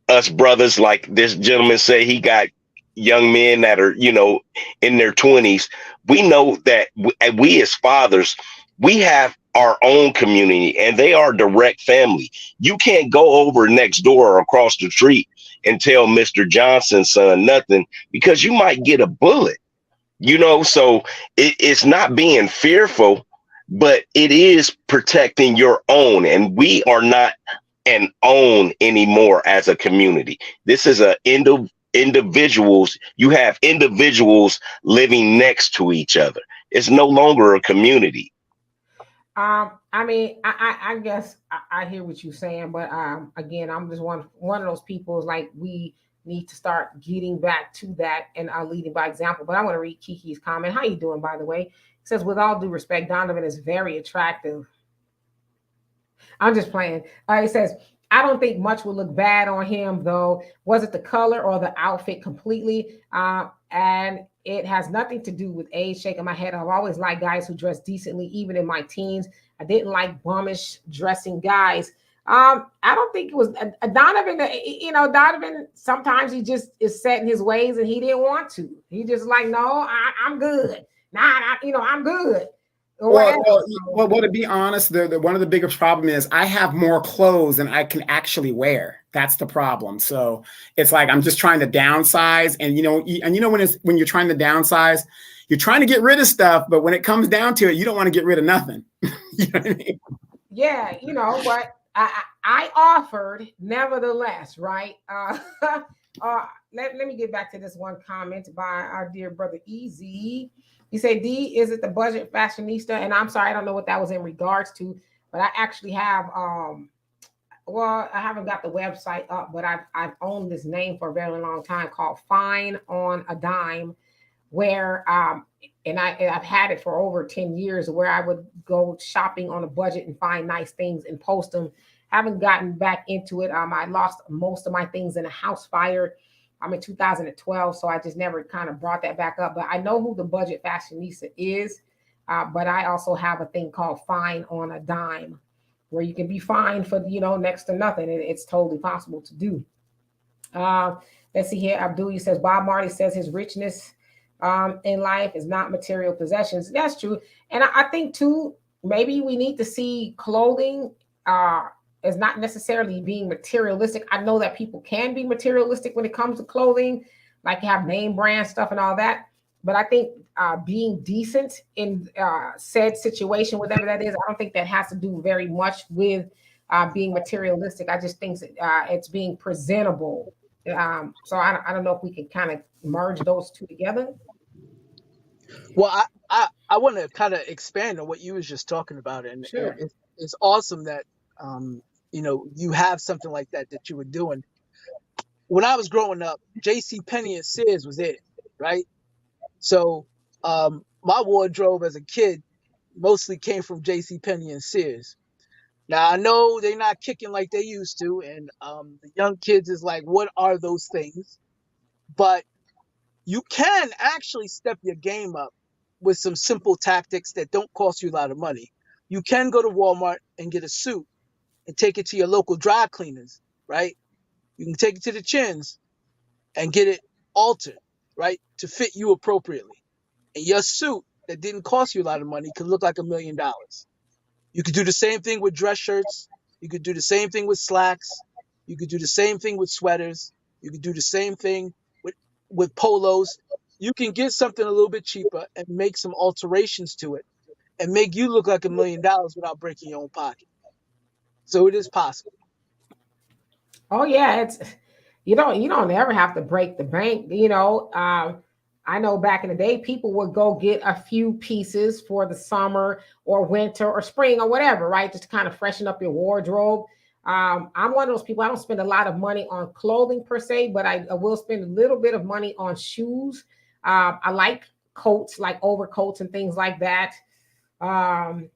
us brothers, like this gentleman say, he got young men that are, in their 20s. We know that we as fathers, we have our own community and they are direct family. You can't go over next door or across the street and tell Mr. Johnson's son nothing, because you might get a bullet, so it's not being fearful, but it is protecting your own. And we are not an own anymore as a community. This is individuals. You have individuals living next to each other. It's no longer a community. I mean, I guess I hear what you're saying, but again, I'm just one of those people is like, we need to start getting back to that and leading by example. But I want to read Kiki's comment. How you doing, by the way? It says, with all due respect, Donovan is very attractive. I'm just playing. It says, I don't think much would look bad on him, though. Was it the color or the outfit completely? And it has nothing to do with age. Shaking my head. I've always liked guys who dress decently, even in my teens. I didn't like bummish dressing guys. I don't think it was Donovan. Donovan, sometimes he just is set in his ways and he didn't want to. He just like, no, I'm good. I'm good. Well, to be honest, one of the biggest problem is I have more clothes than I can actually wear. That's the problem. So it's like I'm just trying to downsize, and when you're trying to downsize, you're trying to get rid of stuff, but when it comes down to it, you don't want to get rid of nothing. You know what I mean? Yeah, but I offered nevertheless, right? Let me get back to this one comment by our dear brother Easy. He said, D, is it the budget fashionista? And I'm sorry, I don't know what that was in regards to, but I actually have, I haven't got the website up, but I've owned this name for a very long time called Fine on a Dime, where, and I've had it for over 10 years, where I would go shopping on a budget and find nice things and post them. Haven't gotten back into it. I lost most of my things in a house fire. I'm in 2012, so I just never kind of brought that back up. But I know who the budget fashionista is. But I also have a thing called Fine on a Dime, where you can be fined for, next to nothing. It's totally possible to do. Let's see here. Abdul says, Bob Marley says his richness in life is not material possessions. That's true. And I think, too, maybe we need to see clothing as not necessarily being materialistic. I know that people can be materialistic when it comes to clothing, like you have name brand stuff and all that. But I think being decent in said situation, whatever that is, I don't think that has to do very much with being materialistic. I just think it's being presentable. So I don't know if we can kind of merge those two together. Well, I want to kind of expand on what you was just talking about, and Sure. it's awesome that you have something like that you were doing. When I was growing up, JCPenney and Sears was it, right? So my wardrobe as a kid mostly came from JCPenney and Sears. Now, I know they're not kicking like they used to, and the young kids is like, what are those things? But you can actually step your game up with some simple tactics that don't cost you a lot of money. You can go to Walmart and get a suit and take it to your local dry cleaners, right? You can take it to the Chins and get it altered, right, to fit you appropriately. And your suit that didn't cost you a lot of money could look like $1 million. You could do the same thing with dress shirts. You could do the same thing with slacks. You could do the same thing with sweaters. You could do the same thing with polos. You can get something a little bit cheaper and make some alterations to it and make you look like $1 million without breaking your own pocket. So it is possible. Oh yeah, it's you don't ever have to break the bank. I know back in the day, people would go get a few pieces for the summer or winter or spring or whatever, right? Just to kind of freshen up your wardrobe. I'm one of those people. I don't spend a lot of money on clothing per se, but I will spend a little bit of money on shoes. I like coats, like overcoats and things like that. Um,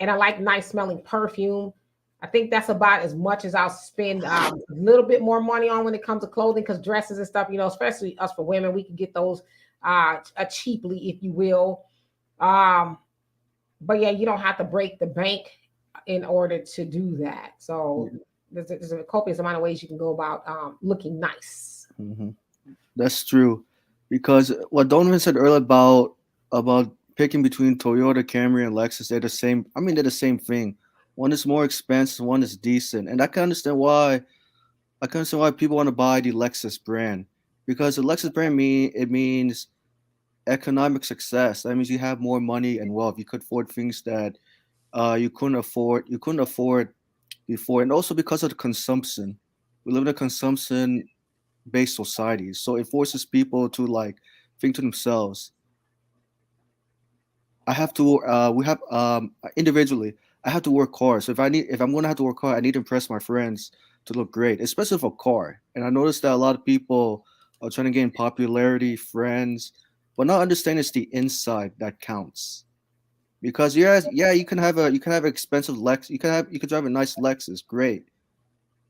and I like nice smelling perfume. I think that's about as much as I'll spend a little bit more money on when it comes to clothing, because dresses and stuff, especially us for women, we can get those cheaply, if you will. Um, but yeah, you don't have to break the bank in order to do that. So there's a copious amount of ways you can go about looking nice. Hmm. That's true, because what Donovan said earlier about picking between Toyota, Camry, and Lexus, they're the same. I mean, they're the same thing. One is more expensive, one is decent, and I can understand why. I can understand why people want to buy the Lexus brand, because the Lexus brand means economic success. That means you have more money and wealth. You could afford things that you couldn't afford. You couldn't afford before, and also because of the consumption. We live in a consumption-based society, so it forces people to like think to themselves. I have to. We have individually. I have to work hard. So if I'm going to have to work hard, I need to impress my friends to look great, especially for a car. And I noticed that a lot of people are trying to gain popularity, friends, but not understanding it's the inside that counts. Because yeah, you can have an expensive Lex, you can drive a nice Lexus, great.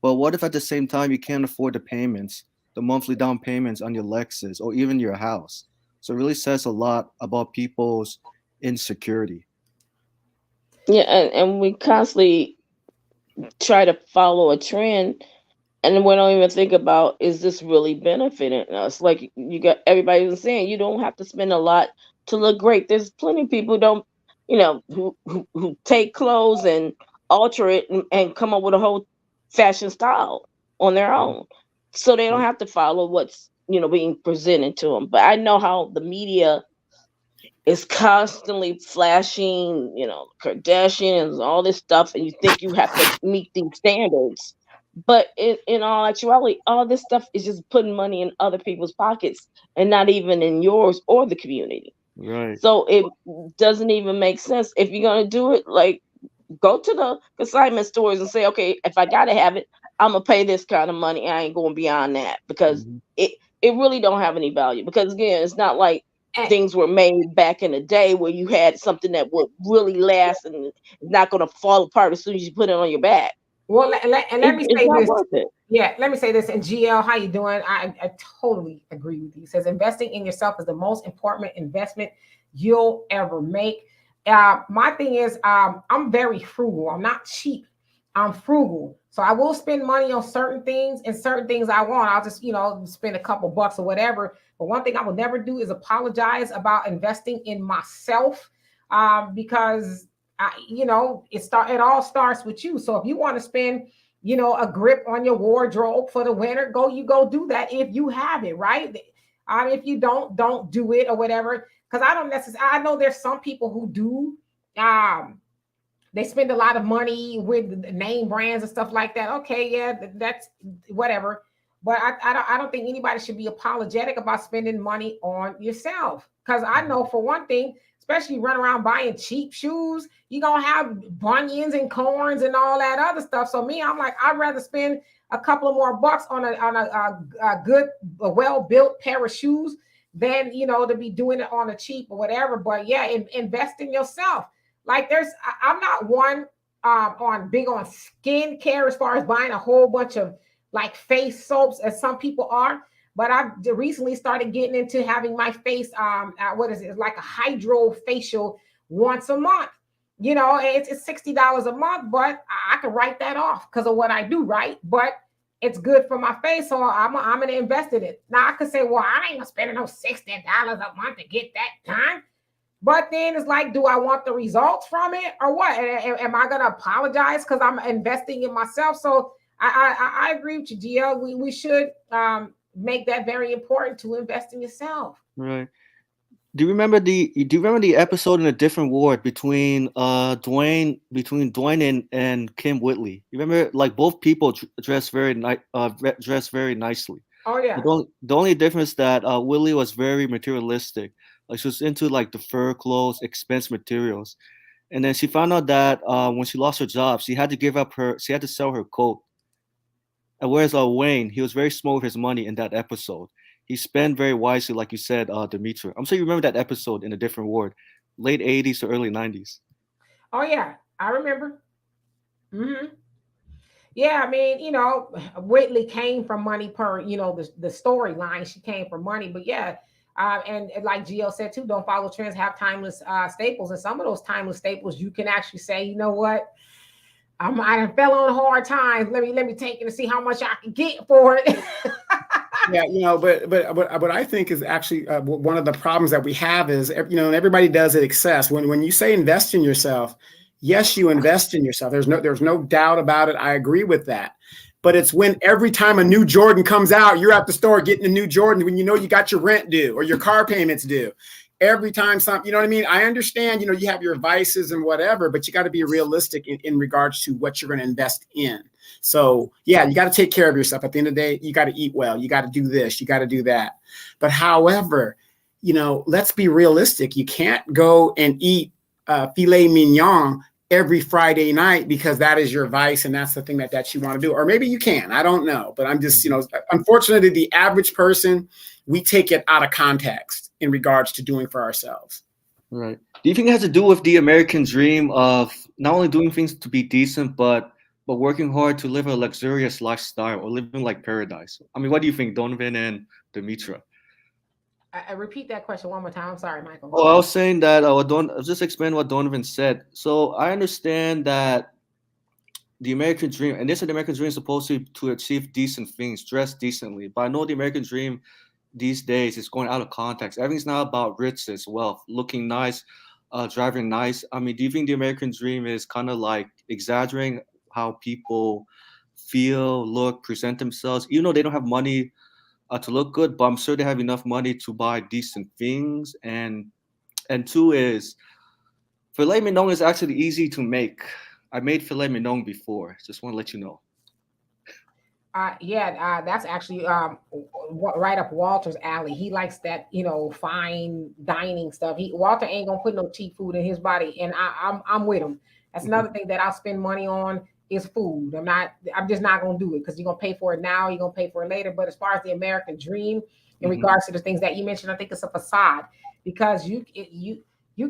But what if at the same time you can't afford the payments, the monthly down payments on your Lexus or even your house? So it really says a lot about people's insecurity. Yeah, and we constantly try to follow a trend, and we don't even think about, is this really benefiting us? Like you got everybody was saying, you don't have to spend a lot to look great. There's plenty of people who don't, who take clothes and alter it and come up with a whole fashion style on their own, so they don't have to follow what's being presented to them. But I know how the media is constantly flashing, Kardashians, all this stuff, and you think you have to meet these standards. But in all actuality, all this stuff is just putting money in other people's pockets and not even in yours or the community. Right. So it doesn't even make sense. If you're gonna do it, like, go to the consignment stores and say, okay, if I gotta have it, I'm gonna pay this kind of money. I ain't going beyond that, because Hmm. it it really don't have any value. Because again, it's not like And, things were made back in the day where you had something that would really last and it's not gonna fall apart as soon as you put it on your back. well, and let me It's say not this. worth it. Yeah, let me say this. And GL, how you doing? I totally agree with you. It says investing in yourself is the most important investment you'll ever make. My thing is, I'm very frugal. I'm not cheap. I'm frugal. So I will spend money on certain things, and certain things I want, I'll just, spend a couple bucks or whatever. But one thing I will never do is apologize about investing in myself, because it all starts with you. So if you want to spend, a grip on your wardrobe for the winter, you go do that if you have it, right? If you don't do it or whatever. Because I don't necessarily, I know there's some people who do. They spend a lot of money with the name brands and stuff like that. Okay, yeah, that's whatever. But I don't think anybody should be apologetic about spending money on yourself. Because I know for one thing, especially run around buying cheap shoes, you're gonna have bunions and corns and all that other stuff. So me, I'm like, I'd rather spend a couple of more bucks on a good, well-built pair of shoes than to be doing it on a cheap or whatever. But yeah, invest in yourself. Like I'm not one on big on skincare as far as buying a whole bunch of like face soaps as some people are. But I've recently started getting into having my face, what is it? It's like a hydro facial once a month. It's $60 a month, but I can write that off because of what I do, right? But it's good for my face, so I'm gonna invest in it. Now I could say, well, I ain't gonna spend no $60 a month to get that done. But then it's like, do I want the results from it or what? Am I going to apologize because I'm investing in myself? So I agree with you, GL. We should make that very important to invest in yourself. Right. Do you remember the episode in A Different World between Dwayne and Kim Whitley? You remember, like, both people dressed very nicely. Oh, The yeah. only, the only difference that Whitley was very materialistic. Like, she was into like the fur clothes, expense materials, And then she found out that when she lost her job, she had to sell her coat. And whereas Wayne, he was very smart with his money in that episode. He spent very wisely, like you said, Demetra. I'm sure you remember that episode in a different ward, late 80s to early 90s. Oh yeah, I remember. Hmm. Yeah, I mean, Whitley came from money per, the storyline. She came from money, but yeah, and like Gio said too, don't follow trends, have timeless staples, and some of those timeless staples you can actually say, you know what, I done fell on hard times. Let me take it and see how much I can get for it. Yeah, but I think is actually one of the problems that we have is, and everybody does it excess. When you say invest in yourself, yes, you invest in yourself. There's no doubt about it. I agree with that. But it's when every time a new Jordan comes out, you're at the store getting a new Jordan when you know you got your rent due or your car payments due. Every time something, you know what I mean? I understand, you have your vices and whatever, but you got to be realistic in regards to what you're going to invest in. So yeah, you got to take care of yourself. At the end of the day, you got to eat well. You got to do this. You got to do that. But however, let's be realistic. You can't go and eat filet mignon every Friday night because that is your vice and that's the thing that you want to do. Or maybe you can. I don't know. But I'm just, unfortunately, the average person, we take it out of context in regards to doing for ourselves. Right. Do you think it has to do with the American dream of not only doing things to be decent, but working hard to live a luxurious lifestyle or living like paradise? I mean, what do you think, Donovan and Demetra? I repeat that question one more time. I'm sorry, Michael. Oh, I was saying that I'll just explain what Donovan said. So I understand that the American dream, and they said the American dream is supposed to achieve decent things, dress decently. But I know the American dream these days is going out of context. Everything's now about riches, wealth, looking nice, driving nice. I mean, do you think the American dream is kind of like exaggerating how people feel, look, present themselves, even though they don't have money to look good, but I'm sure they have enough money to buy decent things. And two is filet mignon is actually easy to make. I made filet mignon before. Just want to let you know. That's actually right up Walter's alley. He likes that, fine dining stuff. Walter ain't gonna put no cheap food in his body, and I'm with him. That's another thing that I'll spend money on is food. I'm just not gonna do it because you're gonna pay for it now, you're gonna pay for it later. But as far as the American dream, in regards to the things that you mentioned, I think it's a facade because you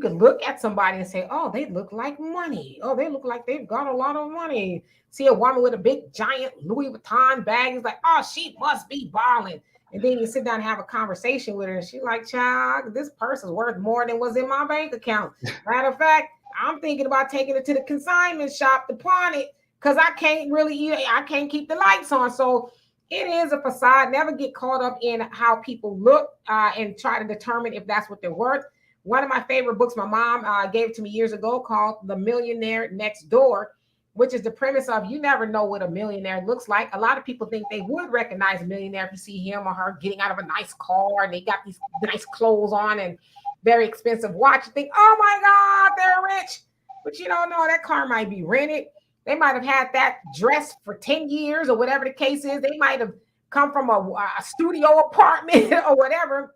could look at somebody and say, oh, they look like money. Oh, they look like they've got a lot of money. See a woman with a big giant Louis Vuitton bag, it's like, oh, she must be balling. And then you sit down and have a conversation with her, and she's like, child, this purse is worth more than what's in my bank account. Matter of fact, I'm thinking about taking it to the consignment shop to pawn it because I can't keep the lights on. So it is a facade. Never get caught up in how people look and try to determine if that's what they're worth. One of my favorite books, my mom gave it to me years ago, called The Millionaire Next Door, which is the premise of you never know what a millionaire looks like. A lot of people think they would recognize a millionaire if you see him or her getting out of a nice car and they got these nice clothes on and very expensive watch. You think, oh my God, they're rich. But you don't know, that car might be rented. They might have had that dress for 10 years or whatever the case is. They might have come from a studio apartment or whatever.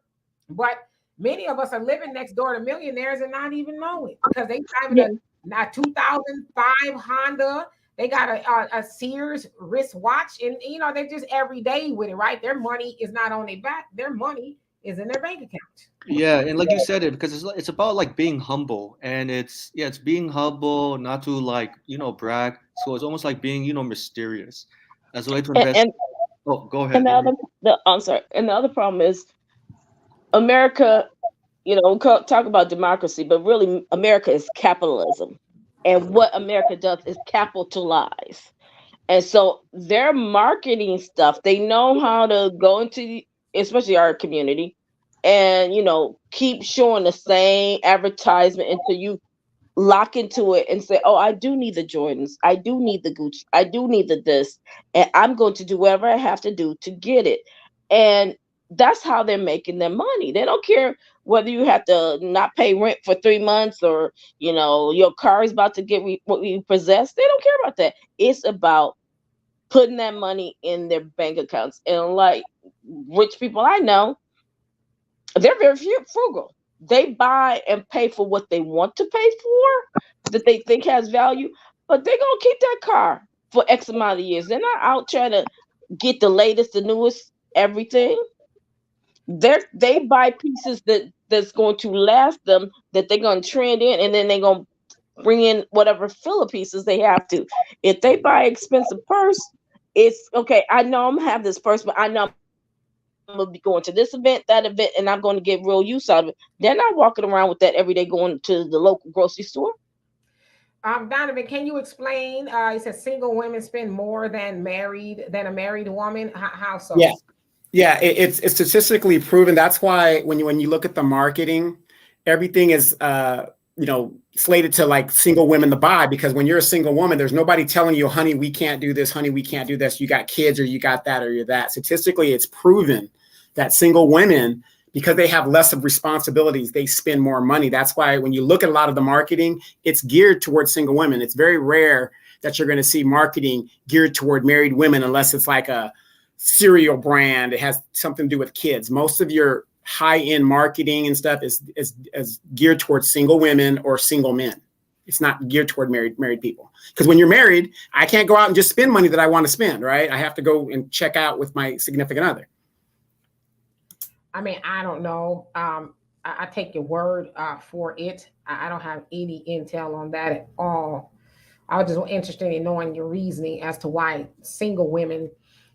But many of us are living next door to millionaires and not even know it because they driving a 2005 Honda. They got a Sears wristwatch, and they're just every day with it, right? Their money is not on their back; their money is in their bank account. Yeah, and like you said it, because it's about like being humble, and it's being humble, not to brag. So it's almost like being mysterious as a way to invest. Oh, go ahead. I'm sorry. And the other problem is America. Talk about democracy, but really America is capitalism. And what America does is capitalize. And so their marketing stuff, they know how to go into, especially our community, and, keep showing the same advertisement until you lock into it and say, oh, I do need the Jordans. I do need the Gucci. I do need the this. And I'm going to do whatever I have to do to get it. And that's how they're making their money. They don't care whether you have to not pay rent for 3 months or, your car is about to get what you possess. They don't care about that. It's about putting that money in their bank accounts. And like rich people I know, they're very frugal. they buy and pay for what they want to pay for, that they think has value, but they're gonna keep that car for X amount of years. They're not out trying to get the latest, the newest, everything. They buy pieces that's going to last them, that they're gonna trend in, and then they're gonna bring in whatever filler pieces they have to. If they buy expensive purse, it's okay. I know I'm gonna have this purse, but I know I'm gonna be going to this event, that event, and I'm going to get real use out of it. They're not walking around with that every day going to the local grocery store. Donovan, can you explain? He says single women spend more than a married woman. How so? Yeah, yeah, it's statistically proven. That's why when you look at the marketing, everything is slated to like single women to buy, because when you're a single woman, there's nobody telling you, honey, we can't do this, honey, we can't do this. You got kids, or you got that, or you're that. Statistically, it's proven that single women, because they have less of responsibilities, they spend more money. That's why when you look at a lot of the marketing, it's geared towards single women. It's very rare that you're going to see marketing geared toward married women, unless it's like a cereal brand. It has something to do with kids. Most of your high-end marketing and stuff is geared towards single women or single men. It's not geared toward married people. Because when you're married, I can't go out and just spend money that I want to spend, right? I have to go and check out with my significant other. I mean, I don't know. I take your word for it. I don't have any intel on that at all. I was just interested in knowing your reasoning as to why single women,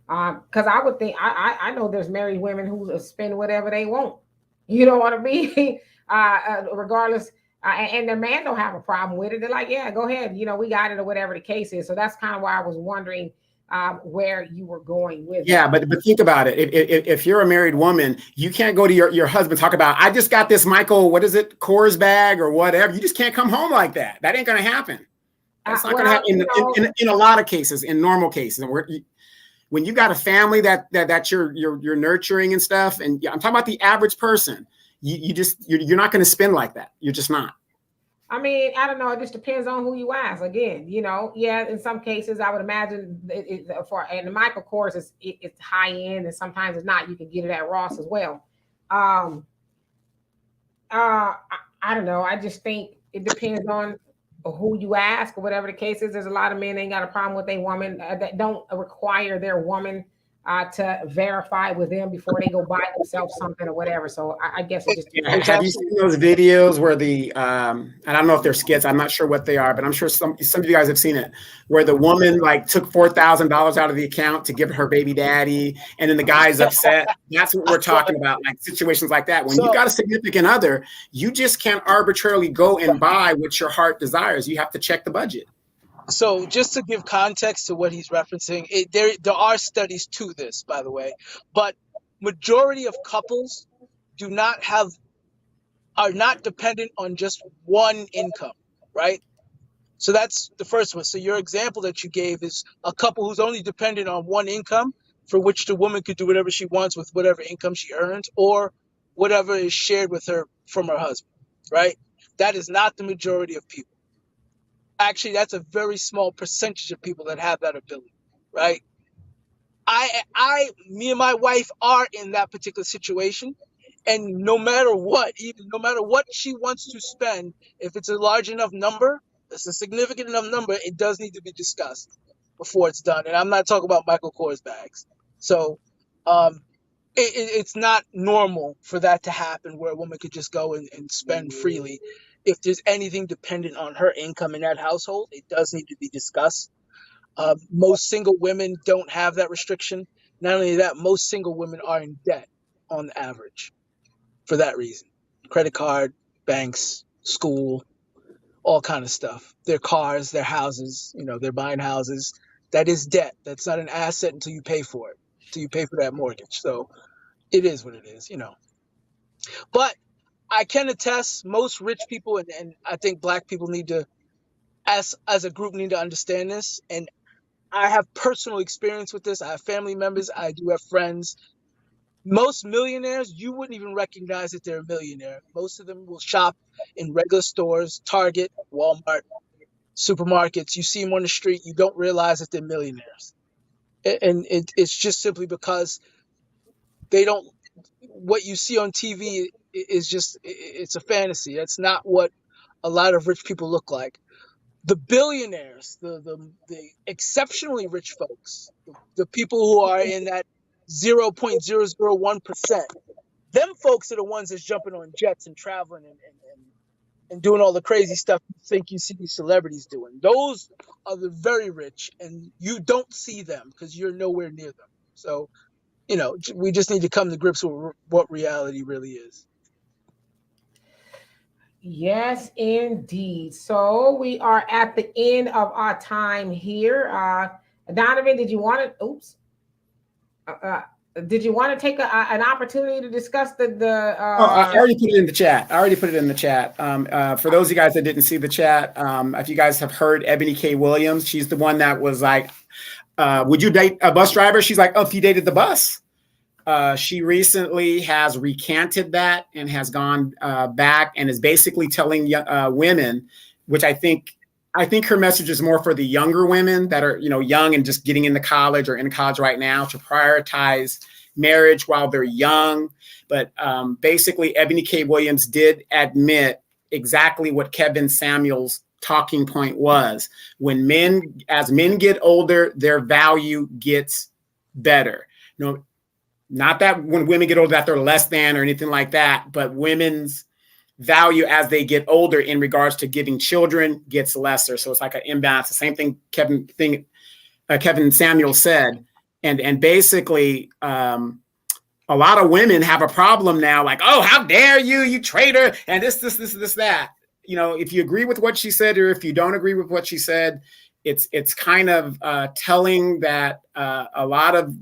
because I would think, I know there's married women who spend whatever they want. You know what I mean? Regardless, and their man don't have a problem with it. They're like, yeah, go ahead. We got it, or whatever the case is. So that's kind of why I was wondering where you were going with it. Yeah, but think about it. If you're a married woman, you can't go to your husband, talk about, I just got this Michael, what is it, Kors bag or whatever. You just can't come home like that. That ain't going to happen. That's not going to happen in a lot of cases, in normal cases. When you got a family that you're nurturing and stuff, and I'm talking about the average person, you're not going to spend like that. You're just not. I mean, I don't know. It just depends on who you ask. Again, yeah, in some cases, I would imagine and the Michael Kors it's high end, and sometimes it's not. You can get it at Ross as well. I don't know. I just think it depends on who you ask, or whatever the case is. There's a lot of men that ain't got a problem with a woman that don't require their woman to verify with them before they go buy themselves something or whatever. So I guess it just depends. Have you seen those videos where and I don't know if they're skits, I'm not sure what they are, but I'm sure some of you guys have seen it, where the woman like took $4,000 out of the account to give her baby daddy, and then the guy's upset. That's what we're talking about, like situations like that. When you've got a significant other, you just can't arbitrarily go and buy what your heart desires. You have to check the budget. So just to give context to what he's referencing, there are studies to this, by the way, but majority of couples are not dependent on just one income, right? So that's the first one. So your example that you gave is a couple who's only dependent on one income, for which the woman could do whatever she wants with whatever income she earns, or whatever is shared with her from her husband, right? That is not the majority of people. Actually, that's a very small percentage of people that have that ability, right? Me and my wife are in that particular situation, and no matter what she wants to spend, if it's a large enough number, it's a significant enough number, it does need to be discussed before it's done. And I'm not talking about Michael Kors bags. So, it's not normal for that to happen, where a woman could just go and spend freely. If there's anything dependent on her income in that household, it does need to be discussed. Most single women don't have that restriction. Not only that, most single women are in debt on the average for that reason. Credit card, banks, school, all kind of stuff. Their cars, their houses, they're buying houses. That is debt. That's not an asset until you pay for it, until you pay for that mortgage. So it is what it is, But I can attest, most rich people, and I think Black people need to, as a group, need to understand this. And I have personal experience with this. I have family members. I do have friends. Most millionaires, you wouldn't even recognize that they're a millionaire. Most of them will shop in regular stores, Target, Walmart, supermarkets. You see them on the street, you don't realize that they're millionaires. And it's just simply because they don't what you see on TV is just, it's a fantasy. That's not what a lot of rich people look like. The billionaires, the exceptionally rich folks, the people who are in that 0.001%, them folks are the ones that's jumping on jets and traveling and doing all the crazy stuff you think you see these celebrities doing. Those are the very rich, and you don't see them because you're nowhere near them. So, we just need to come to grips with what reality really is. Yes, indeed. So we are at the end of our time here. Donovan, did you want to? Oops. Did you want to take an opportunity to discuss the? I already put it in the chat. For those of you guys that didn't see the chat, if you guys have heard Ebony K. Williams, she's the one that was like, "Would you date a bus driver?" She's like, "Oh, if he dated the bus." She recently has recanted that and has gone back and is basically telling women, which I think her message is more for the younger women that are, young and just getting into college or in college right now, to prioritize marriage while they're young. But basically, Ebony K. Williams did admit exactly what Kevin Samuels' talking point was. As men get older, their value gets better. Not that when women get older that they're less than or anything like that, but women's value as they get older in regards to giving children gets lesser. So it's like an imbalance. The same thing Kevin Samuel said. And basically, a lot of women have a problem now, like, "Oh, how dare you traitor," and this, that. If you agree with what she said or if you don't agree with what she said, it's kind of telling that a lot of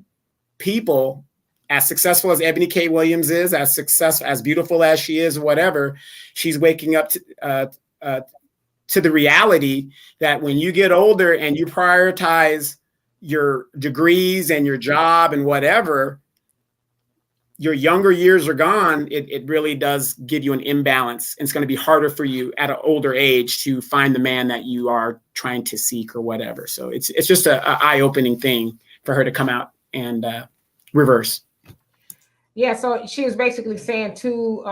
people, as successful as Ebony K. Williams is, as beautiful as she is, whatever, she's waking up to the reality that when you get older and you prioritize your degrees and your job and whatever, your younger years are gone. It really does give you an imbalance. It's going to be harder for you at an older age to find the man that you are trying to seek or whatever. So it's just a eye-opening thing for her to come out and reverse. Yeah, so she was basically saying too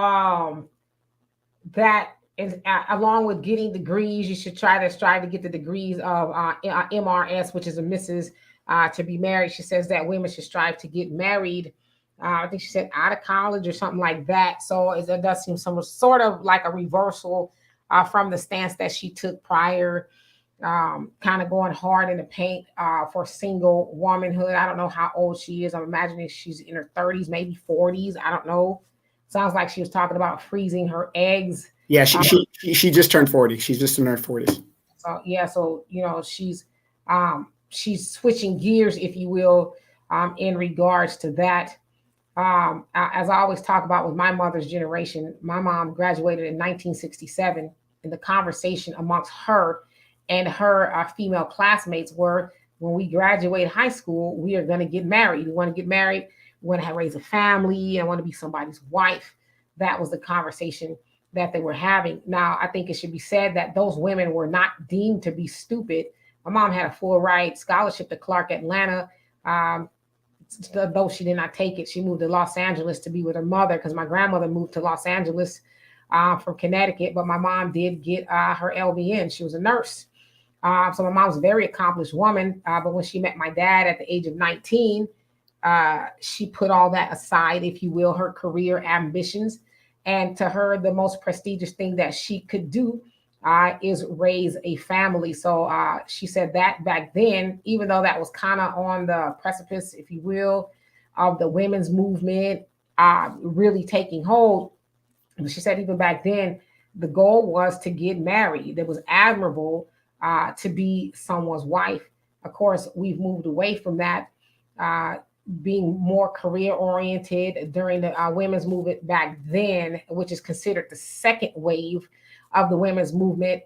that is, along with getting degrees, you should strive to get the degrees of MRS, which is a Mrs. To be married. She says that women should strive to get married. I think she said out of college or something like that. So it does seem some sort of like a reversal from the stance that she took prior. Kind of going hard in the paint for single womanhood. I don't know how old she is. I'm imagining she's in her 30s, maybe 40s. I don't know. Sounds like she was talking about freezing her eggs. Yeah, she just turned 40. She's just in her 40s. So yeah, so she's switching gears, if you will, in regards to that. As I always talk about with my mother's generation, my mom graduated in 1967, and the conversation amongst her and her female classmates were, when we graduate high school, we are going to get married. We want to get married. We want to raise a family. I want to be somebody's wife. That was the conversation that they were having. Now, I think it should be said that those women were not deemed to be stupid. My mom had a full ride scholarship to Clark Atlanta. Though she did not take it, she moved to Los Angeles to be with her mother, because my grandmother moved to Los Angeles from Connecticut. But my mom did get her LVN. She was a nurse. So my mom's a very accomplished woman. But when she met my dad at the age of 19, she put all that aside, if you will, her career ambitions. And to her, the most prestigious thing that she could do is raise a family. So she said that back then, even though that was kind of on the precipice, if you will, of the women's movement really taking hold, she said even back then, the goal was to get married. It was admirable to be someone's wife. Of course, we've moved away from that, being more career oriented during the women's movement back then, which is considered the second wave of the women's movement.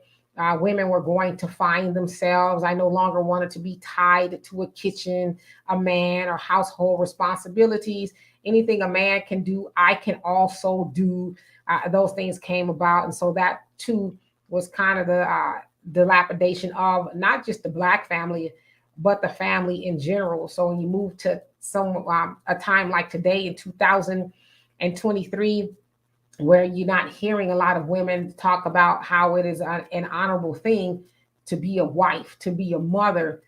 Women were going to find themselves. I no longer wanted to be tied to a kitchen, a man, or household responsibilities. Anything a man can do, I can also do. Those things came about. And so that too was kind of the dilapidation of not just the Black family, but the family in general. So when you move to a time like today in 2023, and 23, where you're not hearing a lot of women talk about how it is an honorable thing to be a wife, to be a mother.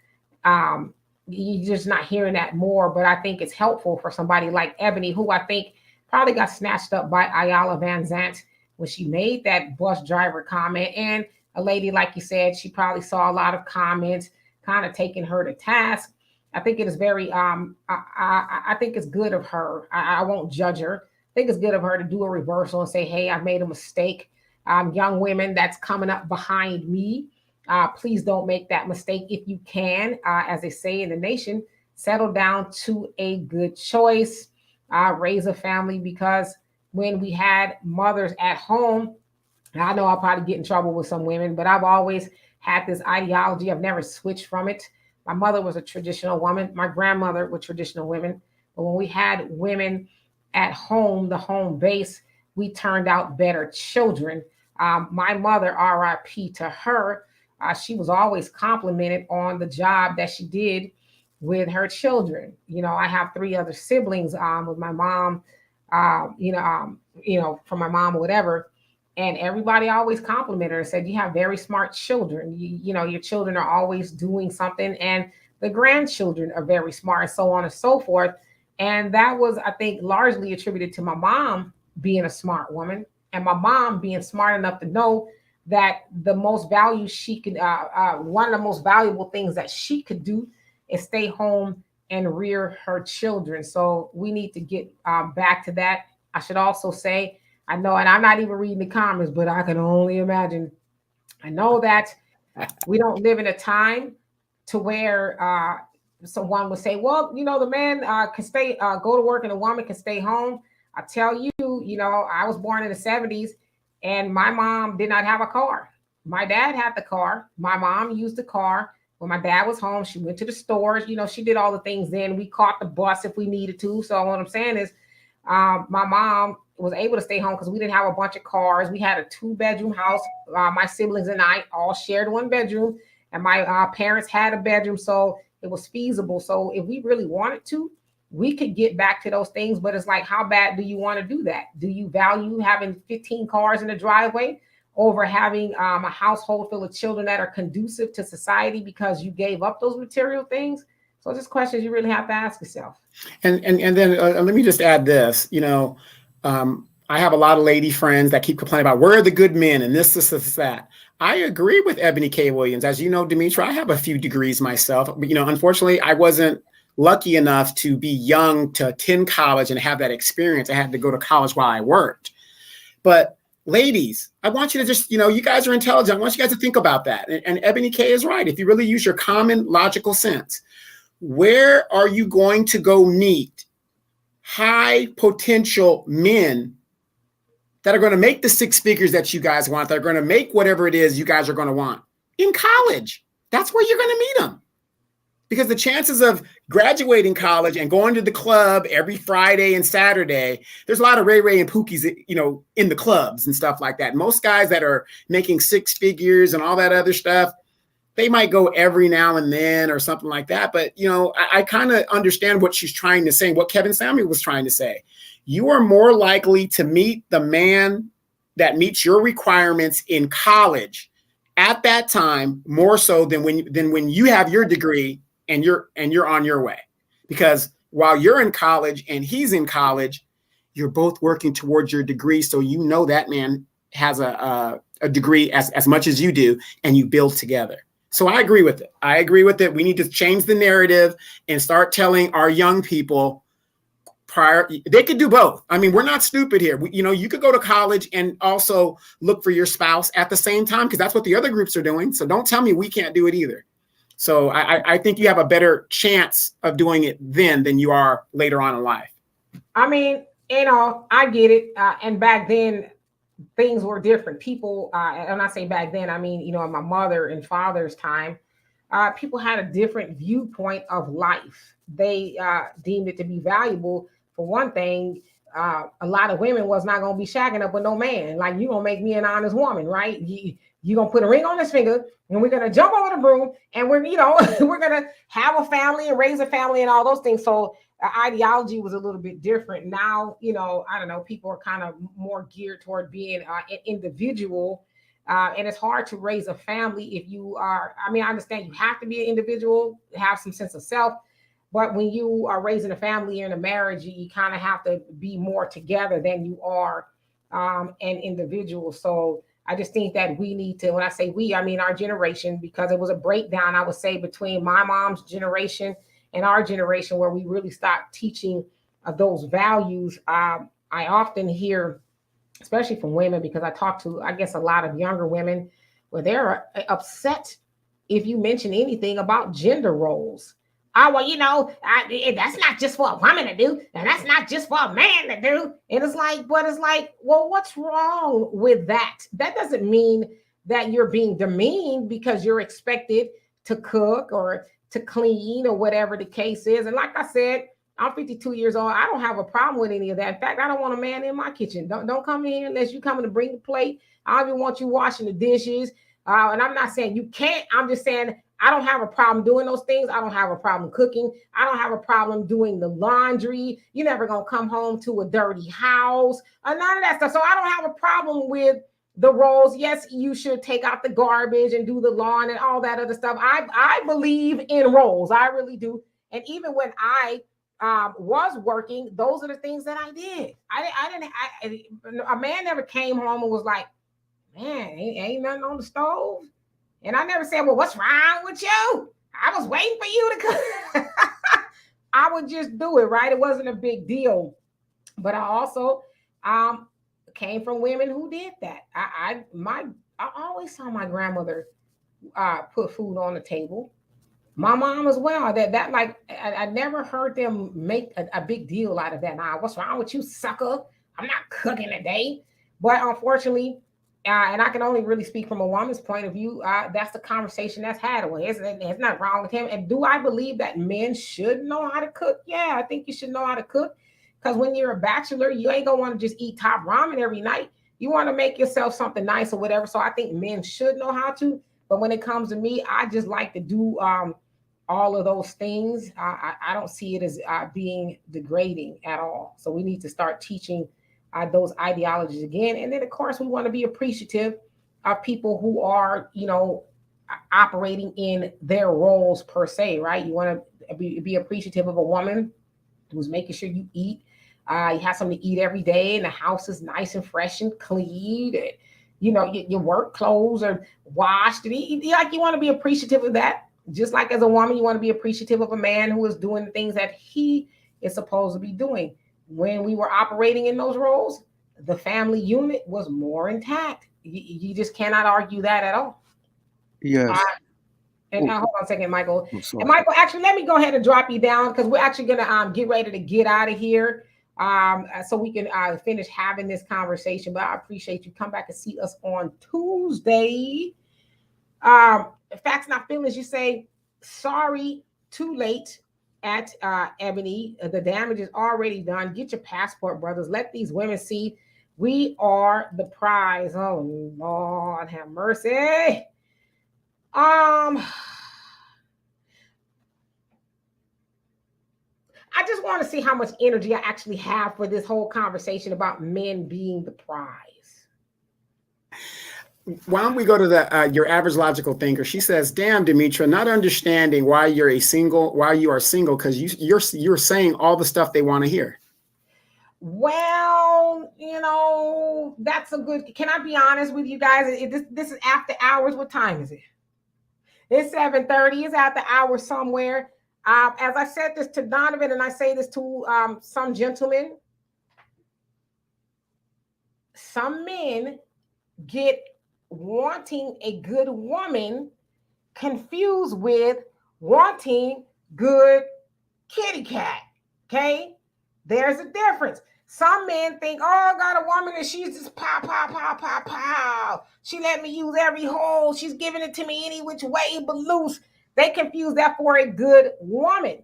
You're just not hearing that more. But I think it's helpful for somebody like Ebony, who I think probably got snatched up by Ayala Van Zant when she made that bus driver comment. And a lady, like you said, she probably saw a lot of comments kind of taking her to task. I think it is very, I think it's good of her. I won't judge her. I think it's good of her to do a reversal and say, hey, I've made a mistake. Young women that's coming up behind me, please don't make that mistake. If you can, as they say in the nation, settle down to a good choice, raise a family, because when we had mothers at home, and I know I'll probably get in trouble with some women, but I've always had this ideology. I've never switched from it. My mother was a traditional woman. My grandmother was traditional women. But when we had women at home, the home base, we turned out better children. My mother, RIP to her, she was always complimented on the job that she did with her children. You know, I have 3 other siblings with my mom, from my mom or whatever. And everybody always complimented her and said, you have very smart children. Your children are always doing something, and the grandchildren are very smart, and so on and so forth. And that was, I think, largely attributed to my mom being a smart woman, and my mom being smart enough to know that the most value she could, one of the most valuable things that she could do is stay home and rear her children. So we need to get back to that. I should also say, I know, and I'm not even reading the comments, but I can only imagine. I know that we don't live in a time to where someone would say, well, the man can stay, go to work, and the woman can stay home. I tell you, I was born in the 70s, and my mom did not have a car. My dad had the car. My mom used the car. When my dad was home, she went to the stores. She did all the things then. We caught the bus if we needed to. So what I'm saying is, my mom was able to stay home because we didn't have a bunch of cars. We had a 2-bedroom house. My siblings and I all shared 1 bedroom, and my parents had a bedroom, so it was feasible. So if we really wanted to, we could get back to those things. But it's like, how bad do you want to do that? Do you value having 15 cars in the driveway over having a household full of children that are conducive to society because you gave up those material things? So just questions you really have to ask yourself. And then let me just add this. I have a lot of lady friends that keep complaining about where are the good men and this, that. I agree with Ebony K. Williams. As you know, Demetra, I have a few degrees myself. But, unfortunately, I wasn't lucky enough to be young to attend college and have that experience. I had to go to college while I worked. But ladies, I want you to just, you guys are intelligent. I want you guys to think about that. And Ebony K is right. If you really use your common logical sense, where are you going to go meet high potential men that are going to make the 6 figures that you guys want? They're going to make whatever it is you guys are going to want in college. That's where you're going to meet them, because the chances of graduating college and going to the club every Friday and Saturday, there's a lot of Ray and Pookies, in the clubs and stuff like that. Most guys that are making 6 figures and all that other stuff, they might go every now and then or something like that. But, I kind of understand what she's trying to say, what Kevin Samuel was trying to say. You are more likely to meet the man that meets your requirements in college at that time, more so than when you have your degree and you're on your way. Because while you're in college and he's in college, you're both working towards your degree. So that man has a degree as much as you do, and you build together. So I agree with it. We need to change the narrative and start telling our young people they could do both. I mean, we're not stupid here. You could go to college and also look for your spouse at the same time, because that's what the other groups are doing. So don't tell me we can't do it either. So I think you have a better chance of doing it then than you are later on in life. I mean, I get it. And back then, things were different. People, and I say back then, I mean, in my mother and father's time, people had a different viewpoint of life. They deemed it to be valuable. For one thing, a lot of women was not going to be shacking up with no man. Like, you going to make me an honest woman, right? You going to put a ring on his finger, and we're going to jump over the broom, and we're, we're going to have a family and raise a family and all those things. So ideology was a little bit different. Now, I don't know, people are kind of more geared toward being an individual. And it's hard to raise a family if you are, I understand you have to be an individual, have some sense of self. But when you are raising a family in a marriage, you kind of have to be more together than you are an individual. So I just think that we need to, when I say we, I mean our generation, because it was a breakdown, I would say, between my mom's generation and our generation, where we really stopped teaching those values. I often hear, especially from women, because I talk to, I guess, a lot of younger women, where they're upset if you mention anything about gender roles. Well, that's not just for a woman to do, and that's not just for a man to do. And it's like, well, what's wrong with that? That doesn't mean that you're being demeaned because you're expected to cook or to clean or whatever the case is. And like I said, I'm 52 years old. I don't have a problem with any of that. In fact, I don't want a man in my kitchen. Don't come in unless you coming to bring the plate. I don't even want you washing the dishes. And I'm not saying you can't. I'm just saying I don't have a problem doing those things. I don't have a problem cooking. I don't have a problem doing the laundry. You're never going to come home to a dirty house or none of that stuff. So I don't have a problem with the roles. Yes, you should take out the garbage and do the lawn and all that other stuff. I believe in roles. I really do. And even when I was working, those are the things that I did. A man never came home and was like, man, ain't nothing on the stove. And I never said, well, what's wrong with you? I was waiting for you to cook. I would just do it, right? It wasn't a big deal. But I also came from women who did that. I always saw my grandmother put food on the table. My mom as well. That like I never heard them make a big deal out of that. Now, what's wrong with you, sucker? I'm not cooking today. But unfortunately, and I can only really speak from a woman's point of view, that's the conversation that's had. Well, it's not wrong with him. And do I believe that men should know how to cook? Yeah, I think you should know how to cook. Because when you're a bachelor, you ain't going to want to just eat top ramen every night. You want to make yourself something nice or whatever. So I think men should know how to. But when it comes to me, I just like to do all of those things. I don't see it as being degrading at all. So we need to start teaching those ideologies again. And then, of course, we want to be appreciative of people who are, operating in their roles per se, right? You want to be appreciative of a woman who's making sure you eat. You have something to eat every day, and the house is nice and fresh and clean. And, your work clothes are washed. And you want to be appreciative of that. Just like as a woman, you want to be appreciative of a man who is doing the things that he is supposed to be doing. When we were operating in those roles, the family unit was more intact. You just cannot argue that at all. Yes. And hold on a second, Michael. And Michael, actually, let me go ahead and drop you down because we're actually going to get ready to get out of here so we can finish having this conversation. But I appreciate you. Come back and see us on Tuesday. Facts Not Feelings, you say, sorry, too late. At Ebony, the damage is already done. Get your passport, brothers. Let these women see we are the prize. Oh Lord, have mercy. I just want to see how much energy I actually have for this whole conversation about men being the prize. Why don't we go to your average logical thinker? She says, "Damn, Demetra, not understanding why you are single, because you're saying all the stuff they want to hear." Well, that's a good. Can I be honest with you guys? This is after hours. What time is it? It's 7:30. It's after hours somewhere. As I said this to Donovan, and I say this to some gentlemen, some men get wanting a good woman confused with wanting good kitty cat. Okay, there's a difference. Some men think, oh, I got a woman and she's just pow, pow, pow, pow, pow. She let me use every hole. She's giving it to me any which way but loose. They confuse that for a good woman.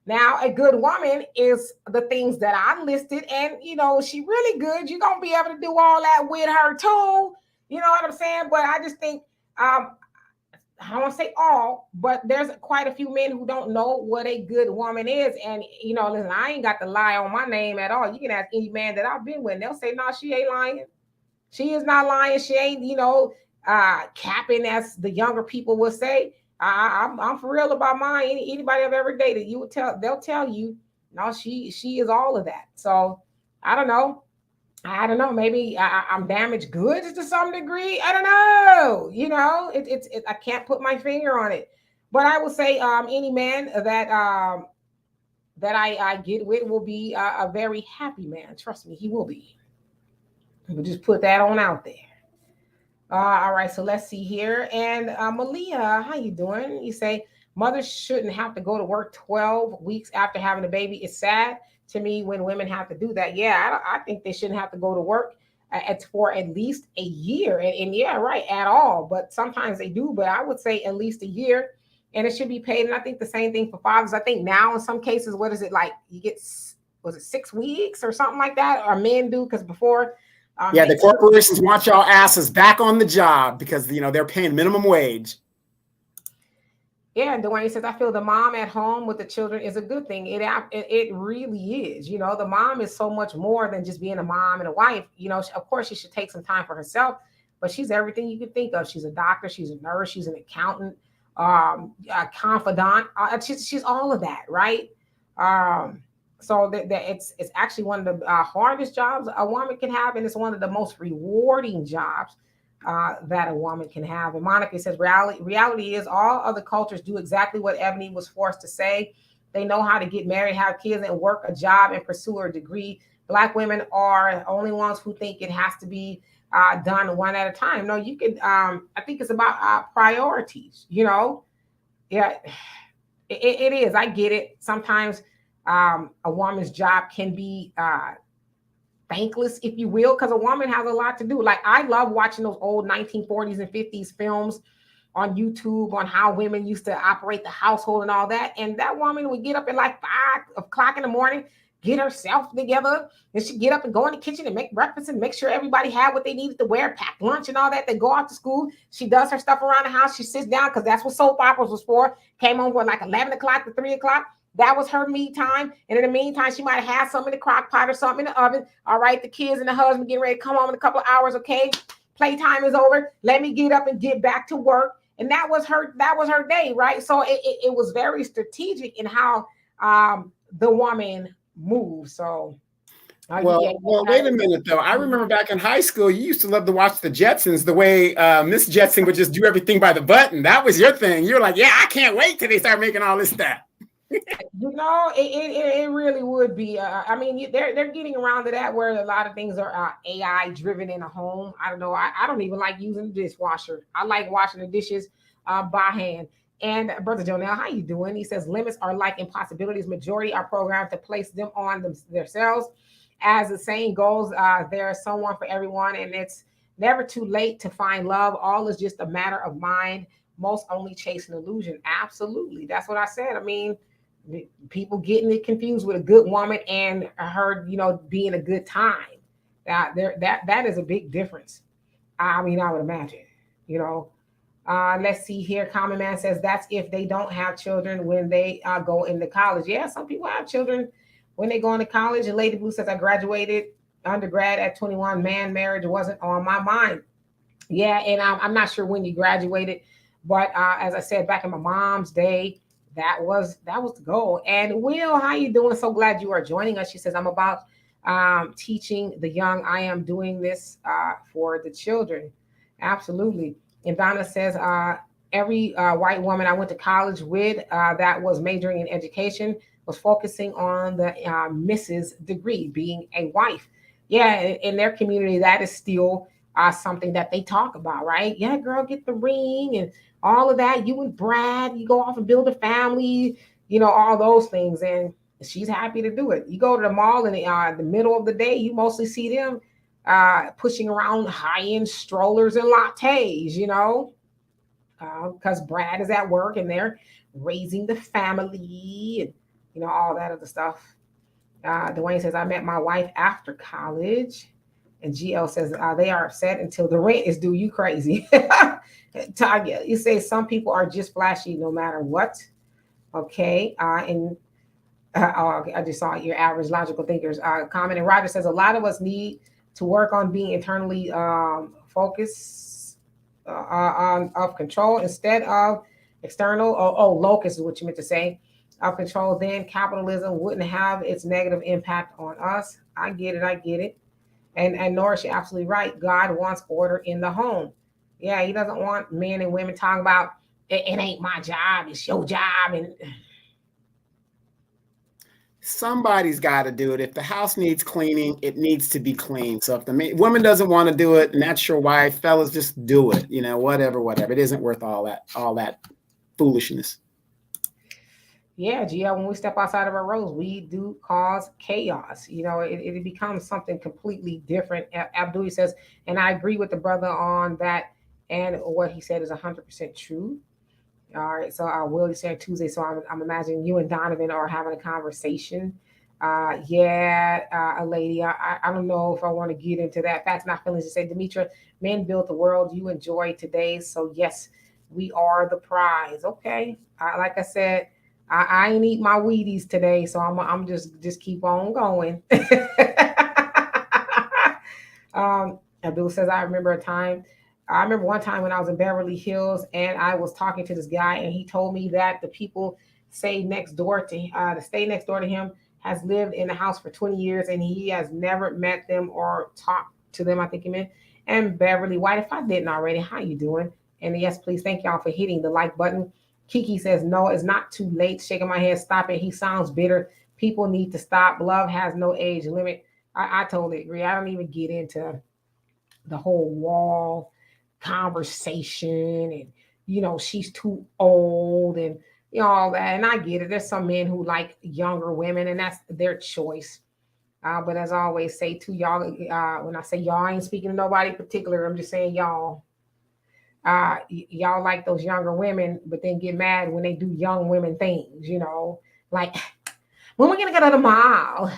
Now, a good woman is the things that I listed, and she really good. You're gonna be able to do all that with her too. You know what I'm saying? But I just think I don't want to say all, but there's quite a few men who don't know what a good woman is. And listen, I ain't got to lie on my name at all. You can ask any man that I've been with, and they'll say, no, she ain't lying. She is not lying. She ain't, capping, as the younger people will say. I'm for real about mine. Anybody I've ever dated, they'll tell you, no, she is all of that. So I don't know. Maybe I'm damaged goods to some degree. I don't know. I can't put my finger on it. But I will say, any man that I get with will be a very happy man. Trust me, he will be. We'll just put that on out there. All right, so let's see here. And Malia, how you doing? You say mothers shouldn't have to go to work 12 weeks after having a baby. It's sad to me when women have to do that. Yeah, I think they shouldn't have to go to work for at least a year. And yeah, right, at all. But sometimes they do. But I would say at least a year. And it should be paid. And I think the same thing for fathers. I think now in some cases, what is it like? You get, was it 6 weeks or something like that? Or men do? Because before... yeah, the corporations want y'all asses back on the job because they're paying minimum wage. Yeah, and Dwayne says, I feel the mom at home with the children is a good thing. It really is. The mom is so much more than just being a mom and a wife. Of course, she should take some time for herself, but she's everything you can think of. She's a doctor, she's a nurse, she's an accountant, a confidant. She's all of that, right? So that it's actually one of the hardest jobs a woman can have, and it's one of the most rewarding jobs that a woman can have. And Monica says, reality is all other cultures do exactly what Ebony was forced to say. They know how to get married, have kids, and work a job and pursue a degree. Black women are the only ones who think it has to be done one at a time. No, you can. I think it's about priorities. Yeah, it is. I get it. Sometimes a woman's job can be thankless, if you will, because a woman has a lot to do. Like, I love watching those old 1940s and 50s films on YouTube on how women used to operate the household and all that. And that woman would get up at like 5 o'clock in the morning, get herself together, and she'd get up and go in the kitchen and make breakfast and make sure everybody had what they needed to wear, pack lunch and all that. They go out to school. She does her stuff around the house. She sits down, because that's what soap operas was for. Came on for like 11 o'clock to 3 o'clock. That was her me time. And in the meantime, she might have had something in the crock pot or something in the oven. All right, the kids and the husband getting ready to come home in a couple of hours. Okay, playtime is over. Let me get up and get back to work. And that was her day, right? So it was very strategic in how the woman moved. So well, wait a minute though. I remember back in high school, you used to love to watch the Jetsons. The way Miss Jetson would just do everything by the button. That was your thing. You're like, yeah, I can't wait till they start making all this stuff. It really would be. I mean, they're getting around to that where a lot of things are AI driven in a home. I don't know. I don't even like using the dishwasher. I like washing the dishes by hand. And Brother Jonell, how you doing? He says limits are like impossibilities. Majority are programmed to place them on themselves. As the saying goes, there is someone for everyone, and it's never too late to find love. All is just a matter of mind. Most only chase an illusion. Absolutely, that's what I said. I mean, people getting it confused with a good woman and her, being a good time. That is a big difference. I mean, I would imagine. Let's see here. Common Man says that's if they don't have children when they go into college. Yeah, some people have children when they go into college. And Lady Blue says, I graduated undergrad at 21. Man, marriage wasn't on my mind. Yeah, and I'm not sure when you graduated, but as I said, back in my mom's day, that was the goal. And Will, how you doing? So glad you are joining us. She says, I'm about teaching the young. I am doing this for the children. Absolutely. And Donna says, every white woman I went to college with that was majoring in education was focusing on the Mrs. degree, being a wife. Yeah, in their community, that is still something that they talk about, right? Yeah, girl, get the ring and all of that. You and Brad, you go off and build a family, all those things. And she's happy to do it. You go to the mall in the middle of the day, you mostly see them pushing around high-end strollers and lattes, because Brad is at work and they're raising the family. all that other stuff. Dwayne says, I met my wife after college. And GL says, they are upset until the rent is due. You crazy. Tanya, you say some people are just flashy no matter what. Okay. I just saw your average logical thinkers comment. And Roger says, a lot of us need to work on being internally focused on of control instead of external. Locus is what you meant to say. Of control, then capitalism wouldn't have its negative impact on us. I get it. And Norris, you're absolutely right. God wants order in the home. Yeah, he doesn't want men and women talking about it ain't my job, it's your job. And somebody's got to do it. If the house needs cleaning, it needs to be clean. So if the woman doesn't want to do it, and that's your wife, fellas, just do it. Whatever. It isn't worth all that foolishness. Yeah, Gia, when we step outside of our roles, we do cause chaos. It becomes something completely different. Abdul says, and I agree with the brother on that. And what he said is 100% true. All right. So Will is saying Tuesday. So I'm imagining you and Donovan are having a conversation. A lady. I don't know if I want to get into that. Facts, not feelings. You say, Demetra, men built the world you enjoy today. So yes, we are the prize. Okay. Like I said, I ain't eat my Wheaties today, so I'm just keep on going. Abdul says, I remember one time when I was in Beverly Hills and I was talking to this guy and he told me that the people stay next door to him has lived in the house for 20 years and he has never met them or talked to them. I think he meant. And Beverly White, if I didn't already, how you doing? And yes, please, thank y'all for hitting the like button. Kiki says, no, it's not too late. Shaking my head, stop it. He sounds bitter. People need to stop. Love has no age limit. I totally agree. I don't even get into the whole wall conversation and, she's too old and, all that. And I get it. There's some men who like younger women and that's their choice. But as I always say to y'all, when I say y'all, I ain't speaking to nobody in particular. I'm just saying y'all. Y'all like those younger women, but then get mad when they do young women things, like when we're gonna go to the mall,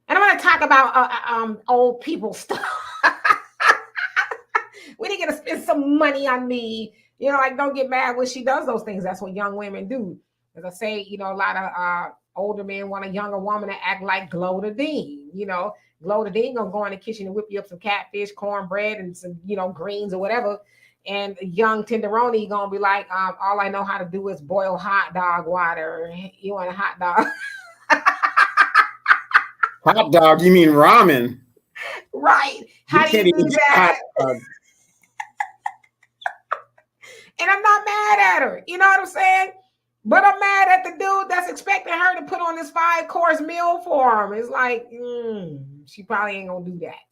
and I'm gonna talk about old people stuff. When are you gonna spend some money on me? Like don't get mad when she does those things. That's what young women do. As I say, a lot of older men want a younger woman to act like Glow Dean. Glow Dean gonna go in the kitchen and whip you up some catfish, cornbread, and some greens or whatever. And young tenderoni gonna be like, all I know how to do is boil hot dog water. You want a hot dog? Hot dog? You mean ramen? Right. How do you do that? And I'm not mad at her. You know what I'm saying? But I'm mad at the dude that's expecting her to put on this 5-course meal for him. It's like, she probably ain't gonna do that.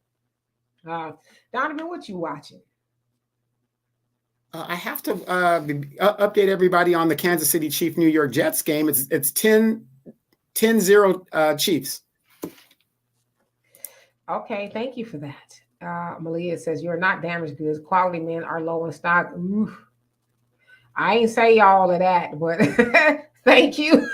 Donovan, what you watching? I have to update everybody on the Kansas City Chiefs New York Jets game. It's 10-0 Chiefs. Okay, thank you for that. Malia says, you're not damaged goods. Quality men are low in stock. Ooh. I ain't say all of that, but thank you.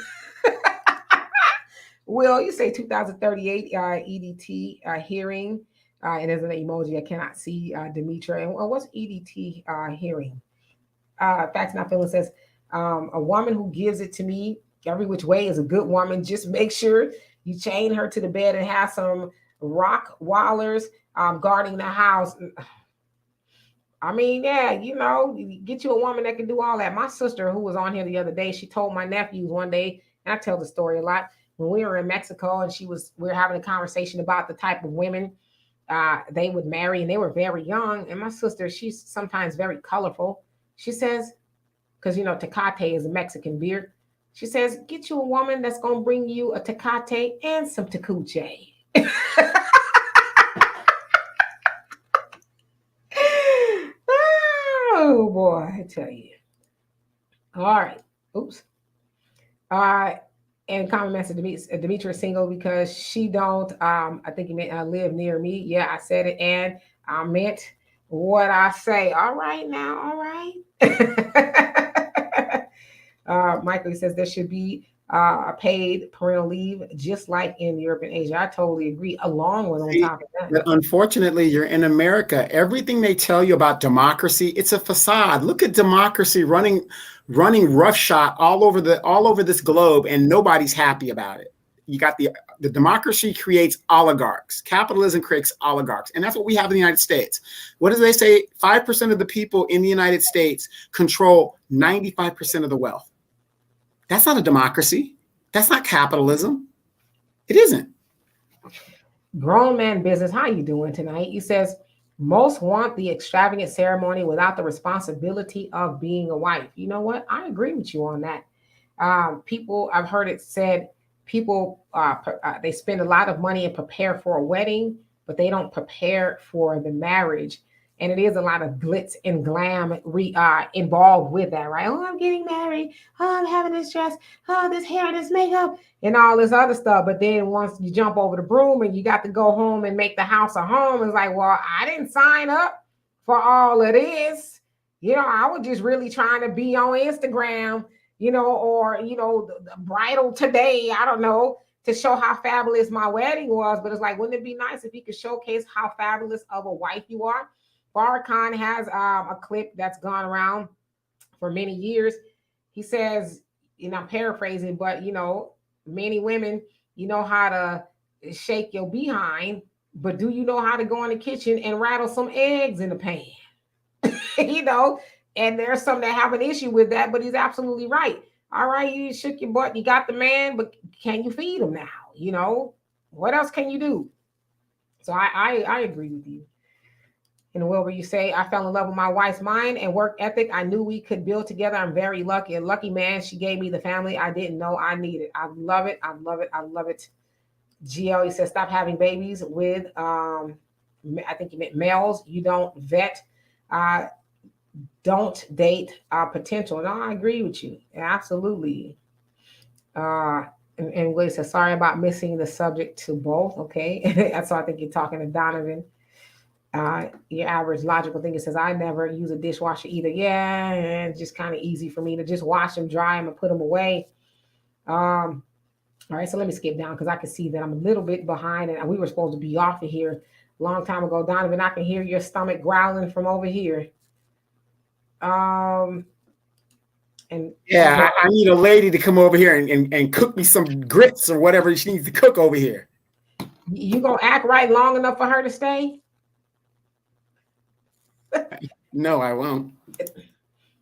Will, you say 2038 EDT hearing. And there's an emoji I cannot see, Demetra. And what's EDT hearing? Facts Not Feeling says, a woman who gives it to me every which way is a good woman. Just make sure you chain her to the bed and have some rock wallers guarding the house. I mean, yeah, get you a woman that can do all that. My sister, who was on here the other day, she told my nephews one day, and I tell the story a lot, when we were in Mexico and we were having a conversation about the type of women they would marry, and they were very young. And my sister, she's sometimes very colorful. She says, because Tecate is a Mexican beer. She says, get you a woman that's gonna bring you a Tecate and some Tecuche. Oh boy, I tell you. All right. Oops. And common message, Demetra is single because she don't, I think you meant live near me. Yeah, I said it, and I meant what I say. All right now, all right. Michael says there should be paid parental leave, just like in Europe and Asia. I totally agree. Along with on See, top of that, but unfortunately, you're in America. Everything they tell you about democracy, it's a facade. Look at democracy running roughshod all over this globe, and nobody's happy about it. You got the democracy creates oligarchs. Capitalism creates oligarchs, and that's what we have in the United States. What do they say? 5% of the people in the United States control 95% of the wealth. That's not a democracy. That's not capitalism. It isn't. grown man business. How you doing tonight? He says most want the extravagant ceremony without the responsibility of being a wife. You know what? I agree with you on that. People, I've heard it said, people they spend a lot of money and prepare for a wedding, but they don't prepare for the marriage. And it is a lot of glitz and glam involved with that, right? Oh, I'm getting married. Oh, I'm having this dress. Oh, this hair, this makeup, and all this other stuff. But then once you jump over the broom and you got to go home and make the house a home, it's like, well, I didn't sign up for all of this. I was just really trying to be on Instagram, or, the bridal today, I don't know, to show how fabulous my wedding was. But it's like, wouldn't it be nice if you could showcase how fabulous of a wife you are? Farrakhan has a clip that's gone around for many years. He says, I'm paraphrasing, but, many women, how to shake your behind, but do you know how to go in the kitchen and rattle some eggs in the pan? And there's some that have an issue with that, but he's absolutely right. All right, you shook your butt, you got the man, but can you feed him now? What else can you do? So I agree with you. In a world where you say, I fell in love with my wife's mind and work ethic. I knew we could build together. I'm very lucky. A lucky man. She gave me the family I didn't know I needed. I love it. I love it. I love it. GL, he says, stop having babies with, I think he meant males. You don't vet, don't date potential. No, I agree with you. Absolutely. And Willie says, sorry about missing the subject to both. Okay. That's why I think you're talking to Donovan. Your average logical thing, it says, I never use a dishwasher either. Yeah, and it's just kind of easy for me to just wash them, dry them, and put them away. All right, so let me skip down because I can see that I'm a little bit behind, and we were supposed to be off of here a long time ago. Donovan, I can hear your stomach growling from over here. And yeah, I need a lady to come over here and cook me some grits or whatever she needs to cook over here. You gonna act right long enough for her to stay? No, I won't.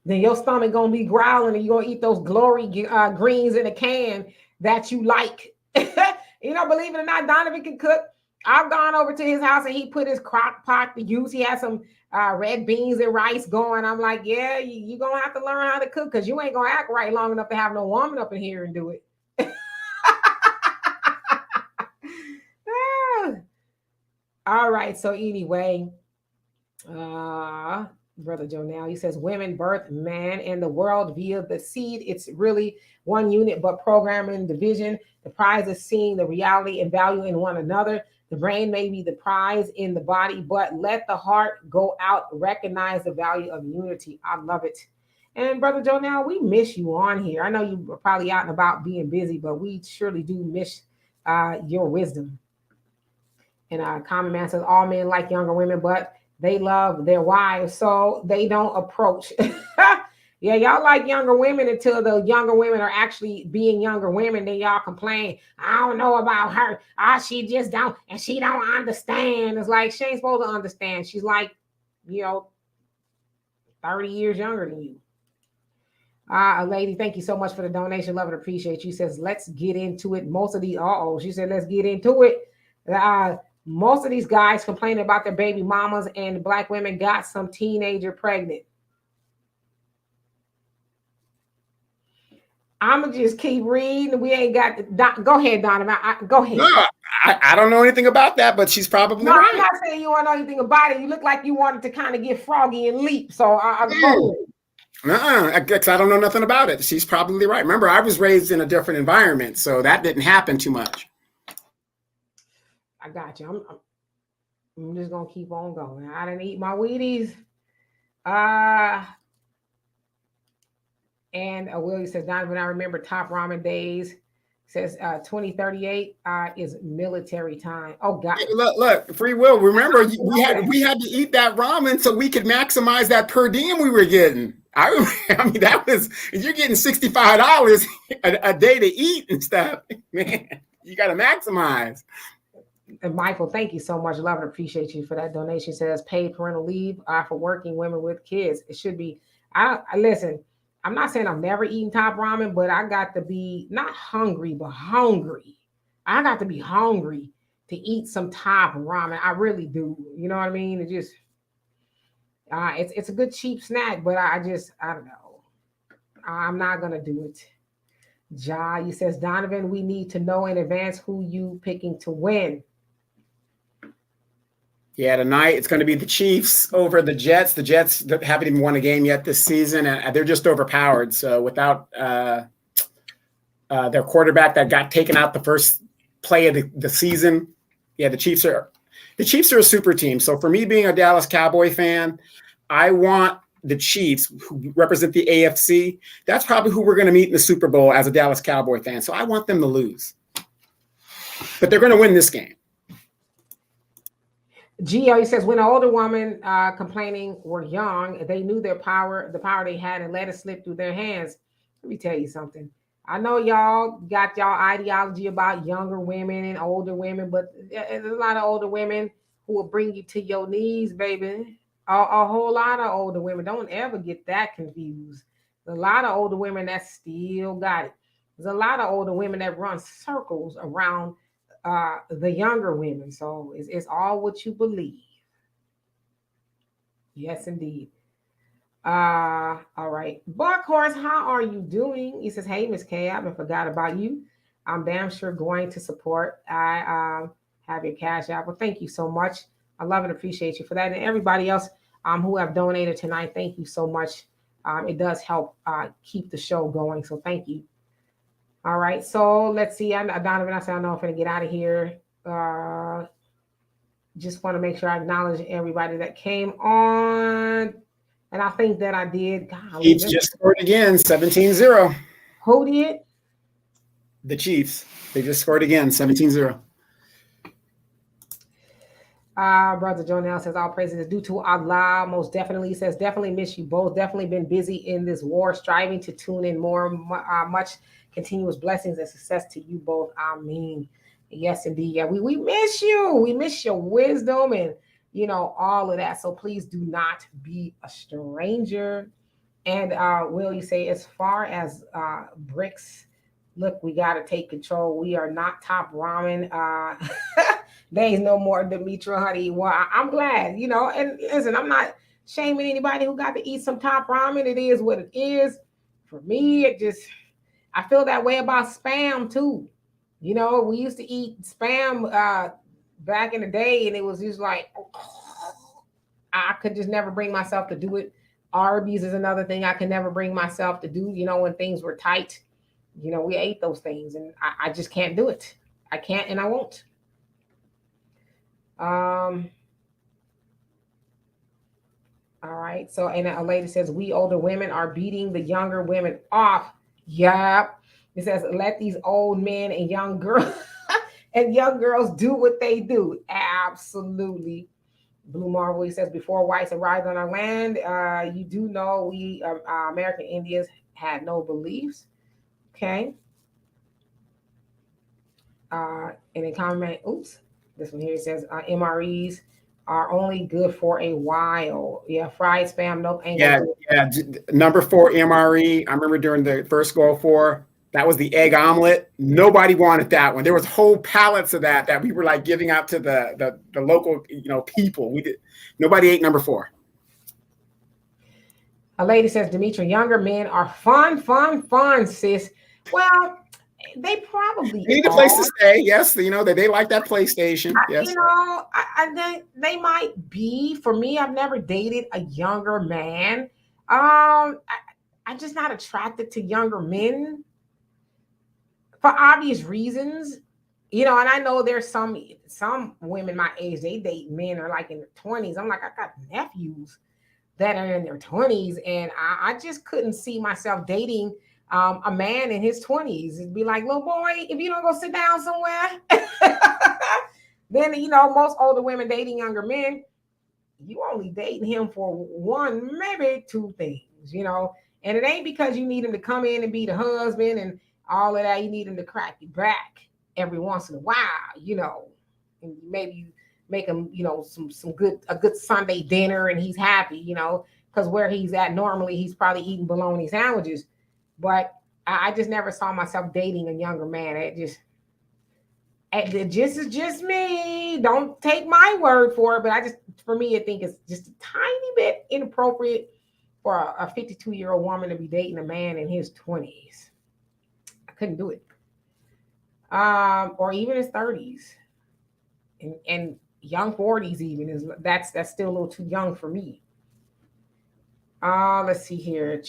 Then your stomach gonna be growling, and you're gonna eat those glory greens in a can that you like. Believe it or not, Donovan can cook. I've gone over to his house and he put his crock pot to use. He has some red beans and rice going. I'm like, yeah, you're gonna have to learn how to cook because you ain't gonna act right long enough to have no woman up in here and do it. All right, so anyway, Brother Joe now, he says women birth man and the world via the seed. It's really one unit, but programming division. The prize is seeing the reality and value in one another. The brain may be the prize in the body, but let the heart go out, recognize the value of unity. I love it. And Brother Joe, now we miss you on here. I know you were probably out and about being busy, but we surely do miss your wisdom. And Common Man says all men like younger women, but they love their wives, so they don't approach. Yeah, y'all like younger women until the younger women are actually being younger women. Then y'all complain, I don't know about her. She just don't, and she don't understand. It's like, she ain't supposed to understand. She's like, 30 years younger than you. A lady, thank you so much for the donation. Love and appreciate you. Says, let's get into it. Most of the, she said, let's get into it. Most of these guys complaining about their baby mamas, and Black women got some teenager pregnant. I'm going to just keep reading. We ain't got the... Go ahead, Donovan. Go ahead. No, I don't know anything about that, but she's probably right. I'm not saying you don't know anything about it. You look like you wanted to kind of get froggy and leap. So I don't know nothing about it. She's probably right. Remember, I was raised in a different environment, so that didn't happen too much. I got you. I'm just gonna keep on going. I didn't eat my Wheaties. And Willie says, Donovan, I remember top ramen days. Says 2038 is military time. Oh God. Hey, look, free will. Remember, we had to eat that ramen so we could maximize that per diem we were getting. I mean, that was, you're getting $65 a day to eat and stuff. Man, you got to maximize. And Michael, thank you so much. Love and appreciate you for that donation. Says paid parental leave for working women with kids. It should be. I listen. I'm not saying I've never eaten top ramen, but I got to be not hungry, but hungry. I got to be hungry to eat some top ramen. I really do. You know what I mean? It just, it's a good cheap snack, but I don't know. I'm not gonna do it. Ja, you says Donovan, we need to know in advance who you picking to win. Yeah, tonight it's going to be the Chiefs over the Jets. The Jets haven't even won a game yet this season, and they're just overpowered. So without their quarterback that got taken out the first play of the season, yeah, the Chiefs are a super team. So for me, being a Dallas Cowboy fan, I want the Chiefs, who represent the AFC. That's probably who we're going to meet in the Super Bowl as a Dallas Cowboy fan. So I want them to lose, but they're going to win this game. Gio, he says, when an older woman complaining were young, they knew the power they had and let it slip through their hands. Let me tell you something. I know y'all got y'all ideology about younger women and older women, but there's a lot of older women who will bring you to your knees, baby. A whole lot of older women. Don't ever get that confused. There's a lot of older women that still got it. There's a lot of older women that run circles around the younger women. So it's all what you believe. Yes, indeed. All right. Buckhorse, how are you doing? He says, hey, Miss K, I haven't forgot about you. I'm damn sure going to support. I have your cash app. Well, thank you so much. I love and appreciate you for that. And everybody else who have donated tonight, thank you so much. It does help keep the show going. So thank you. All right, so let's see. Donovan, I said I know I'm going to get out of here. Just want to make sure I acknowledge everybody that came on. And I think that I did. Chiefs just scored again, 17-0. Who did? The Chiefs. They just scored again, 17-0. Brother Jonell says, all praises is due to Allah. Most definitely. He says, definitely miss you both. Definitely been busy in this war, striving to tune in more. Much continuous blessings and success to you both. Amen. Yes, indeed. Yeah, we miss you. We miss your wisdom and, all of that. So please do not be a stranger. And will you say, as far as bricks, look, we got to take control. We are not top ramen. There ain't no more Demetra, honey. Well, I'm glad, and listen, I'm not shaming anybody who got to eat some top ramen. It is what it is. For me, I feel that way about Spam too. We used to eat Spam back in the day, and it was just like, I could just never bring myself to do it. Arby's is another thing I can never bring myself to do, when things were tight. We ate those things, and I just can't do it. I can't, and I won't. All right. So, and a lady says, we older women are beating the younger women off. Yep. It says, let these old men and young girls do what they do. Absolutely. Blue Marvel, he says, before whites arrived on our land, you do know we American Indians had no beliefs. Okay. And in comment, this one here says MREs are only good for a while. Yeah, fried spam, nope. Yeah. Number 4 MRE. I remember during the first Gulf War, that was the egg omelet. Nobody wanted that one. There was whole pallets of that we were like giving out to the local people. Nobody ate number 4. A lady says, Demetra, younger men are fun, sis. Well, they probably need a place to stay. Yes, they like that PlayStation. Yes, they might be. For me, I've never dated a younger man. I'm just not attracted to younger men for obvious reasons. And I know there's some women my age, they date men are like in their 20s. I'm like, I got nephews. that are in their 20s, and I just couldn't see myself dating a man in his 20s. It'd be like, little boy, if you don't go sit down somewhere, then most older women dating younger men, you only dating him for one, maybe two things. And it ain't because you need him to come in and be the husband and all of that. You need him to crack your back every once in a while, and maybe you make him, a good Sunday dinner, and he's happy, because where he's at normally, he's probably eating bologna sandwiches. But I just never saw myself dating a younger man. It just is just me. Don't take my word for it, but for me, I think it's just a tiny bit inappropriate for a 52-year-old woman to be dating a man in his 20s. I couldn't do it. Or even his 30s. And young 40s even that's still a little too young for me. Let's see here.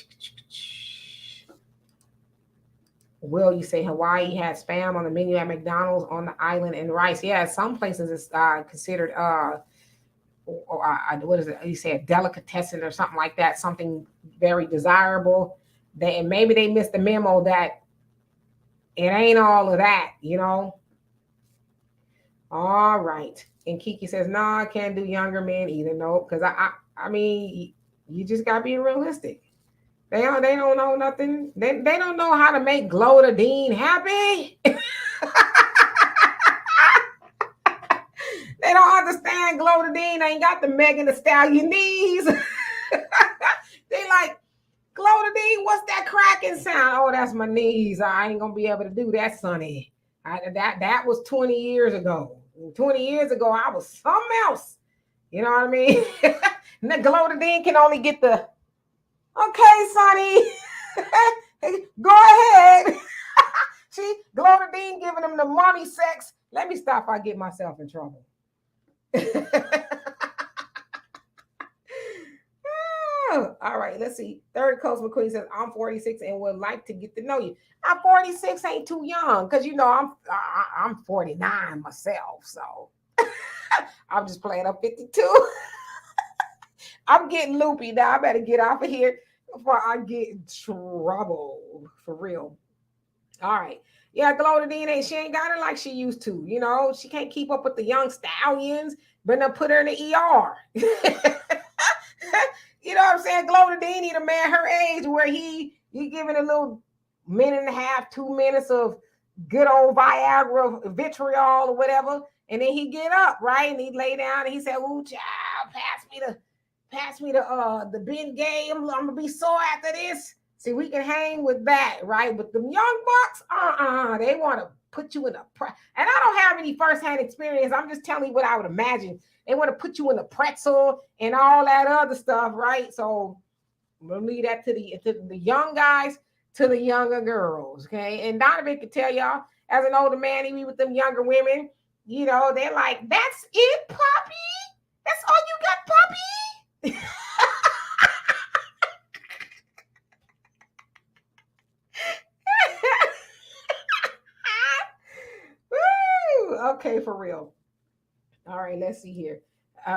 Will, you say Hawaii has spam on the menu at McDonald's on the island and rice? Yeah, some places it's considered what is it? You say a delicatessen or something like that, something very desirable. And maybe they missed the memo that it ain't all of that, All right. And Kiki says, no, I can't do younger men either. No, because I mean, you just gotta be realistic. They don't know nothing. They don't know how to make Glow Dean happy. They don't understand Glow Dean ain't got the Megan Thee Stallion knees. They like, Glow Dean, what's that cracking sound? Oh, that's my knees. I ain't gonna be able to do that, Sonny. That was 20 years ago. 20 years ago, I was something else. You know what I mean? And the Glow Dean can only get the, okay, Sonny, go ahead. See, Glow Dean giving him the mommy sex. Let me stop. I get myself in trouble. All right, let's see. Third Coast McQueen says, I'm 46 and would like to get to know you. I'm 46 ain't too young, because I'm 49 myself, so I'm just playing up 52. I'm getting loopy now. I better get off of here before I get in trouble, for real. All right. Yeah, Glow Dean she ain't got it like she used to. She can't keep up with the young stallions, but they'll put her in the ER. You know what I'm saying? Glow Dean need a man her age where he giving a little minute and a half, 2 minutes of good old Viagra, vitriol or whatever, and then he get up, right? And he lay down and he said, "Ooh, child, pass me the Ben Gay. I'm gonna be sore after this." See, we can hang with that, right? But the young bucks, they want to put you in and I don't have any firsthand experience. I'm just telling you what I would imagine. They want to put you in a pretzel and all that other stuff, right? So we'll leave that to the young guys, to the younger girls, okay? And Donovan can tell y'all, as an older man, he be with them younger women, they're like, "That's it, Poppy? That's all you got, Poppy?" Woo! Okay, for real. All right, let's see here.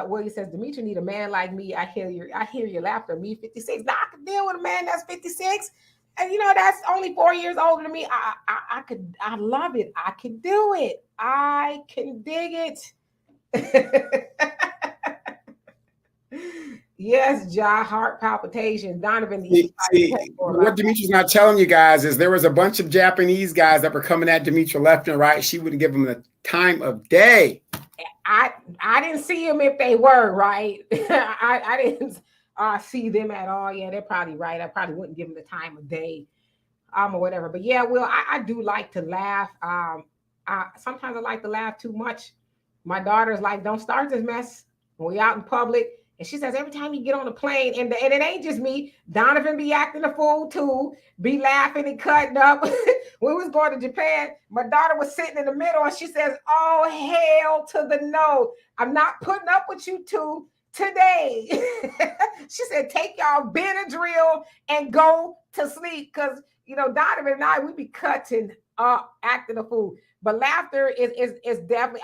Willie says, Demetri need a man like me. I hear your laughter. Me, 56. Now I can deal with a man that's 56. And that's only 4 years older than me. I love it. I can do it. I can dig it. Yes, jaw, heart palpitations. Donovan. See, what Demetri's not telling you guys is there was a bunch of Japanese guys that were coming at Demetri left and right. She wouldn't give them the time of day. I didn't see them if they were, right. I didn't see them at all. Yeah, they're probably right. I probably wouldn't give them the time of day, or whatever. But yeah, Will, I do like to laugh. Sometimes I like to laugh too much. My daughter's like, "Don't start this mess when we out in public." And she says, every time you get on the plane, and it ain't just me, Donovan be acting a fool too, be laughing and cutting up. When we was going to Japan, my daughter was sitting in the middle, and she says, "Oh, hell to the no. I'm not putting up with you two today." She said, "Take y'all Benadryl and go to sleep." Because, Donovan and I, we be cutting up, acting a fool. But laughter is definitely,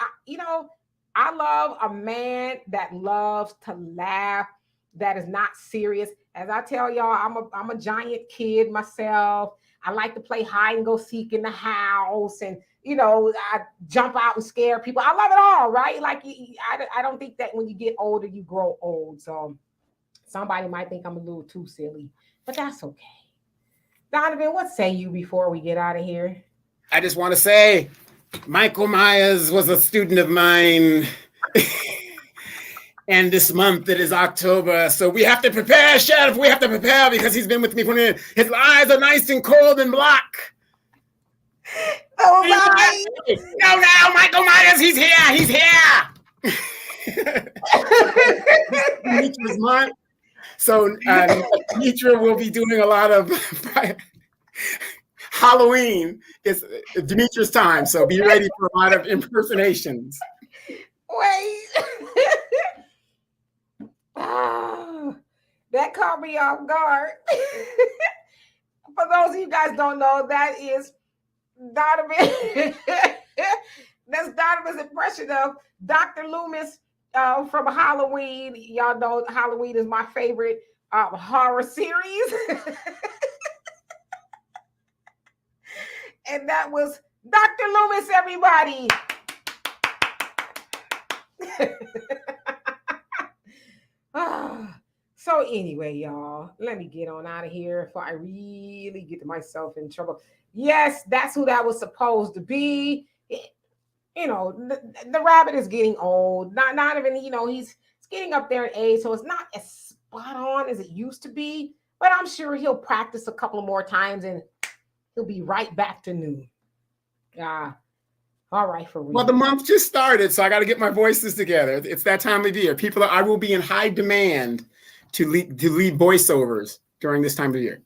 I love a man that loves to laugh. that is not serious. As I tell y'all, I'm a giant kid myself. I like to play hide and go seek in the house, and I jump out and scare people. I love it all, right? Like I don't think that when you get older, you grow old. So somebody might think I'm a little too silly, but that's okay. Donovan, what say you before we get out of here? I just want to say, Michael Myers was a student of mine. And this month it is October, so we have to prepare, Sheriff. We have to prepare because he's been with me for years. His eyes are nice and cold and black. Oh my! No, Michael Myers, he's here. He's here. Demetrius month. So Demetria will be doing a lot of Halloween. It's Demetrius time, so be ready for a lot of impersonations. Wait. That caught me off guard. For those of you guys don't know, that is Donovan. That's Donovan's impression of Dr. Loomis from Halloween. Y'all know Halloween is my favorite horror series. And that was Dr. Loomis, everybody. So anyway, y'all, let me get on out of here before I really get myself in trouble. Yes, that's who that was supposed to be. The rabbit is getting old. Not even, he's getting up there in age, so it's not as spot on as it used to be. But I'm sure he'll practice a couple more times and he'll be right back to new. All right, for real. Well, the month just started, so I got to get my voices together. It's that time of year. I will be in high demand to lead voiceovers during this time of year.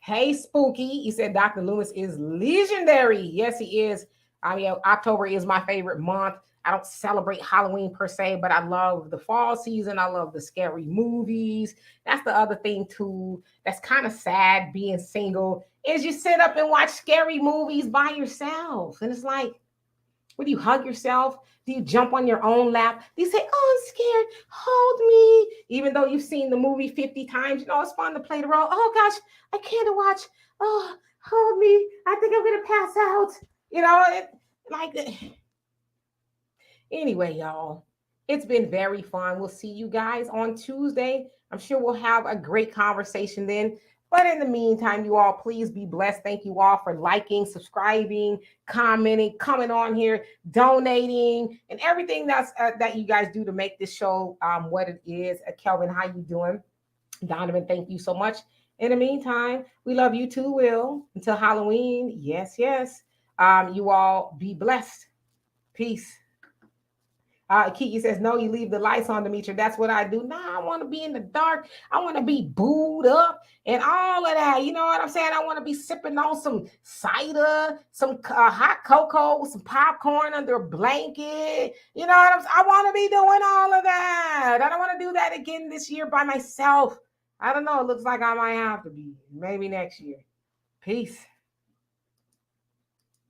Hey, Spooky. He said Dr. Loomis is legendary. Yes, he is. October is my favorite month. I don't celebrate Halloween per se, but I love the fall season. I love the scary movies. That's the other thing, too. That's kind of sad being single, is you sit up and watch scary movies by yourself. And it's like, would you hug yourself? Do you jump on your own lap? Do you say, oh, I'm scared, hold me? Even though you've seen the movie 50 times, it's fun to play the role. Oh, gosh, I can't watch. Oh, hold me. I think I'm going to pass out. Anyway, y'all, it's been very fun. We'll see you guys on Tuesday. I'm sure we'll have a great conversation then. But in the meantime, you all, please be blessed. Thank you all for liking, subscribing, commenting, coming on here, donating, and everything that you guys do to make this show what it is. Kelvin, how you doing? Donovan, thank you so much. In the meantime, we love you too, Will. Until Halloween, yes. You all be blessed. Peace. Kiki says, no, you leave the lights on, Demetria. That's what I do. Nah, I want to be in the dark. I want to be booed up and all of that. You know what I'm saying? I want to be sipping on some cider, some hot cocoa with some popcorn under a blanket. You know what I'm saying? I want to be doing all of that. I don't want to do that again this year by myself. I don't know. It looks like I might have to be. Maybe next year. Peace.